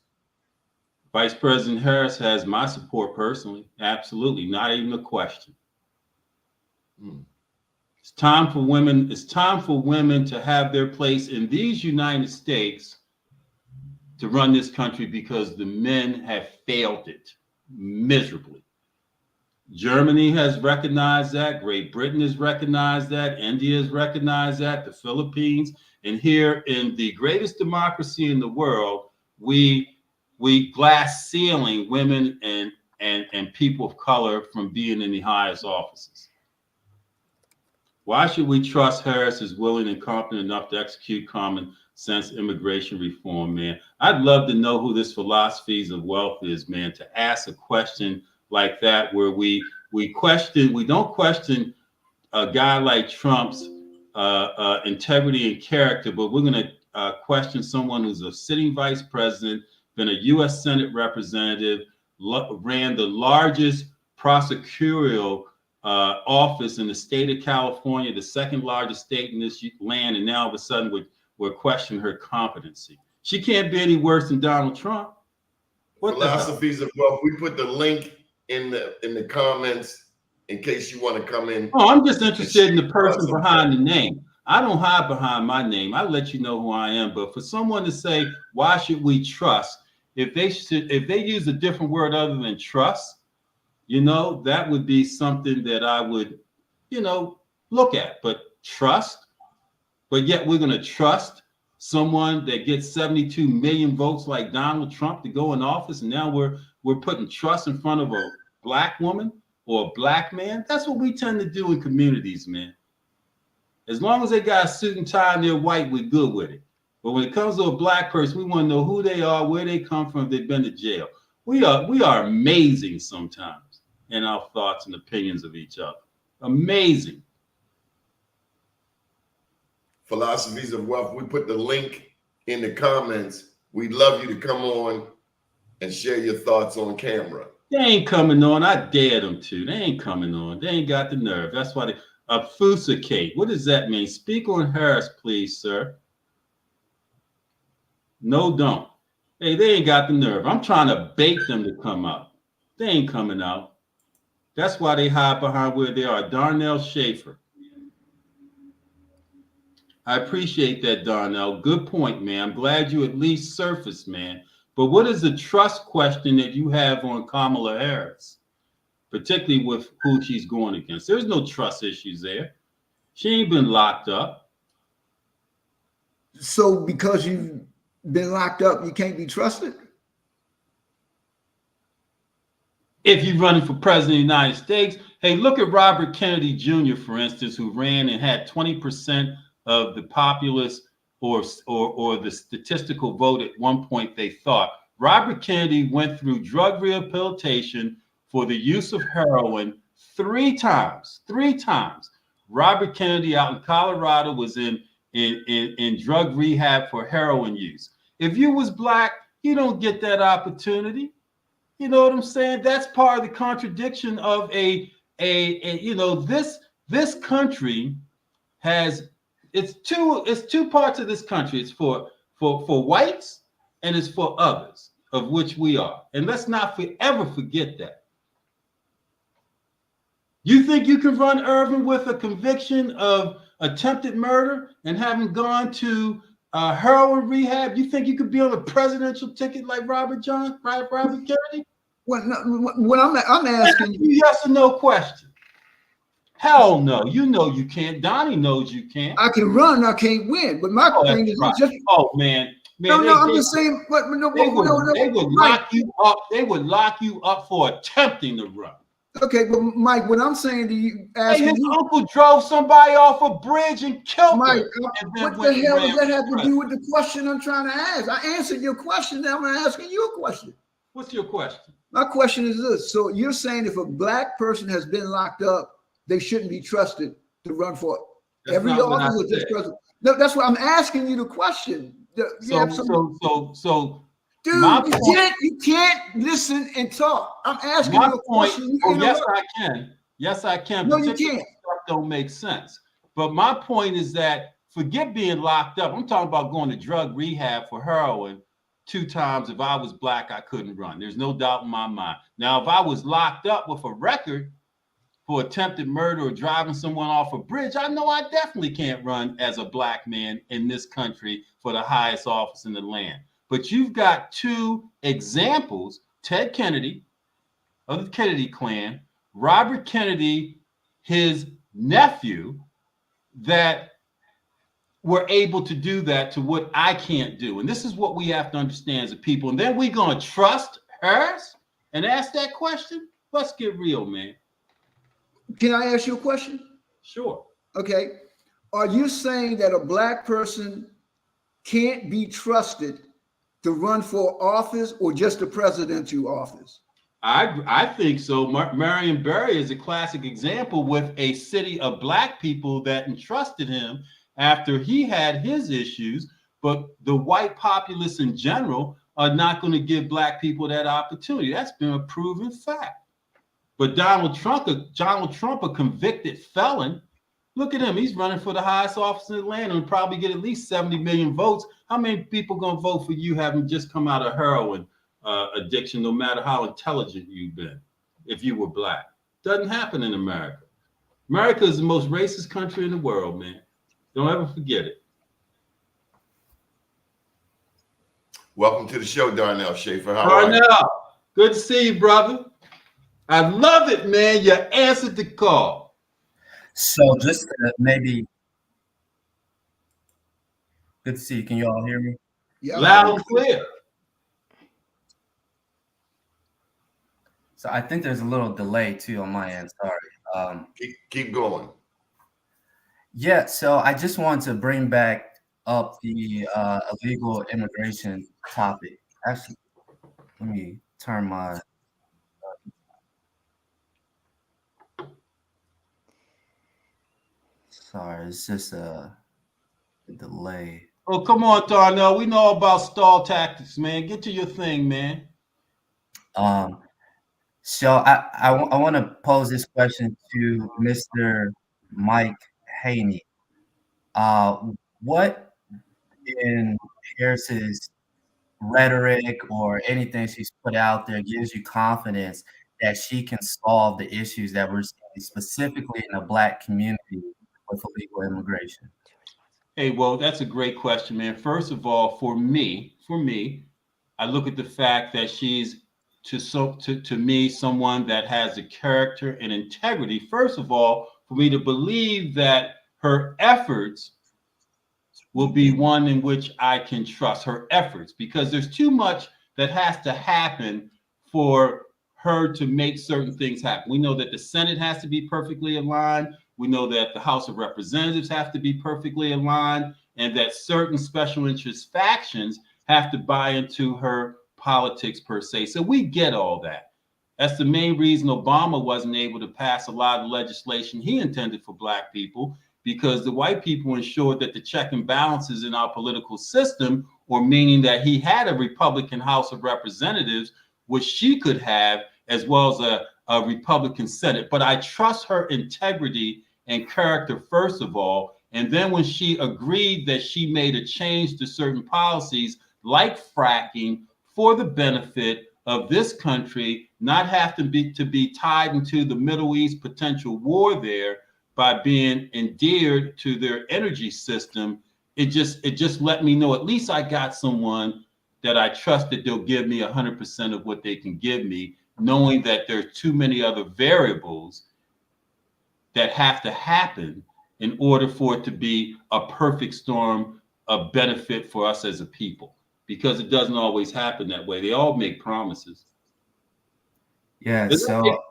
Vice President Harris has my support personally. Absolutely. Not even a question. It's time for women. It's time for women to have their place in these United States to run this country because the men have failed it miserably. Germany has recognized that. Great Britain has recognized that. India has recognized that. The Philippines. And here in the greatest democracy in the world, we glass ceiling women and people of color from being in the highest offices. Why should we trust Harris is willing and competent enough to execute common sense immigration reform, man? I'd love to know who this philosophies of wealth is, man, to ask a question like that, where we don't question a guy like Trump's integrity and character, but we're going to question someone who's a sitting vice president, been a U.S. Senate representative, ran the largest prosecutorial office in the state of California, the second largest state in this land, and now all of a sudden we're questioning her competency. She can't be any worse than Donald Trump. What philosophies of wealth? We put the link in the comments in case you want to come in. Oh, I'm just interested in the person behind the name. I don't hide behind my name. I let you know who I am. But for someone to say, why should we trust? If they use a different word other than trust, you know, that would be something that I would, you know, look at. But trust, but yet we're going to trust someone that gets 72 million votes like Donald Trump to go in office, and now we're putting trust in front of a black woman or a black man. That's what we tend to do in communities, man. As long as they got a suit and tie and they're white, we're good with it. But when it comes to a black person, we want to know who they are, where they come from, if they've been to jail. We are amazing sometimes in our thoughts and opinions of each other. Amazing. Philosophies of wealth. We put the link in the comments. We'd love you to come on and share your thoughts on camera. They ain't coming on. I dare them to. They ain't coming on. They ain't got the nerve. That's why they obfuscate. What does that mean? Speak on Harris, please, sir. No, don't. Hey, they ain't got the nerve. I'm trying to bait them to come out. They ain't coming out. That's why they hide behind where they are. Darnell Schaefer. I appreciate that, Darnell. Good point, man. I'm glad you at least surfaced, man. But what is the trust question that you have on Kamala Harris, particularly with who she's going against? There's no trust issues there. She ain't been locked up. So because you've been locked up, you can't be trusted? If you're running for president of the United States, hey, look at Robert Kennedy Jr., for instance, who ran and had 20% of the populace or the statistical vote at one point they thought. Robert Kennedy went through drug rehabilitation for the use of heroin 3 times. 3 times. Robert Kennedy out in Colorado was in drug rehab for heroin use. If you was black, you don't get that opportunity. You know what I'm saying? That's part of the contradiction of this country has it's two parts of this country. It's for whites and it's for others, of which we are. And let's not ever forget that. You think you can run Irvin with a conviction of attempted murder and having gone to heroin rehab? You think you could be on a presidential ticket like Robert Kennedy? What I'm asking you, yes or no question. Hell no. You know you can't. Donnie knows you can't. I can run, I can't win. But my thing is just man. No, I'm just saying. But they would lock you up. They would lock you up for attempting to run. Okay, but Mike, what I'm saying to you, his uncle drove somebody off a bridge and killed Mike, him. What the hell does that have to do with the question I'm trying to ask? I answered your question. Now I'm asking you a question. What's your question? My question is this. So you're saying if a black person has been locked up, they shouldn't be trusted to run for every office or just president? No, that's what I'm asking you the question. Dude, you can't listen and talk. I'm asking you a question. Yes, I can. Yes, I can. No, you can't. Stuff don't make sense. But my point is that forget being locked up. I'm talking about going to drug rehab for heroin 2 times. If I was black, I couldn't run. There's no doubt in my mind. Now, if I was locked up with a record for attempted murder or driving someone off a bridge, I know I definitely can't run as a black man in this country for the highest office in the land. But you've got 2 examples, Ted Kennedy of the Kennedy clan, Robert Kennedy, his nephew, that were able to do that to what I can't do. And this is what we have to understand as a people. And then we're going to trust Harris and ask that question? Let's get real, man. Can I ask you a question? Sure. Okay. Are you saying that a black person can't be trusted to run for office or just the presidential office? I think so. Marion Barry is a classic example with a city of black people that entrusted him after he had his issues, but the white populace in general are not going to give black people that opportunity. That's been a proven fact. But Donald Trump, a convicted felon, look at him. He's running for the highest office in the land and probably get at least 70 million votes. How many people going to vote for you having just come out of heroin addiction, no matter how intelligent you've been, if you were black? Doesn't happen in America. America is the most racist country in the world, man. Don't ever forget it. Welcome to the show, Darnell Schaefer. How are you? Darnell, good to see you, brother. I love it, man. You answered the call. So just maybe, good to see you. Can you all hear me? Yeah. Loud and clear. So I think there's a little delay too on my end. Sorry. Keep going. Yeah. So I just wanted to bring back up the illegal immigration topic. Actually, let me turn my. Sorry, it's just a delay. Oh, come on, Darnell. We know about stall tactics, man. Get to your thing, man. So I want to pose this question to Mr. Mike Haney. What in Harris's rhetoric or anything she's put out there gives you confidence that she can solve the issues that we're seeing specifically in the Black community with illegal immigration? Hey, well, that's a great question, man. First of all, for me, I look at the fact that she's to me someone that has the character and integrity. First of all, for me to believe that her efforts will be one in which I can trust her efforts, because there's too much that has to happen for her to make certain things happen. We know that the Senate has to be perfectly aligned. We know that the House of Representatives have to be perfectly aligned. and that certain special interest factions have to buy into her politics per se. So we get all that. That's the main reason Obama wasn't able to pass a lot of legislation he intended for Black people, because the white people ensured that the check and balances in our political system, or meaning that he had a Republican House of Representatives, which she could have, as well as a Republican Senate. But I trust her integrity and character, first of all. And then when she agreed that she made a change to certain policies like fracking for the benefit of this country, not have to be tied into the Middle East potential war there by being endeared to their energy system, it just let me know at least I got someone that I trust that they'll give me 100% of what they can give me, knowing that there are too many other variables that have to happen in order for it to be a perfect storm of benefit for us as a people, because it doesn't always happen that way. They all make promises. Yeah, so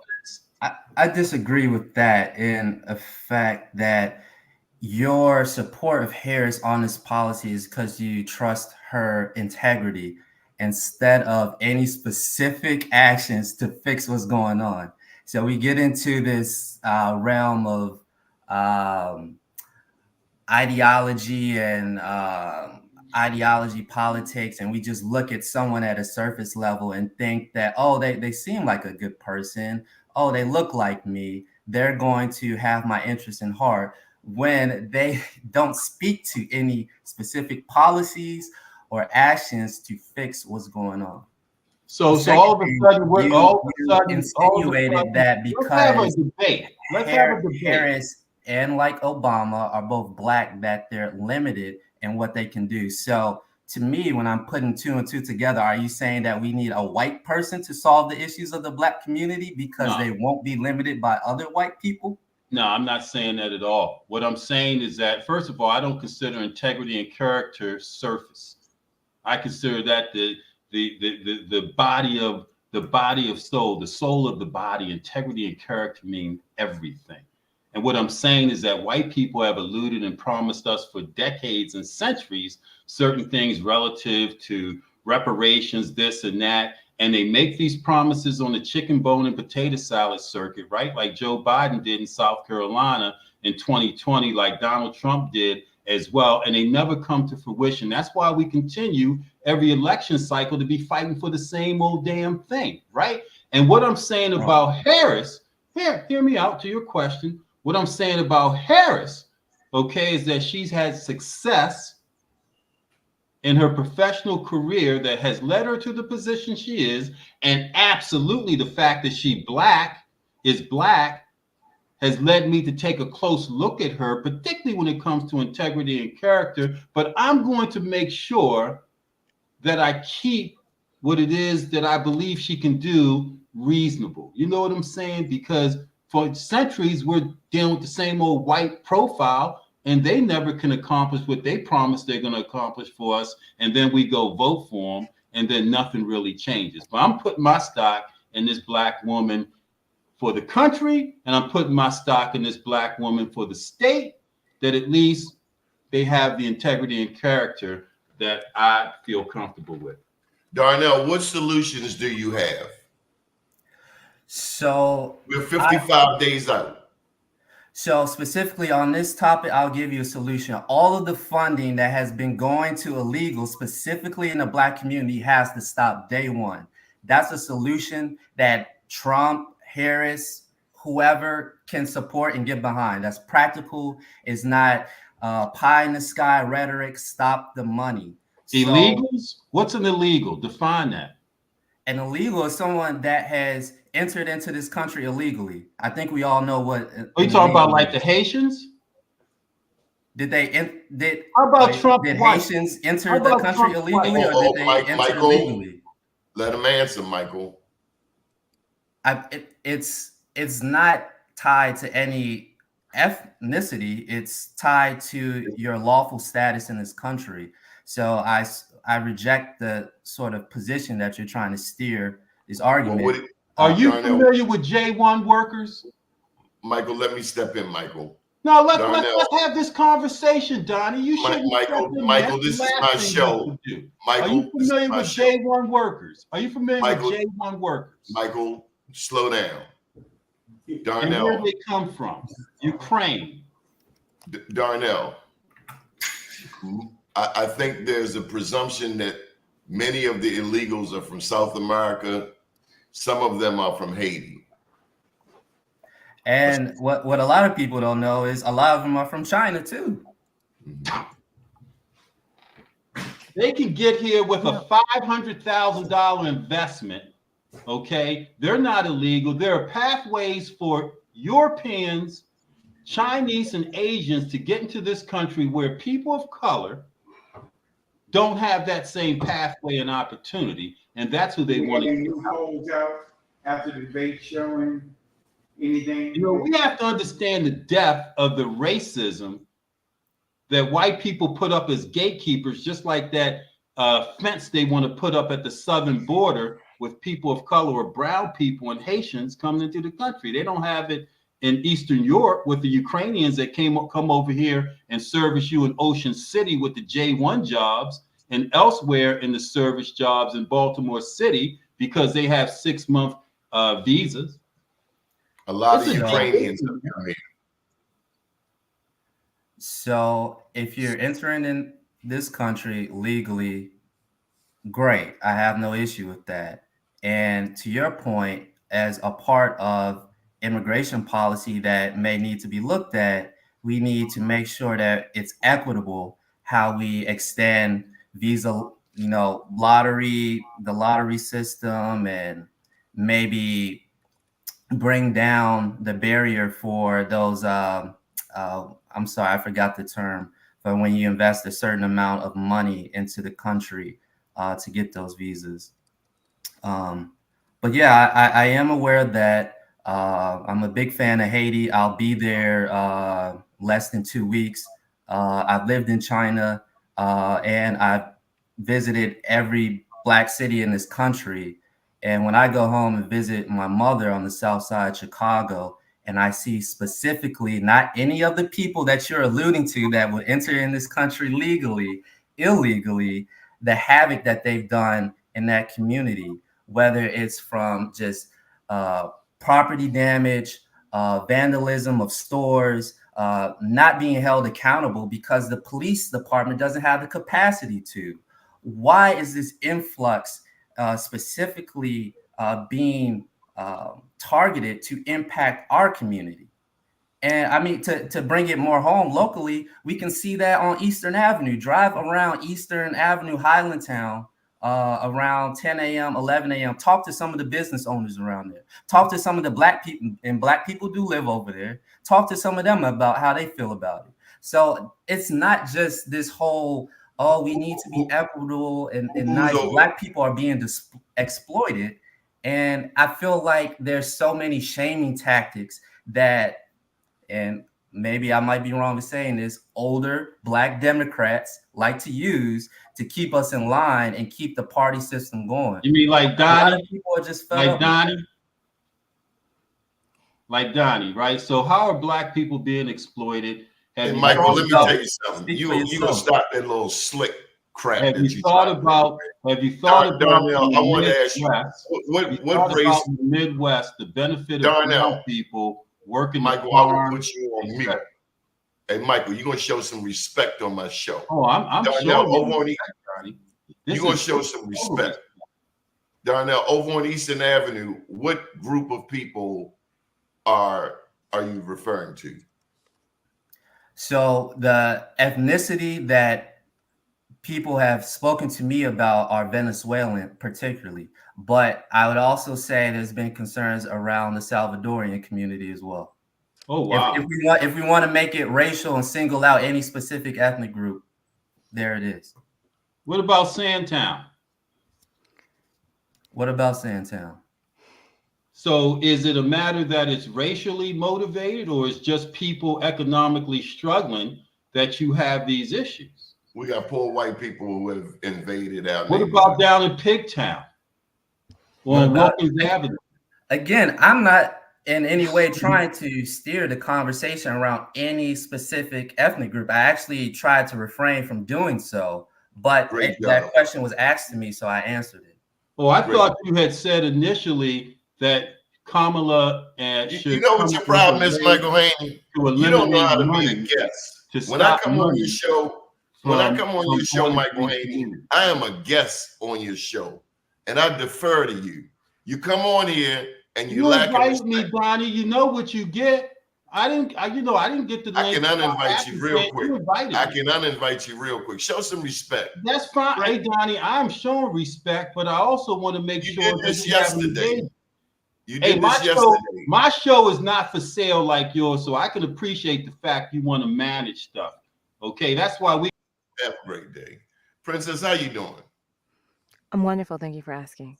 I disagree with that in the fact that your support of Harris on this policy is because you trust her integrity instead of any specific actions to fix what's going on. So we get into this realm of ideology and ideology politics, and we just look at someone at a surface level and think that, oh, they seem like a good person, oh, they look like me, they're going to have my interest in heart, when they don't speak to any specific policies or actions to fix what's going on. So all of a sudden, insinuated that because let's have a debate. Harris and like Obama are both Black, that they're limited in what they can do. So to me, when I'm putting two and two together, are you saying that we need a white person to solve the issues of the Black community because they won't be limited by other white people? No, I'm not saying that at all. What I'm saying is that, first of all, I don't consider integrity and character surface. I consider that the body of soul, the soul of the body. Integrity and character mean everything. And what I'm saying is that white people have eluded and promised us for decades and centuries certain things relative to reparations, this and that. And they make these promises on the chicken bone and potato salad circuit, right? Like Joe Biden did in South Carolina in 2020, like Donald Trump did as well. And they never come to fruition. That's why we continue every election cycle to be fighting for the same old damn thing, right? And what I'm saying about Harris, hear me out to your question. What I'm saying about Harris, okay, is that she's had success in her professional career that has led her to the position she is. And absolutely the fact that she is black has led me to take a close look at her, particularly when it comes to integrity and character. But I'm going to make sure that I keep what it is that I believe she can do reasonable. You know what I'm saying? Because for centuries, we're dealing with the same old white profile, and they never can accomplish what they promise they're going to accomplish for us. And then we go vote for them, and then nothing really changes. But I'm putting my stock in this Black woman for the country, and I'm putting my stock in this Black woman for the state, that at least they have the integrity and character that I feel comfortable with. Darnell, what solutions do you have? So we're 55 days out. So specifically on this topic, I'll give you a solution. All of the funding that has been going to illegals, specifically in the Black community, has to stop day one. That's a solution that Trump, Harris, whoever can support and get behind. That's practical. It's not pie in the sky rhetoric. Stop the money. Illegals? What's an illegal? Define that. An illegal is someone that has entered into this country illegally. I think we all know what. Are you talking about like the Haitians? Did How about Trump? Did Haitians enter the country illegally, or did they enter legally? Let him answer, Michael. It's not tied to any ethnicity. It's tied to your lawful status in this country. So I reject the sort of position that you're trying to steer this argument. Are you familiar with J1 workers? Michael, let me step in, Michael. No, let's Darnell, have this conversation, Donnie. You shouldn't. Michael, this is my show. Are Michael, you familiar with J1 workers? Are you familiar Michael, with J1 workers? Michael, slow down. Darnell. And where do they come from? Ukraine. Darnell, I think there's a presumption that many of the illegals are from South America. Some of them are from Haiti. And what a lot of people don't know is a lot of them are from China too. They can get here with a $500,000 investment. Okay, they're not illegal. There are pathways for Europeans, Chinese, and Asians to get into this country where people of color don't have that same pathway and opportunity, and that's who they want to new polls out after the debate showing anything. You know, we have to understand the depth of the racism that white people put up as gatekeepers, just like that fence they want to put up at the southern border with people of color or brown people and Haitians coming into the country. They don't have it in Eastern Europe with the Ukrainians that come over here and service you in Ocean City with the J1 jobs, and elsewhere in the service jobs in Baltimore City because they have 6-month visas. A lot of Ukrainians have come here. So if you're entering in this country legally, great. I have no issue with that. And to your point, as a part of immigration policy that may need to be looked at, we need to make sure that it's equitable how we extend visa, the lottery system, and maybe bring down the barrier for those, I'm sorry, I forgot the term, but when you invest a certain amount of money into the country to get those visas. But yeah, I am aware that I'm a big fan of Haiti. I'll be there less than 2 weeks. I've lived in China and I've visited every Black city in this country. And when I go home and visit my mother on the south side of Chicago, and I see specifically not any of the people that you're alluding to that will enter in this country legally, illegally, the havoc that they've done in that community, whether it's from just property damage, vandalism of stores, not being held accountable because the police department doesn't have the capacity to. Why is this influx specifically being targeted to impact our community? And I mean, to bring it more home locally, we can see that on Eastern Avenue. Drive around Eastern Avenue, Highlandtown, around 10 a.m., 11 a.m. Talk to some of the business owners around there. Talk to some of the Black people, and Black people do live over there. Talk to some of them about how they feel about it. So it's not just this whole, oh, we need to be equitable and nice. Black people are being exploited. And I feel like there's so many shaming tactics that, and maybe I might be wrong in saying this, older Black Democrats like to use to keep us in line and keep the party system going. You mean like Doni? A lot of people are just fed up. Like Doni, right? So how are Black people being exploited? Hey, Michael, let me tell you something. You gonna stop that little slick crap. Have you thought about? Darnell, I want to ask you, what race? In the Midwest, the benefit of Darnell people working. Michael, I will put you on mute. Hey, Michael, you're gonna show some respect on my show. Oh, I'm Darnell, sure. You're gonna show some respect. Darnell, over on Eastern Avenue, what group of people are you referring to? So the ethnicity that people have spoken to me about are Venezuelan particularly, but I would also say there's been concerns around the Salvadorian community as well. Oh, wow. If we want to make it racial and single out any specific ethnic group, there it is. What about Sandtown? What about Sandtown? So is it a matter that it's racially motivated, or is just people economically struggling that you have these issues? We got poor white people who have invaded our What about down in Pigtown? Well, Wilkins Avenue. Again, I'm not in any way trying to steer the conversation around any specific ethnic group. I actually tried to refrain from doing so, but that question was asked to me, so I answered it. Oh, I thought you had said initially that Kamala should. You know what your problem is, Michael Haney? You don't know how to be a guest. When I come on your show, Michael Haney, I am a guest on your show, and I defer to you. You come on here and you lack invite me, Donnie. You know what you get. I didn't get the. I can uninvite you real quick. I can uninvite you real quick. Show some respect. That's fine. Hey, Donnie, I'm showing respect, but I also want to make sure did this yesterday. You did my this yesterday. My show is not for sale like yours, so I can appreciate the fact you want to manage stuff. Okay, that's why we have a great day. Princess, how you doing? I'm wonderful. Thank you for asking.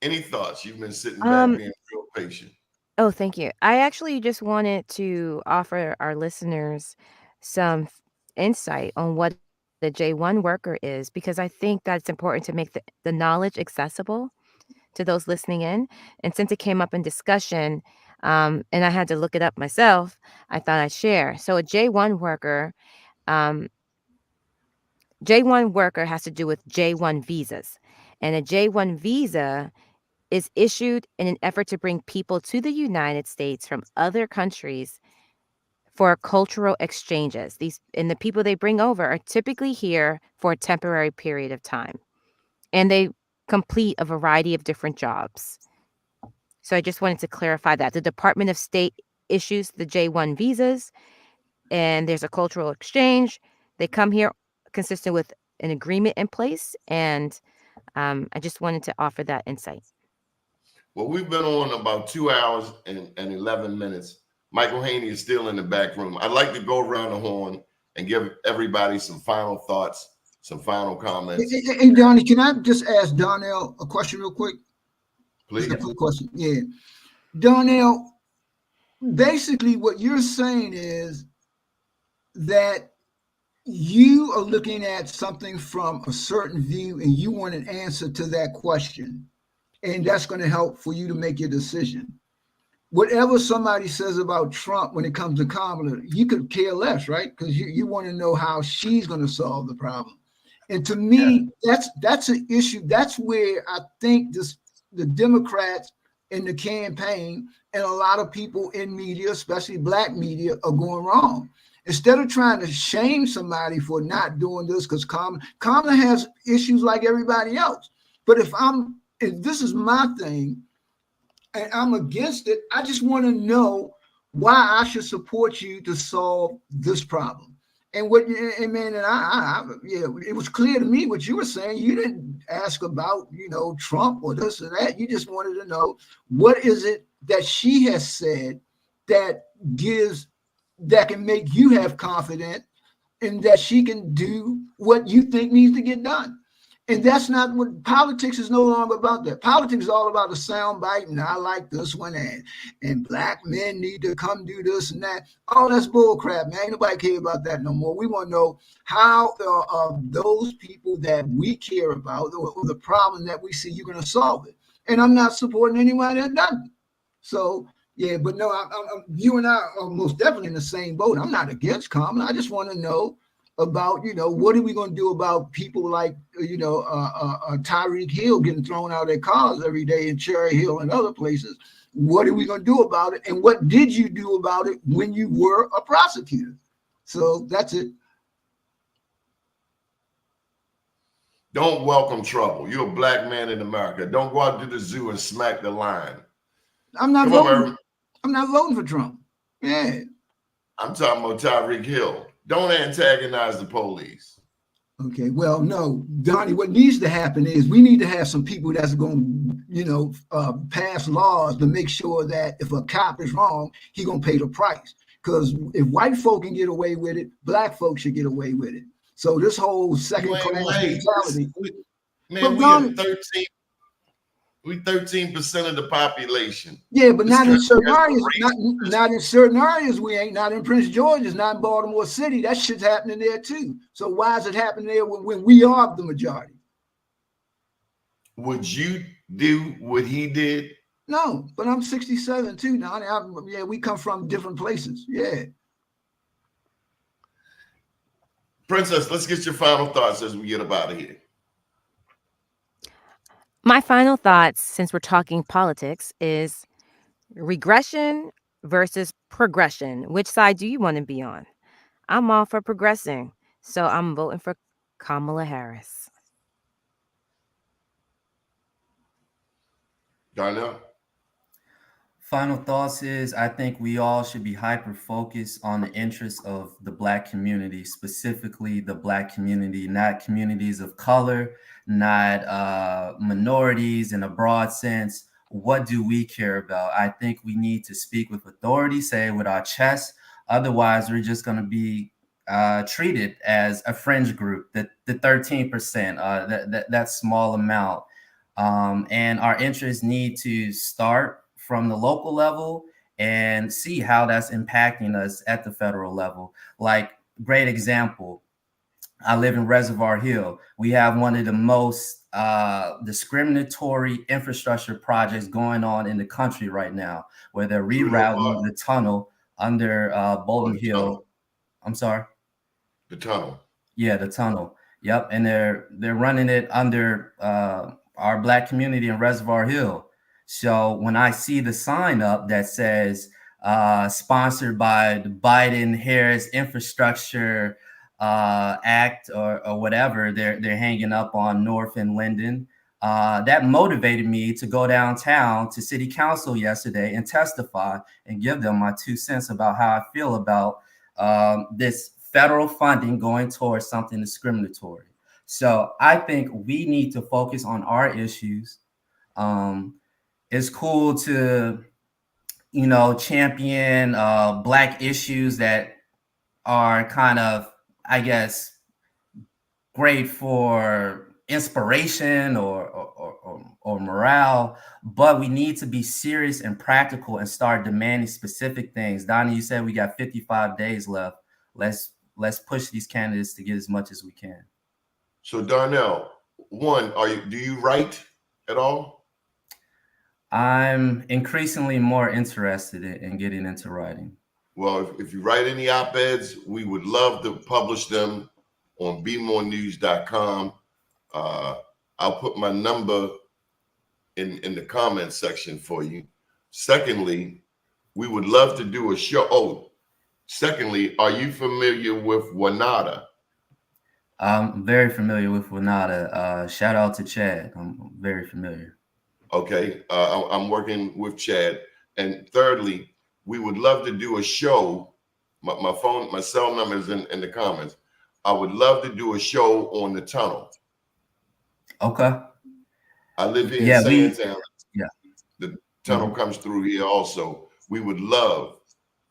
Any thoughts? You've been sitting back being real patient. Oh, thank you. I actually just wanted to offer our listeners some insight on what the J1 worker is, because I think that it's important to make the knowledge accessible to those listening in. And since it came up in discussion, and I had to look it up myself, I thought I'd share. So a J1 worker has to do with J1 visas. And a J1 visa is issued in an effort to bring people to the United States from other countries for cultural exchanges. And the people they bring over are typically here for a temporary period of time. And they complete a variety of different jobs. So I just wanted to clarify that. The Department of State issues the J1 visas, and there's a cultural exchange. They come here consistent with an agreement in place, and I just wanted to offer that insight. Well, we've been on about 2 hours and 11 minutes. Michael Haney is still in the back room. I'd like to go around the horn and give everybody some final thoughts, some final comments. Hey, Donnie, can I just ask Donnell a question real quick? Please. A quick question. Yeah. Donnell, basically what you're saying is that you are looking at something from a certain view and you want an answer to that question. And that's going to help for you to make your decision. Whatever somebody says about Trump when it comes to Kamala, you could care less, right? Because you want to know how she's going to solve the problem. And to me, that's an issue. That's where I think the Democrats in the campaign and a lot of people in media, especially black media, are going wrong. Instead of trying to shame somebody for not doing this, because Kamala has issues like everybody else. But if this is my thing and I'm against it, I just want to know why I should support you to solve this problem. And it was clear to me what you were saying. You didn't ask about, Trump or this or that. You just wanted to know what is it that she has said that can make you have confidence in that she can do what you think needs to get done. And that's not what politics is. No longer about that. Politics is all about the sound bite, and I like this one, and black men need to come do this and that. All that's bull crap, man. Ain't nobody care about that no more. We want to know how those people that we care about, or the problem that we see, you're going to solve it. And I'm not supporting anyone that doesn't. So, yeah, but no, you and I are most definitely in the same boat. I'm not against Kamala. I just want to know about, what are we going to do about people like, Tyreek Hill getting thrown out of their cars every day in Cherry Hill and other places. What are we going to do about it? And what did you do about it when you were a prosecutor? So that's it. Don't welcome trouble. You're a black man in America. Don't go out to the zoo and smack the lion. I'm not voting for Trump. Yeah. I'm talking about Tyreek Hill. Don't antagonize the police. Okay, well, no, Donnie, what needs to happen is we need to have some people that's going to, pass laws to make sure that if a cop is wrong, he's going to pay the price. Because if white folk can get away with it, black folks should get away with it. So this whole second class mentality. We 13% of the population. Yeah, but not in certain areas. Not in certain areas. We ain't. Not in Prince George's. Not in Baltimore City. That shit's happening there too. So why is it happening there when we are the majority? Would you do what he did No, but I'm 67 too, Donnie. Yeah, we come from different places. Yeah. Princess, let's get your final thoughts as we get up out of here. My final thoughts, since we're talking politics, is regression versus progression. Which side do you want to be on? I'm all for progressing, so I'm voting for Kamala Harris. Darnell? Final thoughts is I think we all should be hyper focused on the interests of the Black community, specifically the Black community, not communities of color, not minorities in a broad sense. What do we care about? I think we need to speak with authority, say it with our chest. Otherwise, we're just going to be treated as a fringe group, the 13%, that small amount. And our interests need to start from the local level and see how that's impacting us at the federal level. Like, great example, I live in Reservoir Hill. We have one of the most discriminatory infrastructure projects going on in the country right now, where they're rerouting the tunnel under Bolton Hill. Tunnel. I'm sorry? The tunnel. Yeah, the tunnel. Yep. And they're running it under our Black community in Reservoir Hill. So when I see the sign up that says sponsored by the Biden-Harris Infrastructure Act or whatever they're hanging up on North and Linden, that motivated me to go downtown to City Council yesterday and testify and give them my 2 cents about how I feel about this federal funding going towards something discriminatory. So I think we need to focus on our issues. It's cool to, champion Black issues that are kind of, I guess, great for inspiration or morale, but we need to be serious and practical and start demanding specific things. Donnie, you said we got 55 days left. Let's push these candidates to get as much as we can. So Darnell, one, do you write at all? I'm increasingly more interested in getting into writing. Well, if you write any op-eds, we would love to publish them on bemorenews.com. I'll put my number in the comments section for you. Secondly, we would love to do a show. Oh, secondly, are you familiar with Wanada? I'm very familiar with Wanada. Shout out to Chad. I'm very familiar. Okay, I'm working with Chad. And thirdly, we would love to do a show. My cell number is in the comments. I would love to do a show on the tunnel. Okay. I live here in Sandtown. Yeah. The tunnel comes through here also. We would love,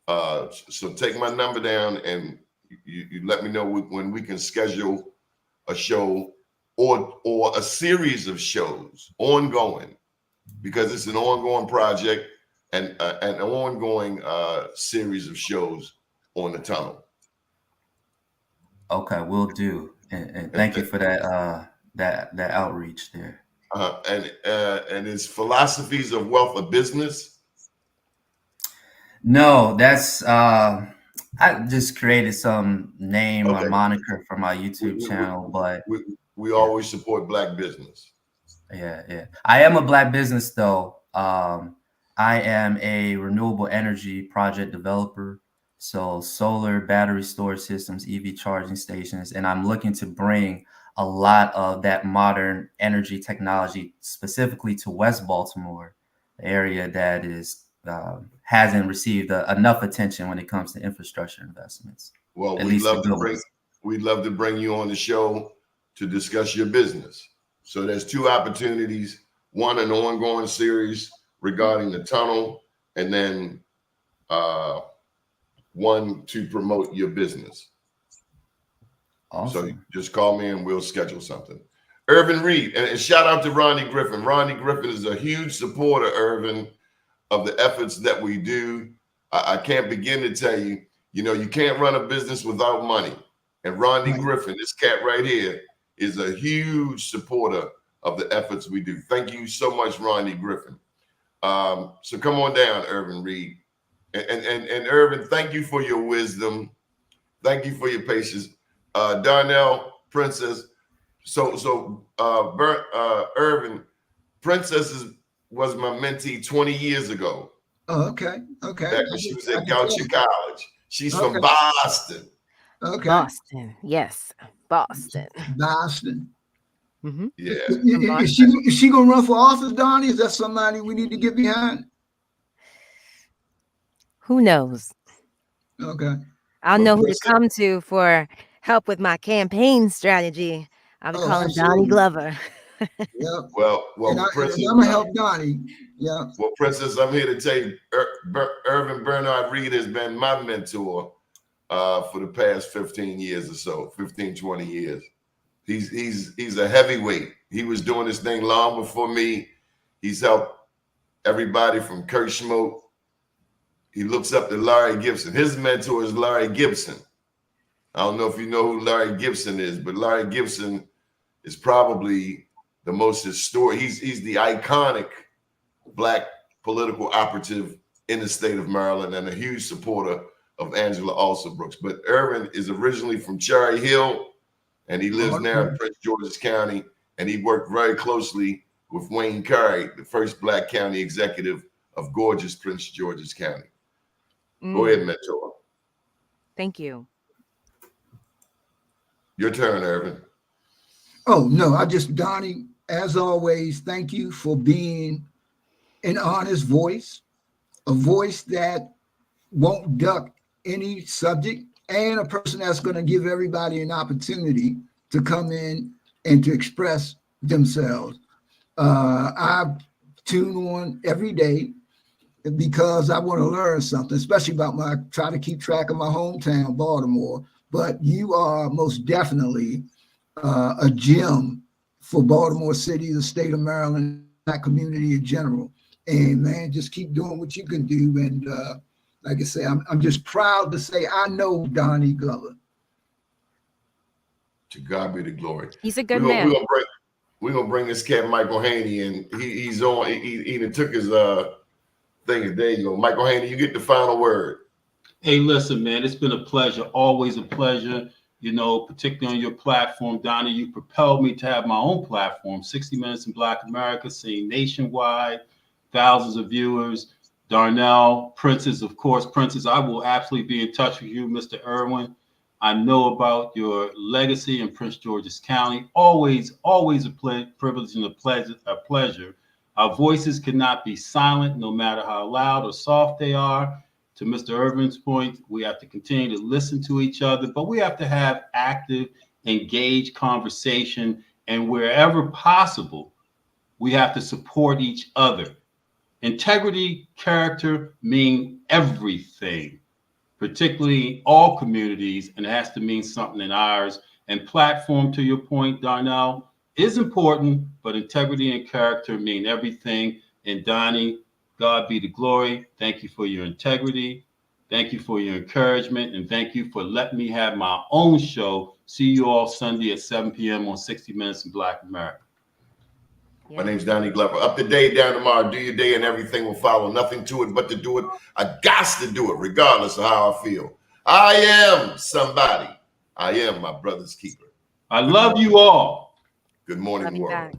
so take my number down and you let me know when we can schedule a show or a series of shows ongoing, because it's an ongoing project and an ongoing series of shows on the tunnel. Okay, will do. And thank you for that outreach there. And it's Philosophies of Wealth of Business. No, that's I just created some name or moniker for my YouTube channel, but we always support Black business. Yeah. I am a Black business though. I am a renewable energy project developer. So solar, battery storage systems, EV charging stations, and I'm looking to bring a lot of that modern energy technology specifically to West Baltimore, the area that is hasn't received enough attention when it comes to infrastructure investments. Well, we'd love to bring you on the show to discuss your business. So there's two opportunities: one, an ongoing series regarding the tunnel, and then one to promote your business. Awesome. So just call me and we'll schedule something. Irvin Reed, and shout out to Ronnie Griffin. Ronnie Griffin is a huge supporter, Irvin, of the efforts that we do. I can't begin to tell you, you can't run a business without money. And Ronnie Griffin, this cat right here, is a huge supporter of the efforts we do. Thank you so much, Ronnie Griffin. So come on down, Irvin Reed. And Irvin, thank you for your wisdom. Thank you for your patience. Darnell, Princess. Irvin, Princess was my mentee 20 years ago. Oh, okay. Back when she was at Goucher College. She's from Boston. Okay. Boston, yes, Boston. Boston. Mm-hmm. Yeah. Is she gonna run for office, Donnie? Is that somebody we need to get behind? Who knows? Okay. I'll know who to come to for help with my campaign strategy. I'll be calling Donnie Glover. Yeah. Well, Princess, I'm gonna help Donnie. Yeah. Well, Princess, I'm here to tell you, Irvin Bernard Reed has been my mentor for the past 15 years or so, 15, 20 years. He's a heavyweight. He was doing this thing long before me. He's helped everybody from Kurt Schmoke. He looks up to Larry Gibson. His mentor is Larry Gibson. I don't know if you know who Larry Gibson is, but Larry Gibson is probably the most historic. He's the iconic Black political operative in the state of Maryland and a huge supporter of Angela Alsobrooks. But Irvin is originally from Cherry Hill, and he lives now in Prince George's County, and he worked very closely with Wayne Carey, the first Black county executive of gorgeous Prince George's County. Go ahead, mentor. Thank you. Your turn, Irvin. Oh, no, Donnie, as always, thank you for being an honest voice, a voice that won't duck any subject, and a person that's going to give everybody an opportunity to come in and to express themselves. I tune on every day because I want to learn something, especially about try to keep track of my hometown, Baltimore. But you are most definitely a gem for Baltimore City, the state of Maryland, that community in general. And man, just keep doing what you can do. And like I say, I'm just proud to say I know Donnie Glover. To God be the glory. He's a good man. We're gonna bring this cat Michael Haney, and he's on. He took his thing. There you go, Michael Haney. You get the final word. Hey, listen, man, it's been a pleasure. Always a pleasure. You know, particularly on your platform, Donnie. You propelled me to have my own platform, 60 Minutes in Black America, seen nationwide, thousands of viewers. Darnell, Princess, of course, Princess. I will absolutely be in touch with you, Mr. Irwin. I know about your legacy in Prince George's County. Always a privilege and a pleasure. Our voices cannot be silent, no matter how loud or soft they are. To Mr. Irvin's point, we have to continue to listen to each other, but we have to have active, engaged conversation. And wherever possible, we have to support each other. Integrity, character mean everything, particularly all communities, and it has to mean something in ours. And platform, to your point, Darnell, is important, but integrity and character mean everything. And Donnie, God be the glory. Thank you for your integrity. Thank you for your encouragement. And thank you for letting me have my own show. See you all Sunday at 7 p.m. on 60 Minutes in Black America. My name's Donnie Glover. Up to date, down tomorrow. Do your day and everything will follow. Nothing to it but to do it. I got to do it regardless of how I feel. I am somebody. I am my brother's keeper. I love you all. Good morning, world.